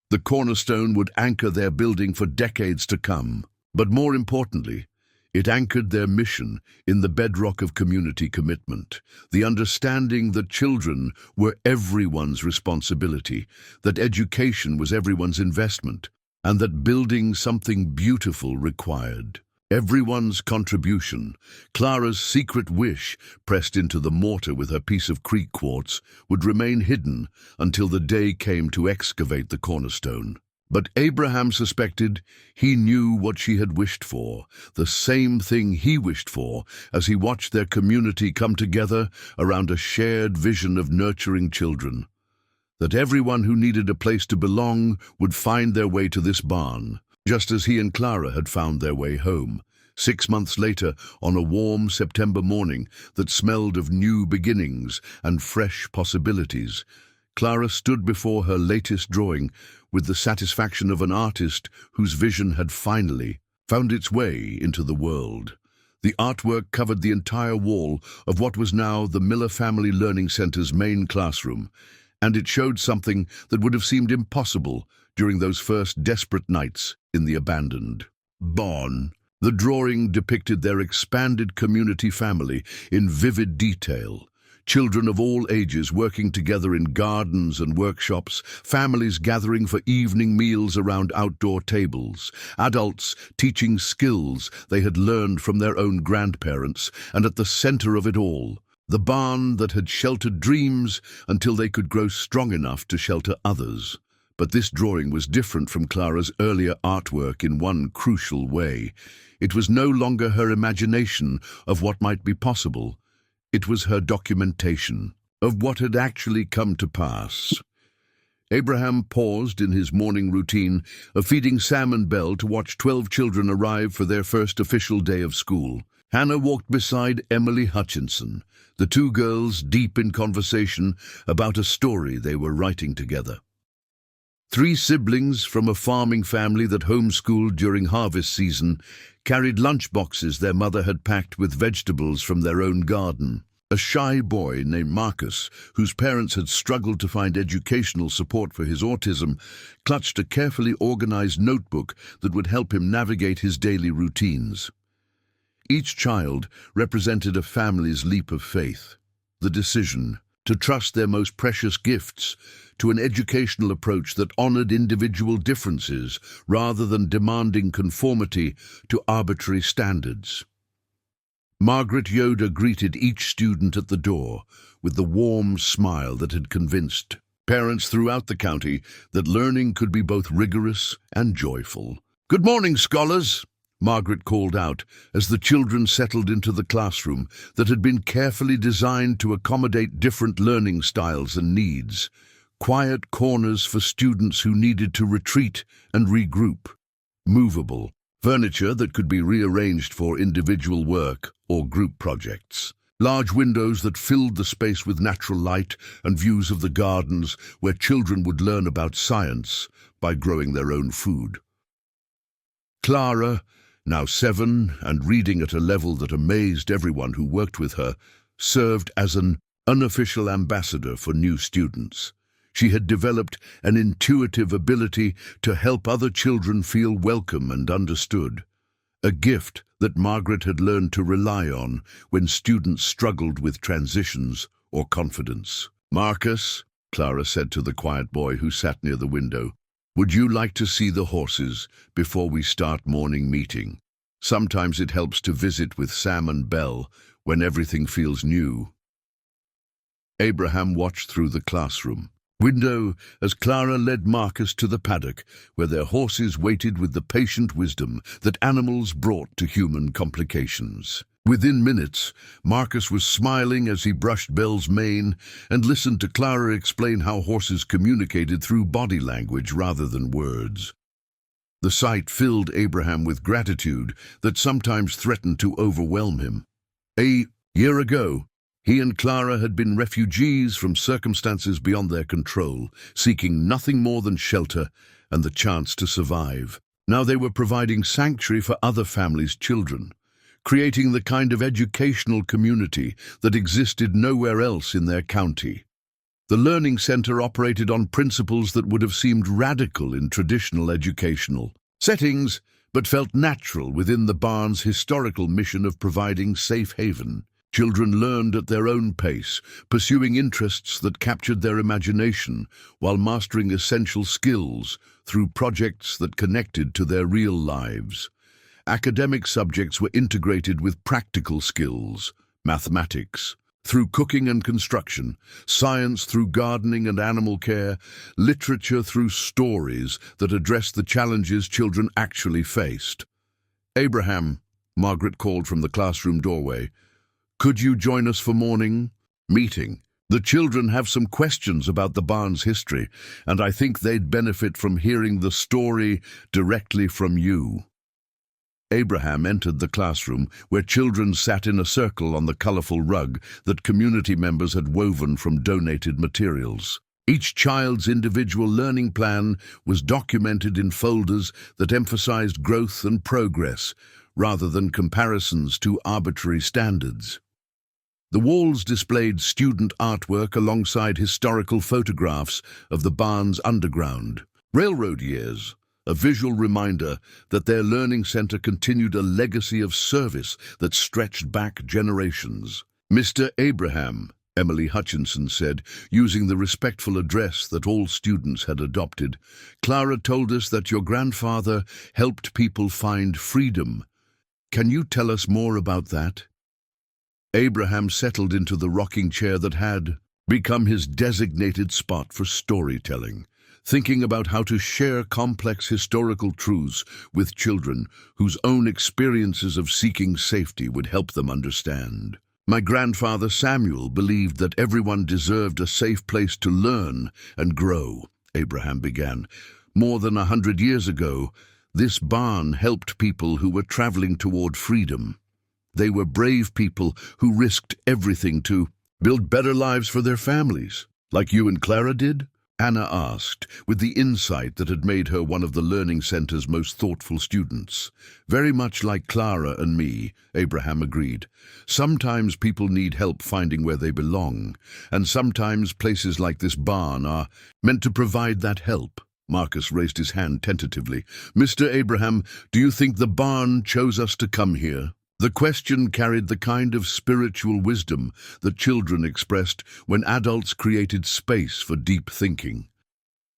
The cornerstone would anchor their building for decades to come, but more importantly, it anchored their mission in the bedrock of community commitment, the understanding that children were everyone's responsibility, that education was everyone's investment, and that building something beautiful required everyone's contribution. Clara's secret wish, pressed into the mortar with her piece of creek quartz, would remain hidden until the day came to excavate the cornerstone. But Abraham suspected he knew what she had wished for, the same thing he wished for as he watched their community come together around a shared vision of nurturing children. That everyone who needed a place to belong would find their way to this barn, just as he and Clara had found their way home. 6 months later, on a warm September morning that smelled of new beginnings and fresh possibilities, Clara stood before her latest drawing with the satisfaction of an artist whose vision had finally found its way into the world. The artwork covered the entire wall of what was now the Miller Family Learning Center's main classroom, and it showed something that would have seemed impossible during those first desperate nights in the abandoned barn. The drawing depicted their expanded community family in vivid detail. Children of all ages working together in gardens and workshops, families gathering for evening meals around outdoor tables, adults teaching skills they had learned from their own grandparents, and at the center of it all, the barn that had sheltered dreams until they could grow strong enough to shelter others. But this drawing was different from Clara's earlier artwork in one crucial way. It was no longer her imagination of what might be possible. It was her documentation of what had actually come to pass. Abraham paused in his morning routine of feeding Sam and Belle to watch 12 children arrive for their first official day of school. Hannah walked beside Emily Hutchinson, the two girls deep in conversation about a story they were writing together. 3 siblings from a farming family that homeschooled during harvest season carried lunch boxes their mother had packed with vegetables from their own garden. A shy boy named Marcus, whose parents had struggled to find educational support for his autism, clutched a carefully organized notebook that would help him navigate his daily routines. Each child represented a family's leap of faith, the decision to trust their most precious gifts to an educational approach that honored individual differences rather than demanding conformity to arbitrary standards. Margaret Yoder greeted each student at the door with the warm smile that had convinced parents throughout the county that learning could be both rigorous and joyful. "Good morning, scholars," Margaret called out as the children settled into the classroom that had been carefully designed to accommodate different learning styles and needs. Quiet corners for students who needed to retreat and regroup. Movable furniture that could be rearranged for individual work or group projects. Large windows that filled the space with natural light and views of the gardens where children would learn about science by growing their own food. Clara, now 7 and reading at a level that amazed everyone who worked with her, served as an unofficial ambassador for new students. She had developed an intuitive ability to help other children feel welcome and understood, a gift that Margaret had learned to rely on when students struggled with transitions or confidence. "Marcus," Clara said to the quiet boy who sat near the window, "would you like to see the horses before we start morning meeting? Sometimes it helps to visit with Sam and Belle when everything feels new." Abraham watched through the classroom window as Clara led Marcus to the paddock where their horses waited with the patient wisdom that animals brought to human complications. Within minutes, Marcus was smiling as he brushed Belle's mane and listened to Clara explain how horses communicated through body language rather than words. The sight filled Abraham with gratitude that sometimes threatened to overwhelm him. A year ago, he and Clara had been refugees from circumstances beyond their control, seeking nothing more than shelter and the chance to survive. Now they were providing sanctuary for other families' children, creating the kind of educational community that existed nowhere else in their county. The Learning Center operated on principles that would have seemed radical in traditional educational settings, but felt natural within the barn's historical mission of providing safe haven. Children learned at their own pace, pursuing interests that captured their imagination while mastering essential skills through projects that connected to their real lives. Academic subjects were integrated with practical skills, mathematics through cooking and construction, science through gardening and animal care, literature through stories that addressed the challenges children actually faced. "Abraham," Margaret called from the classroom doorway, "could you join us for morning meeting? The children have some questions about the barn's history, and I think they'd benefit from hearing the story directly from you." Abraham entered the classroom, where children sat in a circle on the colorful rug that community members had woven from donated materials. Each child's individual learning plan was documented in folders that emphasized growth and progress, rather than comparisons to arbitrary standards. The walls displayed student artwork alongside historical photographs of the barn's underground railroad years, a visual reminder that their learning center continued a legacy of service that stretched back generations. "Mr. Abraham," Emily Hutchinson said, using the respectful address that all students had adopted, "Clara told us that your grandfather helped people find freedom. Can you tell us more about that?" Abraham settled into the rocking chair that had become his designated spot for storytelling, thinking about how to share complex historical truths with children whose own experiences of seeking safety would help them understand. "My grandfather Samuel believed that everyone deserved a safe place to learn and grow," Abraham began. "More than 100 years ago, this barn helped people who were traveling toward freedom. They were brave people who risked everything to build better lives for their families, like you and Clara did." Anna asked, with the insight that had made her one of the learning center's most thoughtful students. Very much like Clara and me, Abraham agreed. Sometimes people need help finding where they belong, and sometimes places like this barn are meant to provide that help. Marcus raised his hand tentatively. Mr. Abraham, do you think the barn chose us to come here? The question carried the kind of spiritual wisdom that children expressed when adults created space for deep thinking.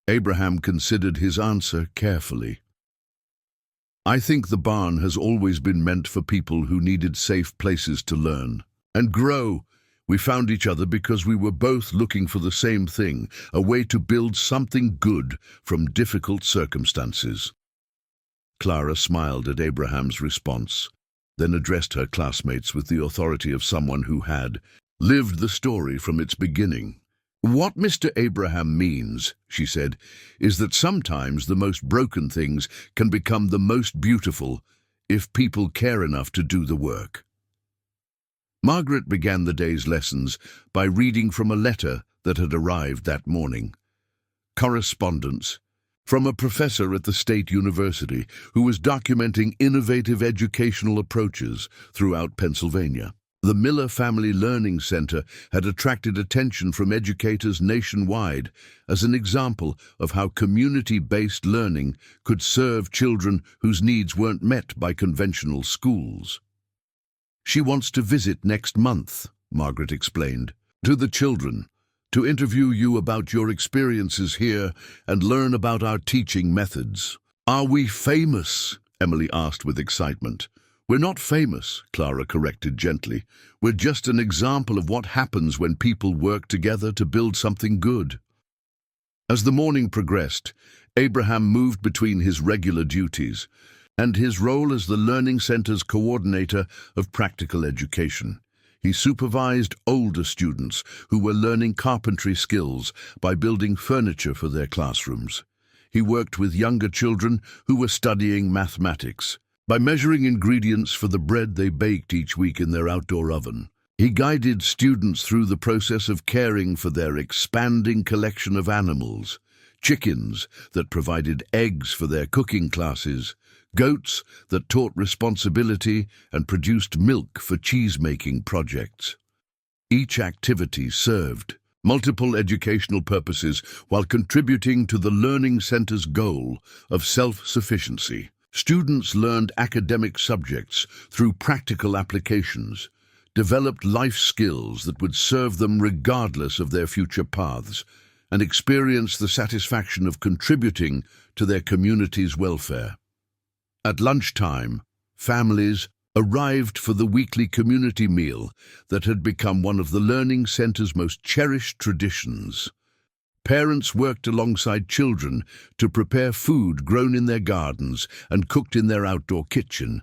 Abraham considered his answer carefully. I think the barn has always been meant for people who needed safe places to learn and grow. We found each other because we were both looking for the same thing, a way to build something good from difficult circumstances. Clara smiled at Abraham's response, then addressed her classmates with the authority of someone who had lived the story from its beginning. What Mr. Abraham means, she said, is that sometimes the most broken things can become the most beautiful if people care enough to do the work. Margaret began the day's lessons by reading from a letter that had arrived that morning. Correspondence from a professor at the State University who was documenting innovative educational approaches throughout Pennsylvania. The Miller Family Learning Center had attracted attention from educators nationwide as an example of how community-based learning could serve children whose needs weren't met by conventional schools. She wants to visit next month, Margaret explained, to the children, to interview you about your experiences here and learn about our teaching methods. Are we famous? Emily asked with excitement. We're not famous, Clara corrected gently. We're just an example of what happens when people work together to build something good. As the morning progressed, Abraham moved between his regular duties and his role as the Learning Center's coordinator of practical education. He supervised older students who were learning carpentry skills by building furniture for their classrooms. He worked with younger children who were studying mathematics by measuring ingredients for the bread they baked each week in their outdoor oven. He guided students through the process of caring for their expanding collection of animals, chickens that provided eggs for their cooking classes, goats that taught responsibility and produced milk for cheese-making projects. Each activity served multiple educational purposes while contributing to the Learning Center's goal of self-sufficiency. Students learned academic subjects through practical applications, developed life skills that would serve them regardless of their future paths, and experienced the satisfaction of contributing to their community's welfare. At lunchtime, families arrived for the weekly community meal that had become one of the Learning Center's most cherished traditions. Parents worked alongside children to prepare food grown in their gardens and cooked in their outdoor kitchen.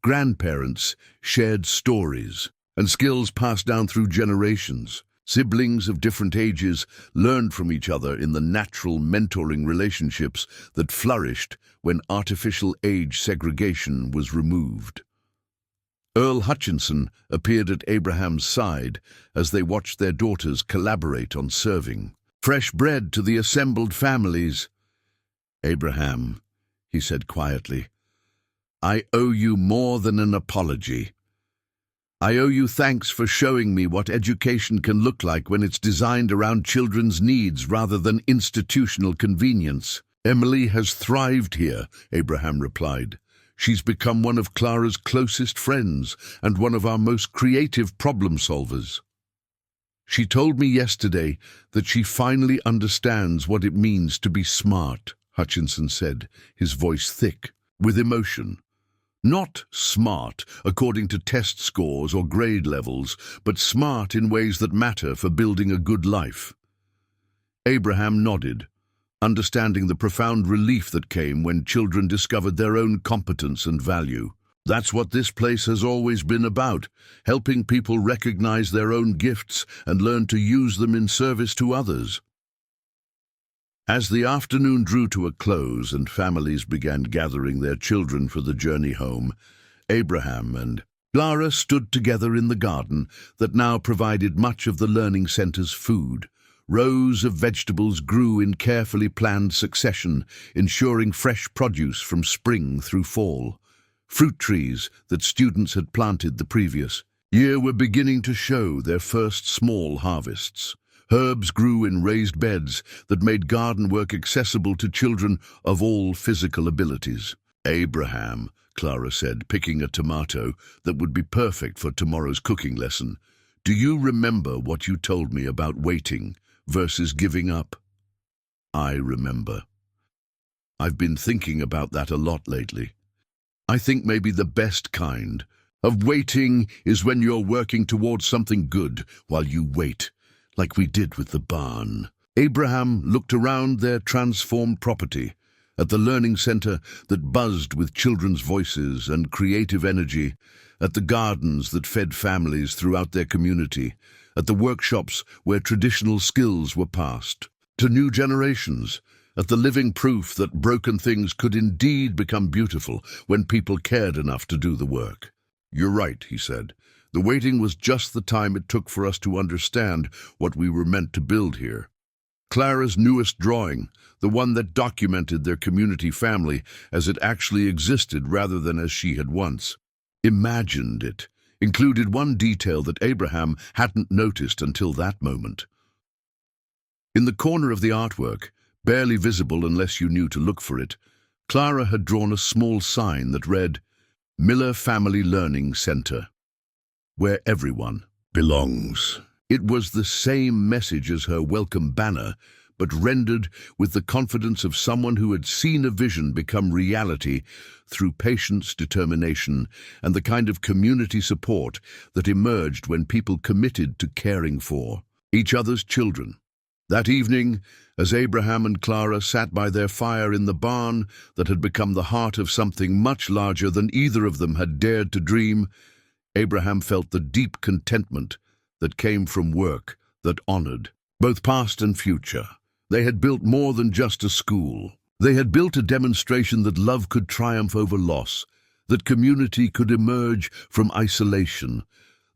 Grandparents shared stories and skills passed down through generations. Siblings of different ages learned from each other in the natural mentoring relationships that flourished when artificial age segregation was removed. Earl Hutchinson appeared at Abraham's side as they watched their daughters collaborate on serving fresh bread to the assembled families. Abraham, he said quietly, I owe you more than an apology. I owe you thanks for showing me what education can look like when it's designed around children's needs rather than institutional convenience. Emily has thrived here, Abraham replied. She's become one of Clara's closest friends and one of our most creative problem solvers. She told me yesterday that she finally understands what it means to be smart, Hutchinson said, his voice thick with emotion. Not smart according to test scores or grade levels, but smart in ways that matter for building a good life. Abraham nodded, understanding the profound relief that came when children discovered their own competence and value. That's what this place has always been about, helping people recognize their own gifts and learn to use them in service to others. As the afternoon drew to a close and families began gathering their children for the journey home, Abraham and Clara stood together in the garden that now provided much of the Learning Center's food, Rows of vegetables grew in carefully planned succession, ensuring fresh produce from spring through fall. Fruit trees that students had planted the previous year were beginning to show their first small harvests. Herbs grew in raised beds that made garden work accessible to children of all physical abilities. "Abraham," Clara said, picking a tomato that would be perfect for tomorrow's cooking lesson, "do you remember what you told me about waiting versus giving up?" "I remember. I've been thinking about that a lot lately. I think maybe the best kind of waiting is when you're working towards something good while you wait, like we did with the barn." Abraham looked around their transformed property, at the learning center that buzzed with children's voices and creative energy, at the gardens that fed families throughout their community, at the workshops where traditional skills were passed to new generations, at the living proof that broken things could indeed become beautiful when people cared enough to do the work. "You're right," he said. "The waiting was just the time it took for us to understand what we were meant to build here." Clara's newest drawing, the one that documented their community family as it actually existed rather than as she had once imagined it, included one detail that Abraham hadn't noticed until that moment. In the corner of the artwork, barely visible unless you knew to look for it, Clara had drawn a small sign that read, "Miller Family Learning Center, where everyone belongs." It was the same message as her welcome banner, but rendered with the confidence of someone who had seen a vision become reality through patience, determination, and the kind of community support that emerged when people committed to caring for each other's children. That evening, as Abraham and Clara sat by their fire in the barn that had become the heart of something much larger than either of them had dared to dream, Abraham felt the deep contentment that came from work that honored both past and future. They had built more than just a school. They had built a demonstration that love could triumph over loss, that community could emerge from isolation,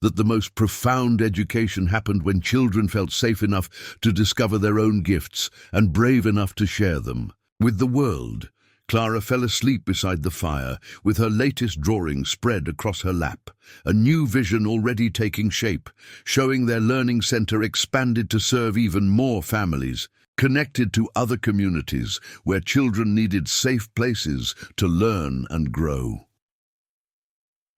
that the most profound education happened when children felt safe enough to discover their own gifts and brave enough to share them with the world. Clara fell asleep beside the fire, with her latest drawing spread across her lap, a new vision already taking shape, showing their learning center expanded to serve even more families, connected to other communities where children needed safe places to learn and grow.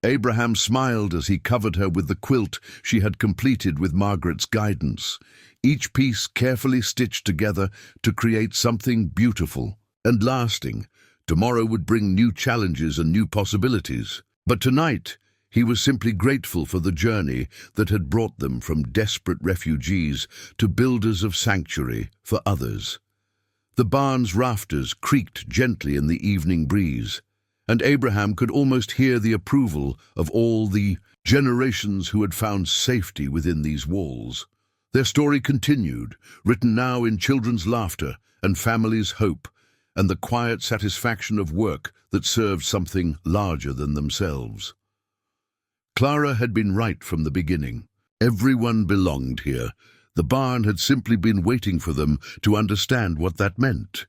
Abraham smiled as he covered her with the quilt she had completed with Margaret's guidance, each piece carefully stitched together to create something beautiful and lasting. Tomorrow would bring new challenges and new possibilities, but tonight he was simply grateful for the journey that had brought them from desperate refugees to builders of sanctuary for others. The barn's rafters creaked gently in the evening breeze, and Abraham could almost hear the approval of all the generations who had found safety within these walls. Their story continued, written now in children's laughter and families' hope, and the quiet satisfaction of work that served something larger than themselves. Clara had been right from the beginning. Everyone belonged here. The barn had simply been waiting for them to understand what that meant.